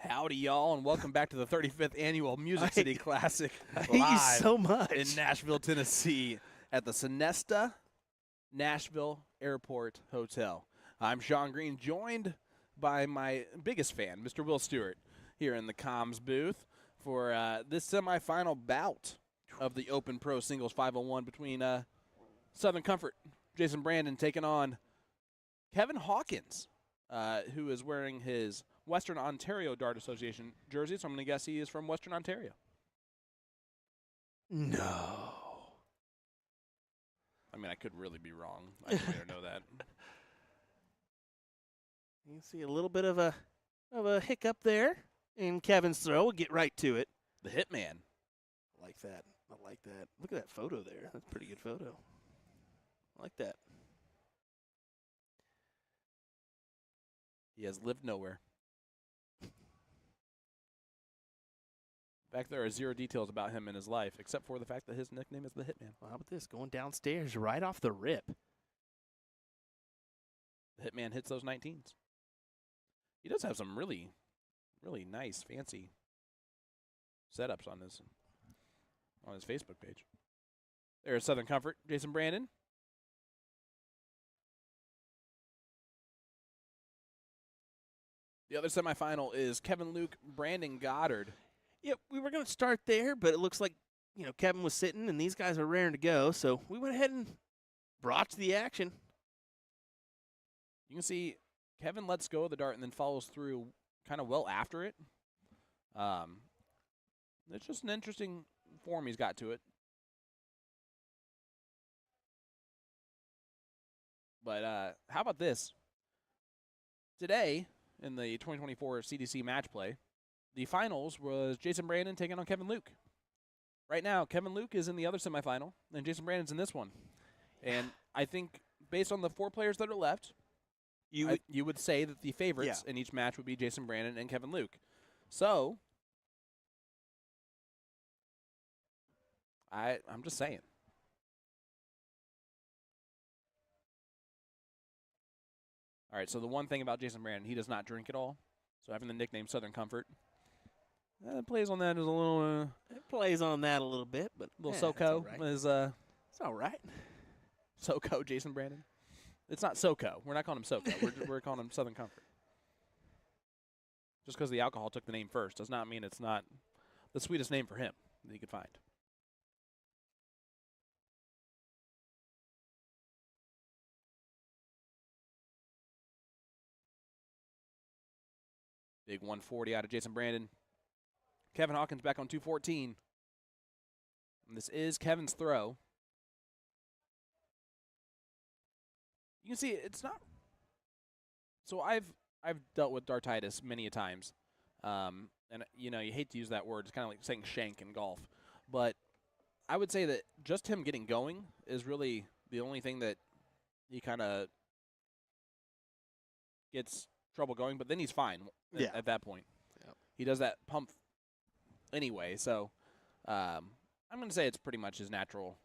Howdy, y'all, and welcome back to the 35th Annual Music City Classic Thank you live so much. in Nashville, Tennessee at the Sonesta Nashville Airport Hotel. I'm Sean Green, joined by my biggest fan, Mr. Will Stewart, here in the comms booth for this semifinal bout of the Open Pro Singles 501 between Southern Comfort, Jason Brandon, taking on Kevin Hawkins, who is wearing his Western Ontario Dart Association jersey, so I'm going to guess he is from Western Ontario. No. I mean, I could really be wrong. I don't know that. You can see a little bit of a hiccup there in Kevin's throw. We'll get right to it. The Hitman. I like that. I like that. Look at that photo there. That's a pretty good photo. I like that. He has lived nowhere. In fact, there are zero details about him in his life, except for the fact that his nickname is the Hitman. Well, how about this? Going downstairs right off the rip. The Hitman hits those 19s. He does have some really, really nice, fancy setups on his Facebook page. There's Southern Comfort, Jason Brandon. The other semifinal is Kevin Luke, Brandon Goddard. Yeah, we were going to start there, but it looks like, Kevin was sitting and these guys are raring to go. So we went ahead and brought to the action. You can see Kevin lets go of the dart and then follows through kind of well after it. It's just an interesting form he's got to it. But how about this? Today, in the 2024 CDC match play, the finals was Jason Brandon taking on Kevin Luke. Right now, Kevin Luke is in the other semifinal, and Jason Brandon's in this one. And I think based on the 4 players that are left, you would say that the favorites in each match would be Jason Brandon and Kevin Luke. So, I'm just saying. All right, so the one thing about Jason Brandon, he does not drink at all. So having the nickname Southern Comfort, it plays on that as a little. It plays on that a little bit, but Little that's SoCo all right. is It's all right. SoCo Jason Brandon. It's not SoCo. We're not calling him SoCo. we're calling him Southern Comfort. Just because the alcohol took the name first does not mean it's not the sweetest name for him that he could find. Big 140 out of Jason Brandon. Kevin Hawkins back on 214. And this is Kevin's throw. You can see it's not. So I've dealt with dartitis many a times, and you hate to use that word. It's kind of like saying shank in golf, but I would say that just him getting going is really the only thing that he kind of gets trouble going. But then he's fine at that point. Yep. He does that pump anyway, so I'm going to say it's pretty much his natural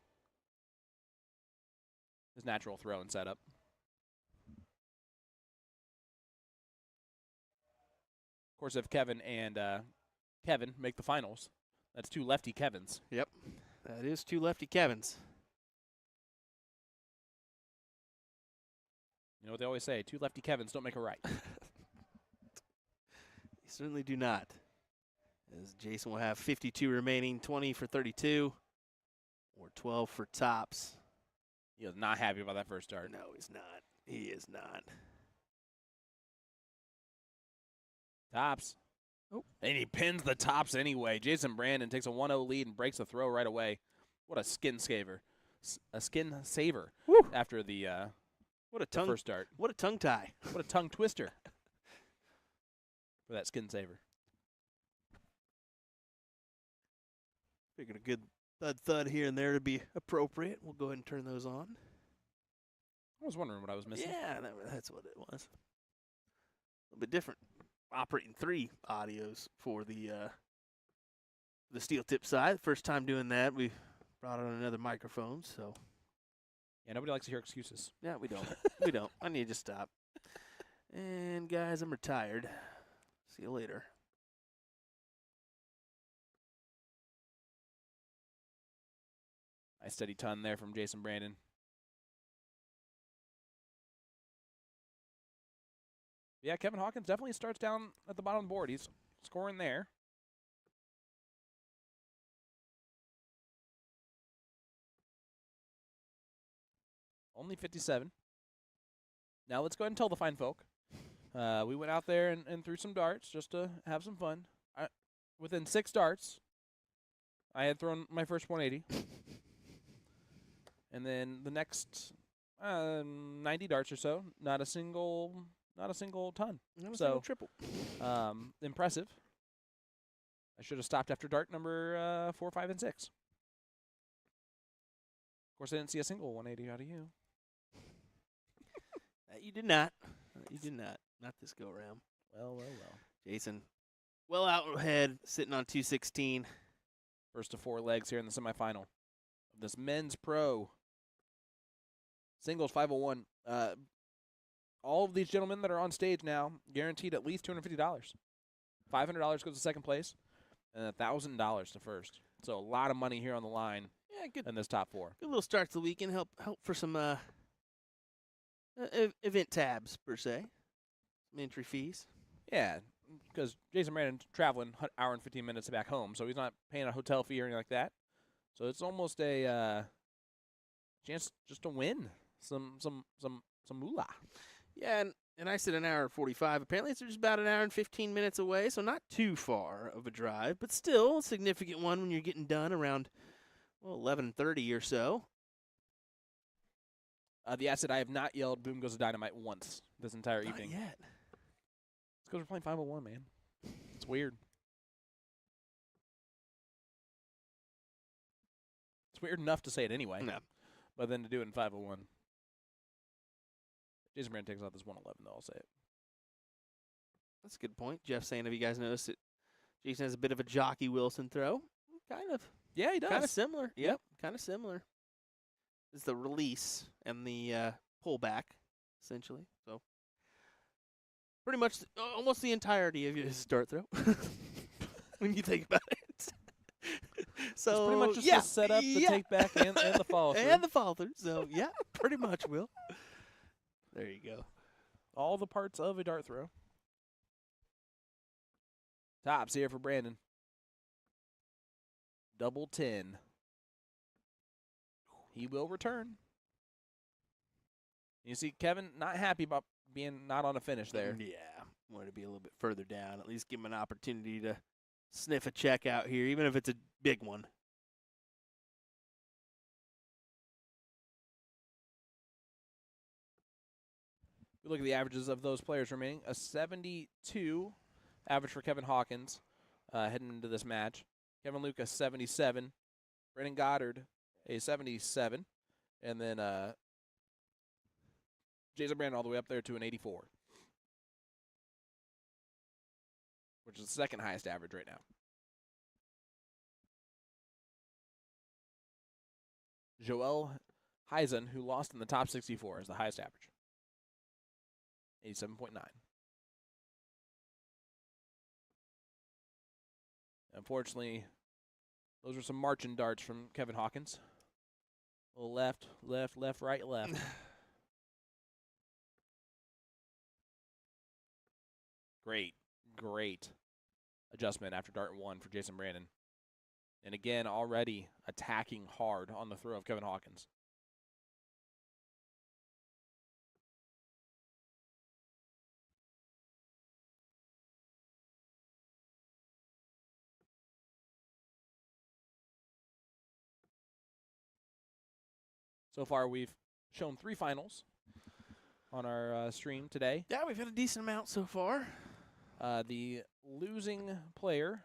throw and setup. Of course, if Kevin and Kevin make the finals, that's 2 lefty Kevins. Yep, that is 2 lefty Kevins. You know what they always say, 2 lefty Kevins don't make a right. They certainly do not. As Jason will have 52 remaining, 20 for 32, or 12 for tops. He was not happy about that first start. No, he's not. He is not. Tops. Oh. And he pins the tops anyway. Jason Brandon takes a 1-0 lead and breaks the throw right away. What a skin saver. Woo. After the What a tongue first start. What a tongue tie. What a tongue twister for that skin saver. Figured a good thud here and there to be appropriate. We'll go ahead and turn those on. I was wondering what I was missing. Yeah, that's what it was. A little bit different. Operating 3 audios for the steel tip side. First time doing that. We brought on another microphone, so. Yeah, nobody likes to hear excuses. Yeah, we don't. We don't. I need to stop. And guys, I'm retired. See you later. Nice steady ton there from Jason Brandon. Yeah, Kevin Hawkins definitely starts down at the bottom of the board. He's scoring there. Only 57. Now let's go ahead and tell the fine folk. We went out there and threw some darts just to have some fun. Within 6 darts, I had thrown my first 180. And then the next 90 darts or so, not a single ton. Not a So- single triple. Impressive. I should have stopped after dart number 4, 5, and 6. Of course, I didn't see a single 180 out of you. You did not. You did not. Not this go around. Well. Jason, well out ahead, sitting on 216. First of 4 legs here in the semifinal of this men's pro singles 501. All of these gentlemen that are on stage now guaranteed at least $250. $500 goes to second place, and $1,000 to first. So a lot of money here on the line Yeah, good. in this top 4. Good little start to the weekend. Help for some event tabs per se. Some entry fees. Yeah, because Jason Brandon's traveling hour and 15 minutes back home, so he's not paying a hotel fee or anything like that. So it's almost a chance just to win some moolah. Yeah, and I said an hour and 45. Apparently, it's just about an hour and 15 minutes away, so not too far of a drive, but still a significant one when you're getting done around 11:30 or so. The asset I have not yelled "Boom Goes the Dynamite" once this entire Not evening. yet. It's because we're playing 501, man. It's weird. It's weird enough to say it anyway, No. but then to do it in 501. Jason Brand takes out this 111, though, I'll say it. That's a good point. Jeff saying, have you guys noticed that Jason has a bit of a Jockey Wilson throw? Kind of. Yeah, he does. Kind of similar. Yep. Yep, kind of similar. It's the release and the pullback, essentially. So pretty much almost the entirety of his dart throw when you think about it. So It's pretty much just yeah, the setup, the yeah. take back, and the follow through. And the follow through. So yeah, pretty much will. There you go. All the parts of a dart throw. Tops here for Brandon. Double 10. He will return. You see Kevin not happy about being not on a finish there. Yeah, wanted to be a little bit further down. At least give him an opportunity to sniff a check out here, even if it's a big one. We look at the averages of those players remaining. A 72 average for Kevin Hawkins heading into this match. Kevin Luke, a 77. Brennan Goddard, a 77. And then Jason Brandon all the way up there to an 84, which is the second highest average right now. Joel Heisen, who lost in the top 64, is the highest average. 87.9. Unfortunately, those are some marching darts from Kevin Hawkins. A little left, left, left, right, left. Great adjustment after dart 1 for Jason Brandon. And again, already attacking hard on the throw of Kevin Hawkins. So far, we've shown 3 finals on our stream today. Yeah, we've had a decent amount so far. The losing players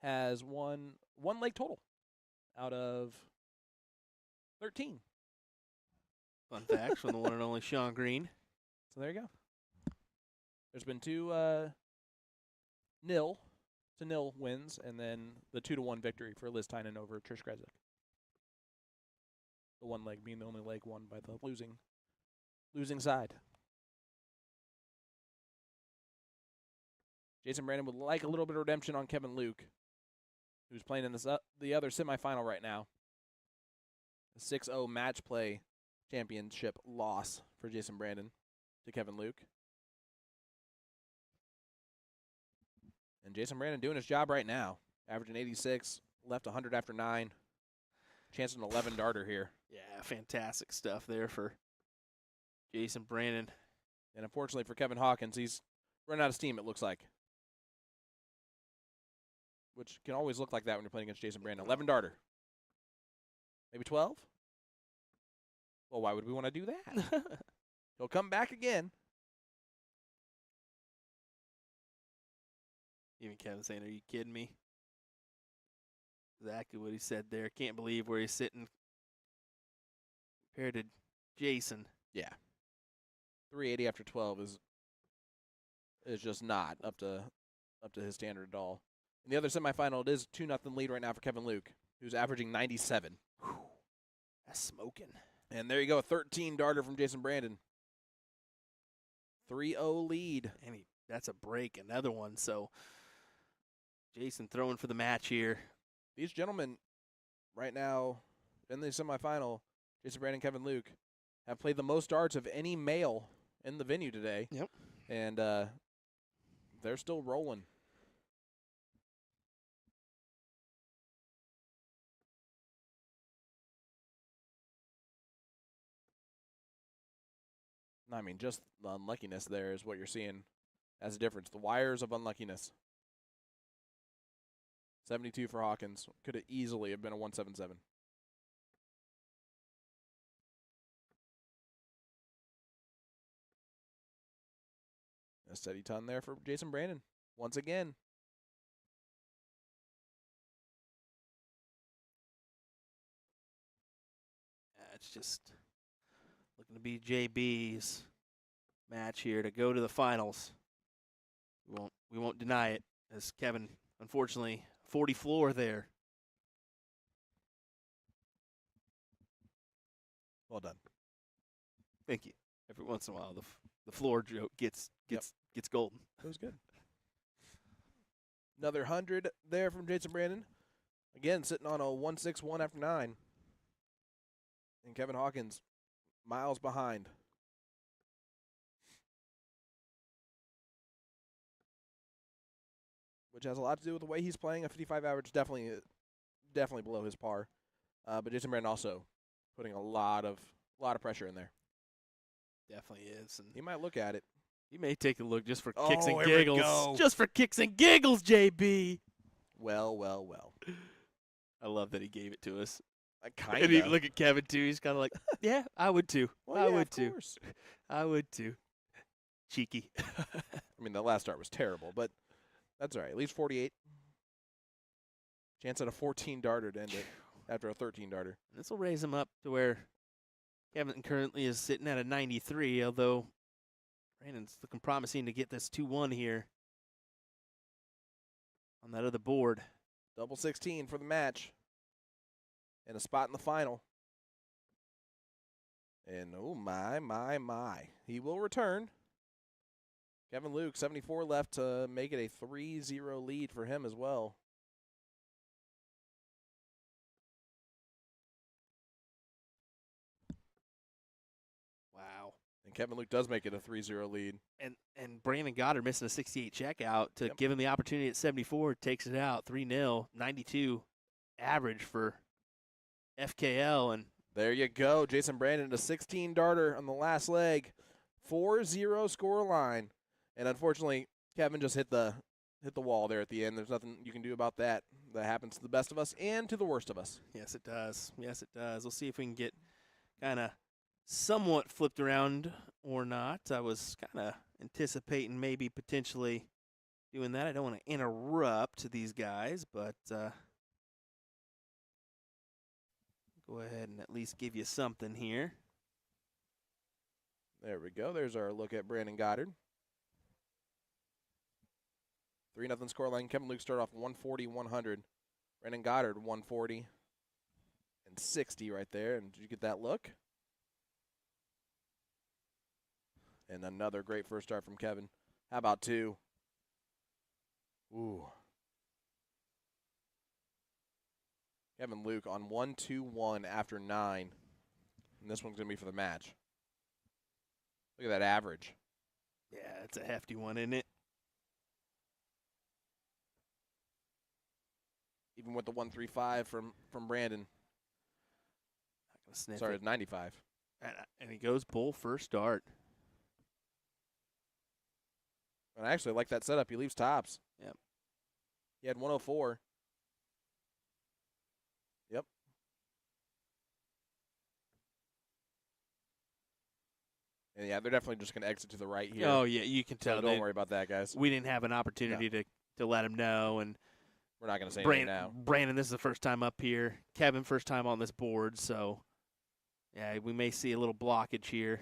has won 1 leg total out of 13. Fun facts from the one and only Sean Green. So there you go. There's been 2 0 to 0 wins, and then the 2-1 victory for Liz Tynan over Trish Grezik. The 1 leg being the only leg won by the losing side. Jason Brandon would like a little bit of redemption on Kevin Luke, who's playing in this the other semifinal right now. A 6-0 match play championship loss for Jason Brandon to Kevin Luke. And Jason Brandon doing his job right now. Averaging 86, left 100 after 9. Chance an 11 darter here. Yeah, fantastic stuff there for Jason Brandon. And unfortunately for Kevin Hawkins, he's run out of steam, it looks like. Which can always look like that when you're playing against Jason Brandon. 11 darter. Maybe 12? Well, why would we want to do that? He'll come back again. Even Kevin saying, "Are you kidding me?" Exactly what he said there. Can't believe where he's sitting compared to Jason. Yeah. 380 after 12 is just not up to his standard at all. In the other semifinal, it is 2-0 lead right now for Kevin Luke, who's averaging 97. Whew. That's smoking. And there you go, a 13 darter from Jason Brandon. 3-0 lead. And that's a break, another one. So Jason throwing for the match here. These gentlemen right now in the semifinal, Jason Brandon and Kevin Luke, have played the most darts of any male in the venue today. Yep. And they're still rolling. I mean, just the unluckiness there is what you're seeing as a difference. The wires of unluckiness. 72 for Hawkins. Could have easily have been a 177. A steady ton there for Jason Brandon. Once again. It's just looking to be JB's match here to go to the finals. We won't deny it, as Kevin, unfortunately, 40 floor there. Well done. Thank you. Every once in a while, the floor joke gets golden. That was good. Another 100 there from Jason Brandon. Again, sitting on a 161 after 9. And Kevin Hawkins miles behind. Which has a lot to do with the way he's playing. A 55 average definitely below his par. But Jason Brandon also putting a lot of pressure in there. Definitely is. And He might look at it. he may take a look just for kicks and here we giggles. go. Just for kicks and giggles, JB. Well. I love that he gave it to us. Kind And you of. look at Kevin, too. He's kind of like, yeah, I would, too. I would, too. Course. I would, too. Cheeky. I mean, the last start was terrible, but that's all right. At least 48. Chance at a 14 darter to end it after a 13 darter. This will raise him up to where Kevin currently is sitting at a 93, although Brandon's looking promising to get this 2-1 here on that other board. Double 16 for the match. And a spot in the final. And oh my. He will return. Kevin Luke, 74 left to make it a 3-0 lead for him as well. Wow. And Kevin Luke does make it a 3-0 lead. And Brandon Goddard missing a 68 checkout to Yep. give him the opportunity at 74, takes it out 3-0, 92 average for FKL. And There you go. Jason Brandon, a 16 darter on the last leg. 4-0 score line. And unfortunately, Kevin just hit the wall there at the end. There's nothing you can do about that. That happens to the best of us and to the worst of us. yes, it does. Yes, it does. We'll see if we can get kind of somewhat flipped around or not. I was kind of anticipating maybe potentially doing that. I don't want to interrupt these guys, but go ahead and at least give you something here. There we go. There's our look at Brandon Goddard. 3-0 scoreline. Kevin Luke started off 140-100. Brandon Goddard 140 and 60 right there. And did you get that look? And another great first start from Kevin. How about 2? Ooh. Kevin Luke on 1-2-1 after 9. And this one's going to be for the match. Look at that average. Yeah, it's a hefty one, isn't it? Even with the 135 from Brandon. Not gonna sniff Sorry, it. it's 95. And he goes bull first dart. And I actually like that setup. He leaves tops. Yep. He had 104. Yep. And yeah, they're definitely just going to exit to the right here. Oh, yeah, you can So tell. don't worry about that, guys. We didn't have an opportunity to let him know. And We're not going to say anything now. Brandon, this is the first time up here. Kevin, first time on this board. So, yeah, we may see a little blockage here.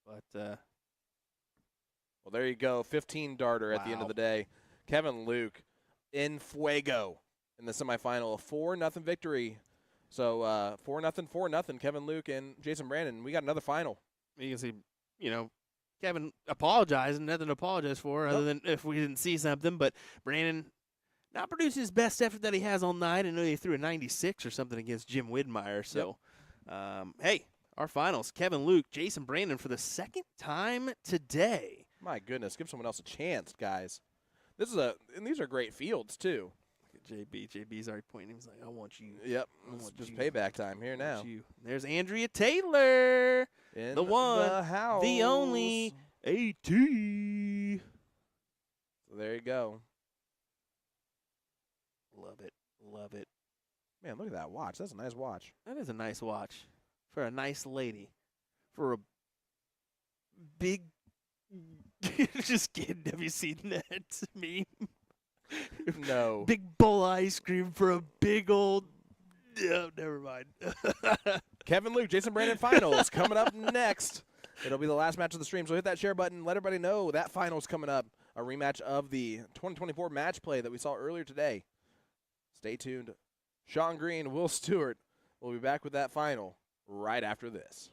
But Well, there you go. 15 darter at the end of Wow. the day. Kevin Luke in fuego in the semifinal. A 4-0 victory. So 4-0, 4-0. Kevin Luke and Jason Brandon. We got another final. you can see, Kevin apologizing, nothing to apologize for other than if we didn't see something. But Brandon not produced his best effort that he has all night. I know he threw a 96 or something against Jim Widmeyer. So, hey, our finals, Kevin Luke, Jason Brandon for the second time today. My goodness, give someone else a chance, guys. And these are great fields too. JB's already pointing. He's like, I want you. Yep, I it's want just you. payback time here I now. want you. There's Andrea Taylor, In the one, the house. the only AT. So there you go. Love it. Love it. Man, look at that watch. That's a nice watch. That is a nice watch for a nice lady. For a big. Just kidding. Have you seen that meme? No. Big bowl of ice cream for a big old. No, never mind. Kevin Luke, Jason Brandon finals coming up next. It'll be the last match of the stream, so hit that share button. Let everybody know that finals coming up. A rematch of the 2024 match play that we saw earlier today. Stay tuned. Sean Green, Will Stewart will be back with that final right after this.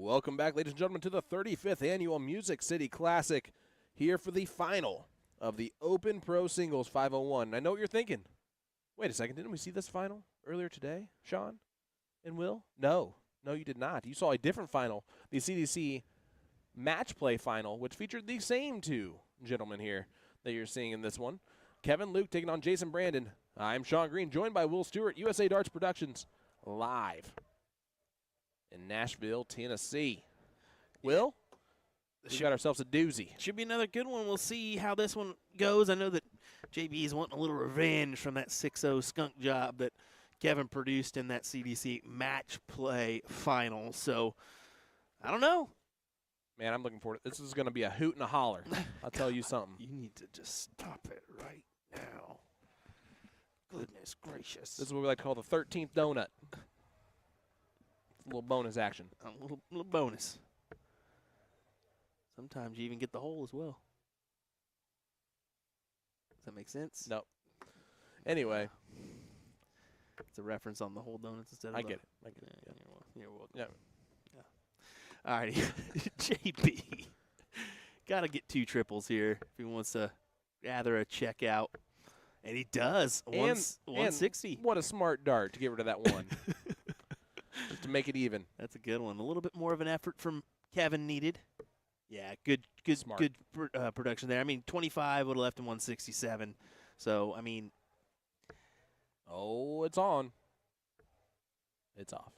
Welcome back, ladies and gentlemen, to the 35th Annual Music City Classic, here for the final of the Open Pro Singles 501. I know what you're thinking. Wait a second, didn't we see this final earlier today, Sean and Will? No, you did not. You saw a different final, the CDC Match Play Final, which featured the same two gentlemen here that you're seeing in this one. Kevin Luke taking on Jason Brandon. I'm Sean Green, joined by Will Stewart, USA Darts Productions, live in Nashville, Tennessee. Will, we got ourselves a doozy. Should be another good one. We'll see how this one goes. I know that JB is wanting a little revenge from that 6-0 skunk job that Kevin produced in that CDC Match Play Final. So, I don't know. Man, I'm looking forward to this. Is going to be a hoot and a holler. I'll tell you something. You need to just stop it right now. Goodness gracious. This is what we like to call the 13th donut. A little bonus action. A little bonus. Sometimes you even get the hole as well. Does that make sense? Nope. Anyway. It's a reference on the whole donuts instead of I the- get it. I get Yeah, it. Yeah. You're welcome. Yeah. All righty. JB. Got to get 2 triples here if he wants to gather a check out. And he does. And 160. What a smart dart to get rid of that one. Just to make it even. That's a good one. A little bit more of an effort from Kevin needed. Yeah, good Smart. production there. I mean, 25 would have left him 167. So, I mean. Oh, it's on. It's off.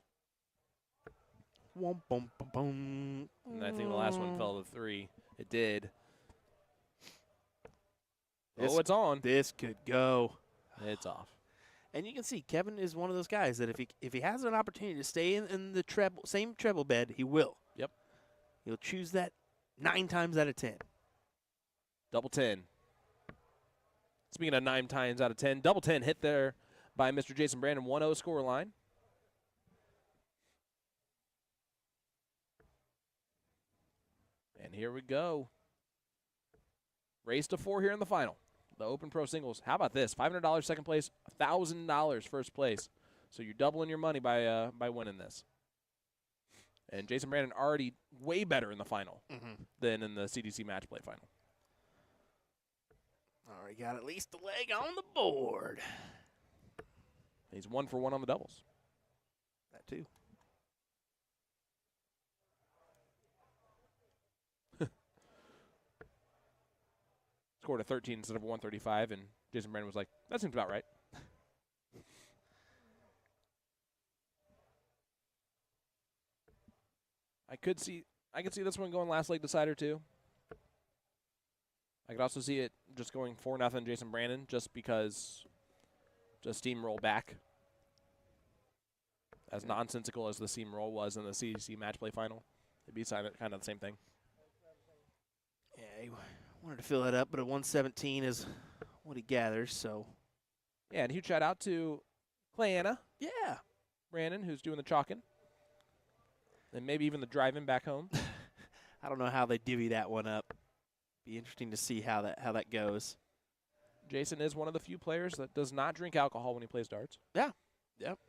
Wom, bum, bum, bum. And I think the last one fell to 3. It did. This- Oh, it's on. This could go. It's off. And you can see Kevin is one of those guys that if he has an opportunity to stay in the same treble bed, he will. Yep. He'll choose that 9 times out of 10. Double 10. Speaking of 9 times out of 10, double 10 hit there by Mr. Jason Brandon, 1-0 score line. And here we go. Race to 4 here in the final. The Open Pro Singles. How about this? $500 second place, $1,000 first place. So you're doubling your money by winning this. And Jason Brandon already way better in the final than in the CDC Match Play final. Already got at least a leg on the board. He's 1 for 1 on the doubles. That too. Scored a 13 instead of a 135, and Jason Brandon was like, that seems about right. I could see this one going last leg decider too. I could also see it just going 4-0 Jason Brandon just because just steamroll back. As nonsensical as the steamroll was in the CDC Match Play final, it'd be kind of the same thing. Yeah, he wanted to fill that up, but a 117 is what he gathers, so. Yeah, and huge shout out to Clayana Yeah. Brandon, who's doing the chalking. And maybe even the driving back home. I don't know how they divvy that one up. Be interesting to see how that goes. Jason is one of the few players that does not drink alcohol when he plays darts. Yeah. Yep.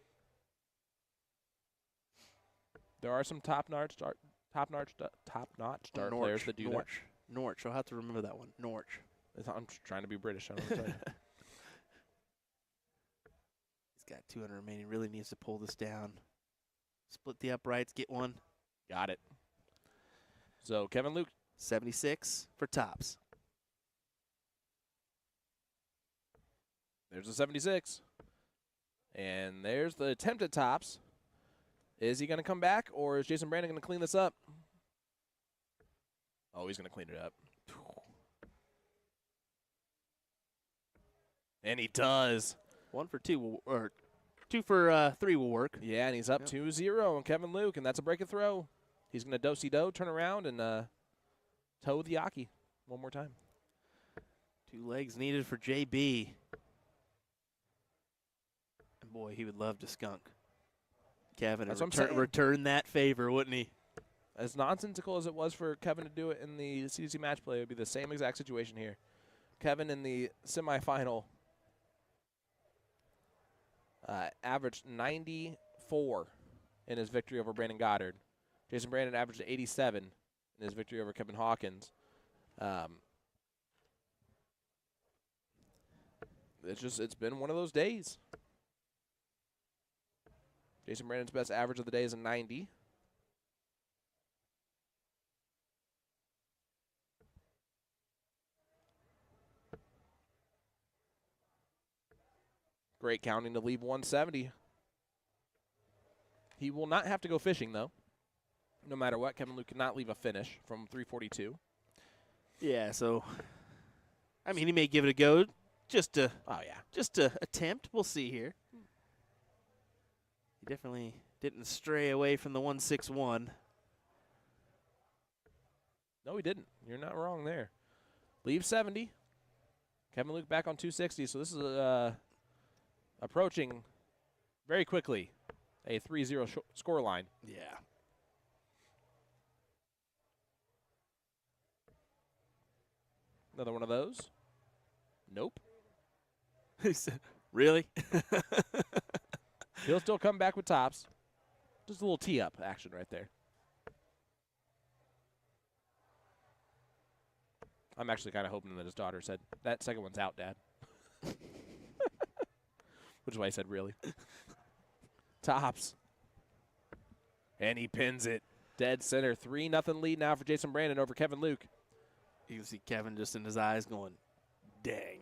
There are some top-notch dart players that do that. Norch. I'll have to remember that one. Norch. I'm trying to be British. I don't know what to tell you. He's got 200 remaining. Really needs to pull this down. Split the uprights. Get one. Got it. So Kevin Luke. 76 for tops. There's a 76. And there's the attempt at tops. Is he going to come back, or is Jason Brandon going to clean this up? Oh, he's going to clean it up. And he does. 1 for 2 or 2 for 3 will work. Yeah, and he's up 2-0 on Kevin Luke, and that's a break and throw. He's going to do-si-do, turn around, and toe the Yaki one more time. 2 legs needed for JB. And boy, he would love to skunk Kevin That's and what I'm saying. return that favor, wouldn't he? As nonsensical as it was for Kevin to do it in the CDC match play, it would be the same exact situation here. Kevin in the semifinal averaged 94 in his victory over Brandon Goddard. Jason Brandon averaged 87 in his victory over Kevin Hawkins. It's been one of those days. Jason Brandon's best average of the day is a 90. Great counting to leave 170. He will not have to go fishing, though. No matter what, Kevin Luke cannot leave a finish from 342. Yeah, so, I mean, he may give it a go just to attempt. We'll see here. He definitely didn't stray away from the 161. No, he didn't. You're not wrong there. Leave 70. Kevin Luke back on 260, so this is approaching very quickly a 3-0 score line. Yeah. Another one of those. Nope. He said, really? He'll still come back with tops. Just a little tee-up action right there. I'm actually kind of hoping that his daughter said, that second one's out, Dad. Which is why I said, really. Tops. And he pins it. Dead center. 3-0 lead now for Jason Brandon over Kevin Luke. You can see Kevin just in his eyes going, dang.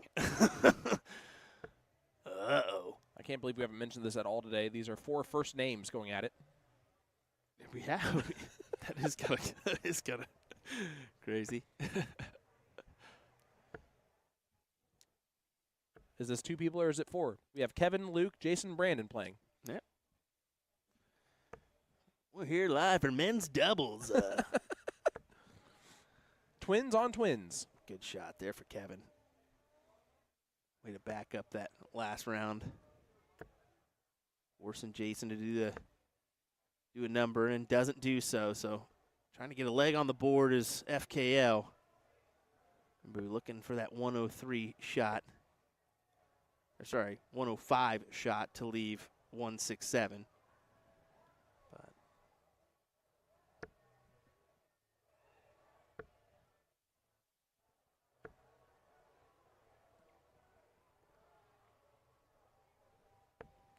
Uh-oh. I can't believe we haven't mentioned this at all today. These are 4 first names going at it. We have. that is kind of crazy. Is this 2 people or is it 4? We have Kevin, Luke, Jason, Brandon playing. Yep. We're here live for men's doubles. Twins on twins. Good shot there for Kevin. Way to back up that last round. Forcing Jason to do a number and doesn't do so. So trying to get a leg on the board is FKL. We're looking for that 103 shot. Or sorry, 105 shot to leave 167. But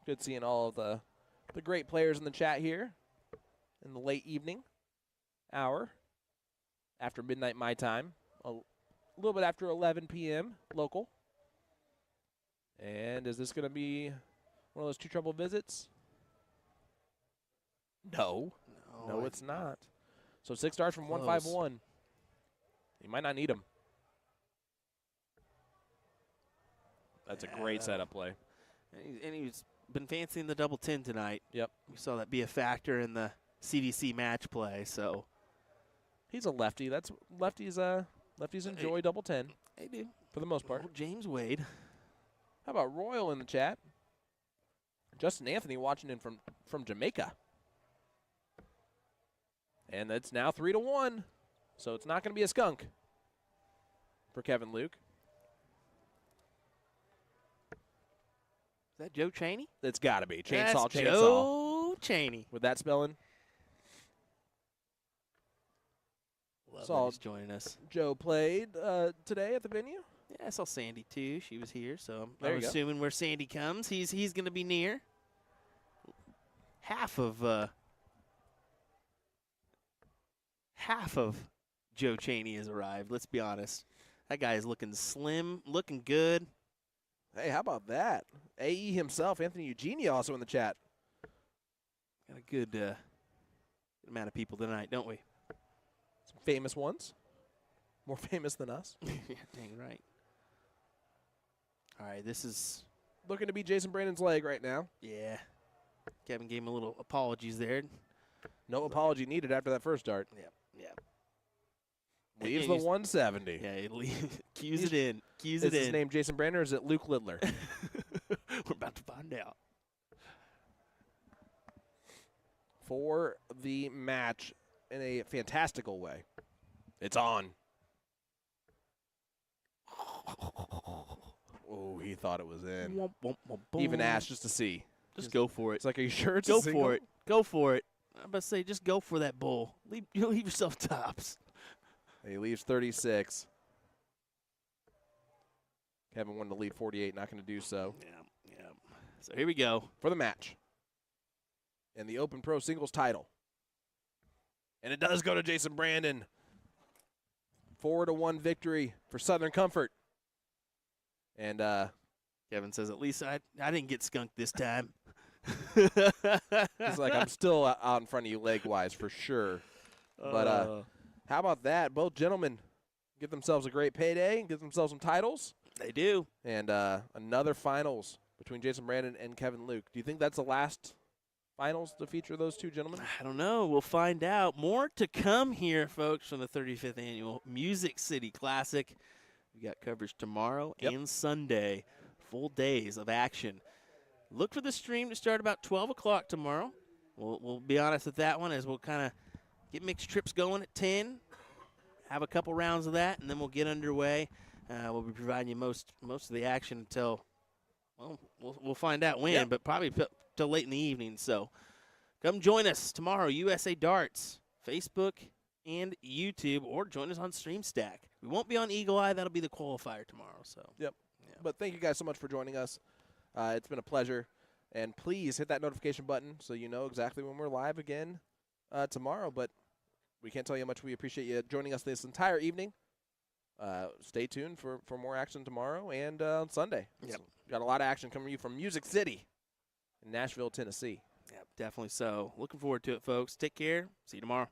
good seeing all of the great players in the chat here in the late evening hour after midnight my time, a little bit after 11 p.m. local. And is this going to be one of those 2 trouble visits? No, it's not. So 6 stars from Close. 151. You might not need them. That's a great setup play. And he's been fancying the double 10 tonight. Yep. We saw that be a factor in the CDC match play. So He's a lefty. That's lefties enjoy double 10 they do for the most part. Oh, James Wade. How about Royal in the chat? Justin Anthony watching in from Jamaica. And it's now 3-1. So it's not going to be a skunk for Kevin Luke. Is that Joe Cheney? It's got to be. That's Chainsaw. Joe Cheney. With that spelling. Love Saw that he's joining us. Joe played today at the venue. Yeah, I saw Sandy too. She was here, so There I'm you go. assuming where Sandy comes, he's going to be near. Half of Joe Cheney has arrived. Let's be honest. That guy is looking slim, looking good. Hey, how about that? AE himself, Anthony Eugenie, also in the chat. Got a good amount of people tonight, don't we? Some famous ones. More famous than us. Yeah, dang right. All right, this is Looking to be Jason Brandon's leg right now. yeah. Kevin gave him a little apologies there. No apology needed after that first dart. Yeah. Leaves And the he's- 170. Yeah, cues it in. Cues Is it his in. name Jason Brandon or is it Luke Lidler? We're about to find out. For the match in a fantastical way. It's on. Oh, he thought it was in. He even asked just to see. Just go for it. It's like, are you sure it's Go a single? for it. Go for it. I'm about to say, just go for that bull. You leave yourself tops. He leaves 36. Kevin wanted to lead 48, not going to do so. Yeah. So here we go. For the match. And the Open Pro Singles title. And it does go to Jason Brandon. 4-1 victory for Southern Comfort. And Kevin says, at least I didn't get skunked this time. he's like, I'm still out in front of you leg-wise for sure. But how about that? Both gentlemen get themselves a great payday and get themselves some titles. They do. And another finals between Jason Brandon and Kevin Luke. Do you think that's the last finals to feature those two gentlemen? I don't know. We'll find out. More to come here, folks, from the 35th Annual Music City Classic. We got coverage tomorrow and Sunday. Full days of action. Look for the stream to start about 12 o'clock tomorrow. We'll be honest with that one as we'll kind of get mixed trips going at 10, have a couple rounds of that, and then we'll get underway. We'll be providing you most of the action until, well, we'll find out when, but probably till late in the evening. So come join us tomorrow, USA Darts, Facebook and YouTube, or join us on StreamStack. We won't be on Eagle Eye. That'll be the qualifier tomorrow. So. Yep. Yeah. But thank you guys so much for joining us. It's been a pleasure. And please hit that notification button so you know exactly when we're live again tomorrow. But we can't tell you how much we appreciate you joining us this entire evening. Stay tuned for more action tomorrow and on Sunday. Yep. So got a lot of action coming to you from Music City in Nashville, Tennessee. Yep, definitely so. Looking forward to it, folks. Take care. See you tomorrow.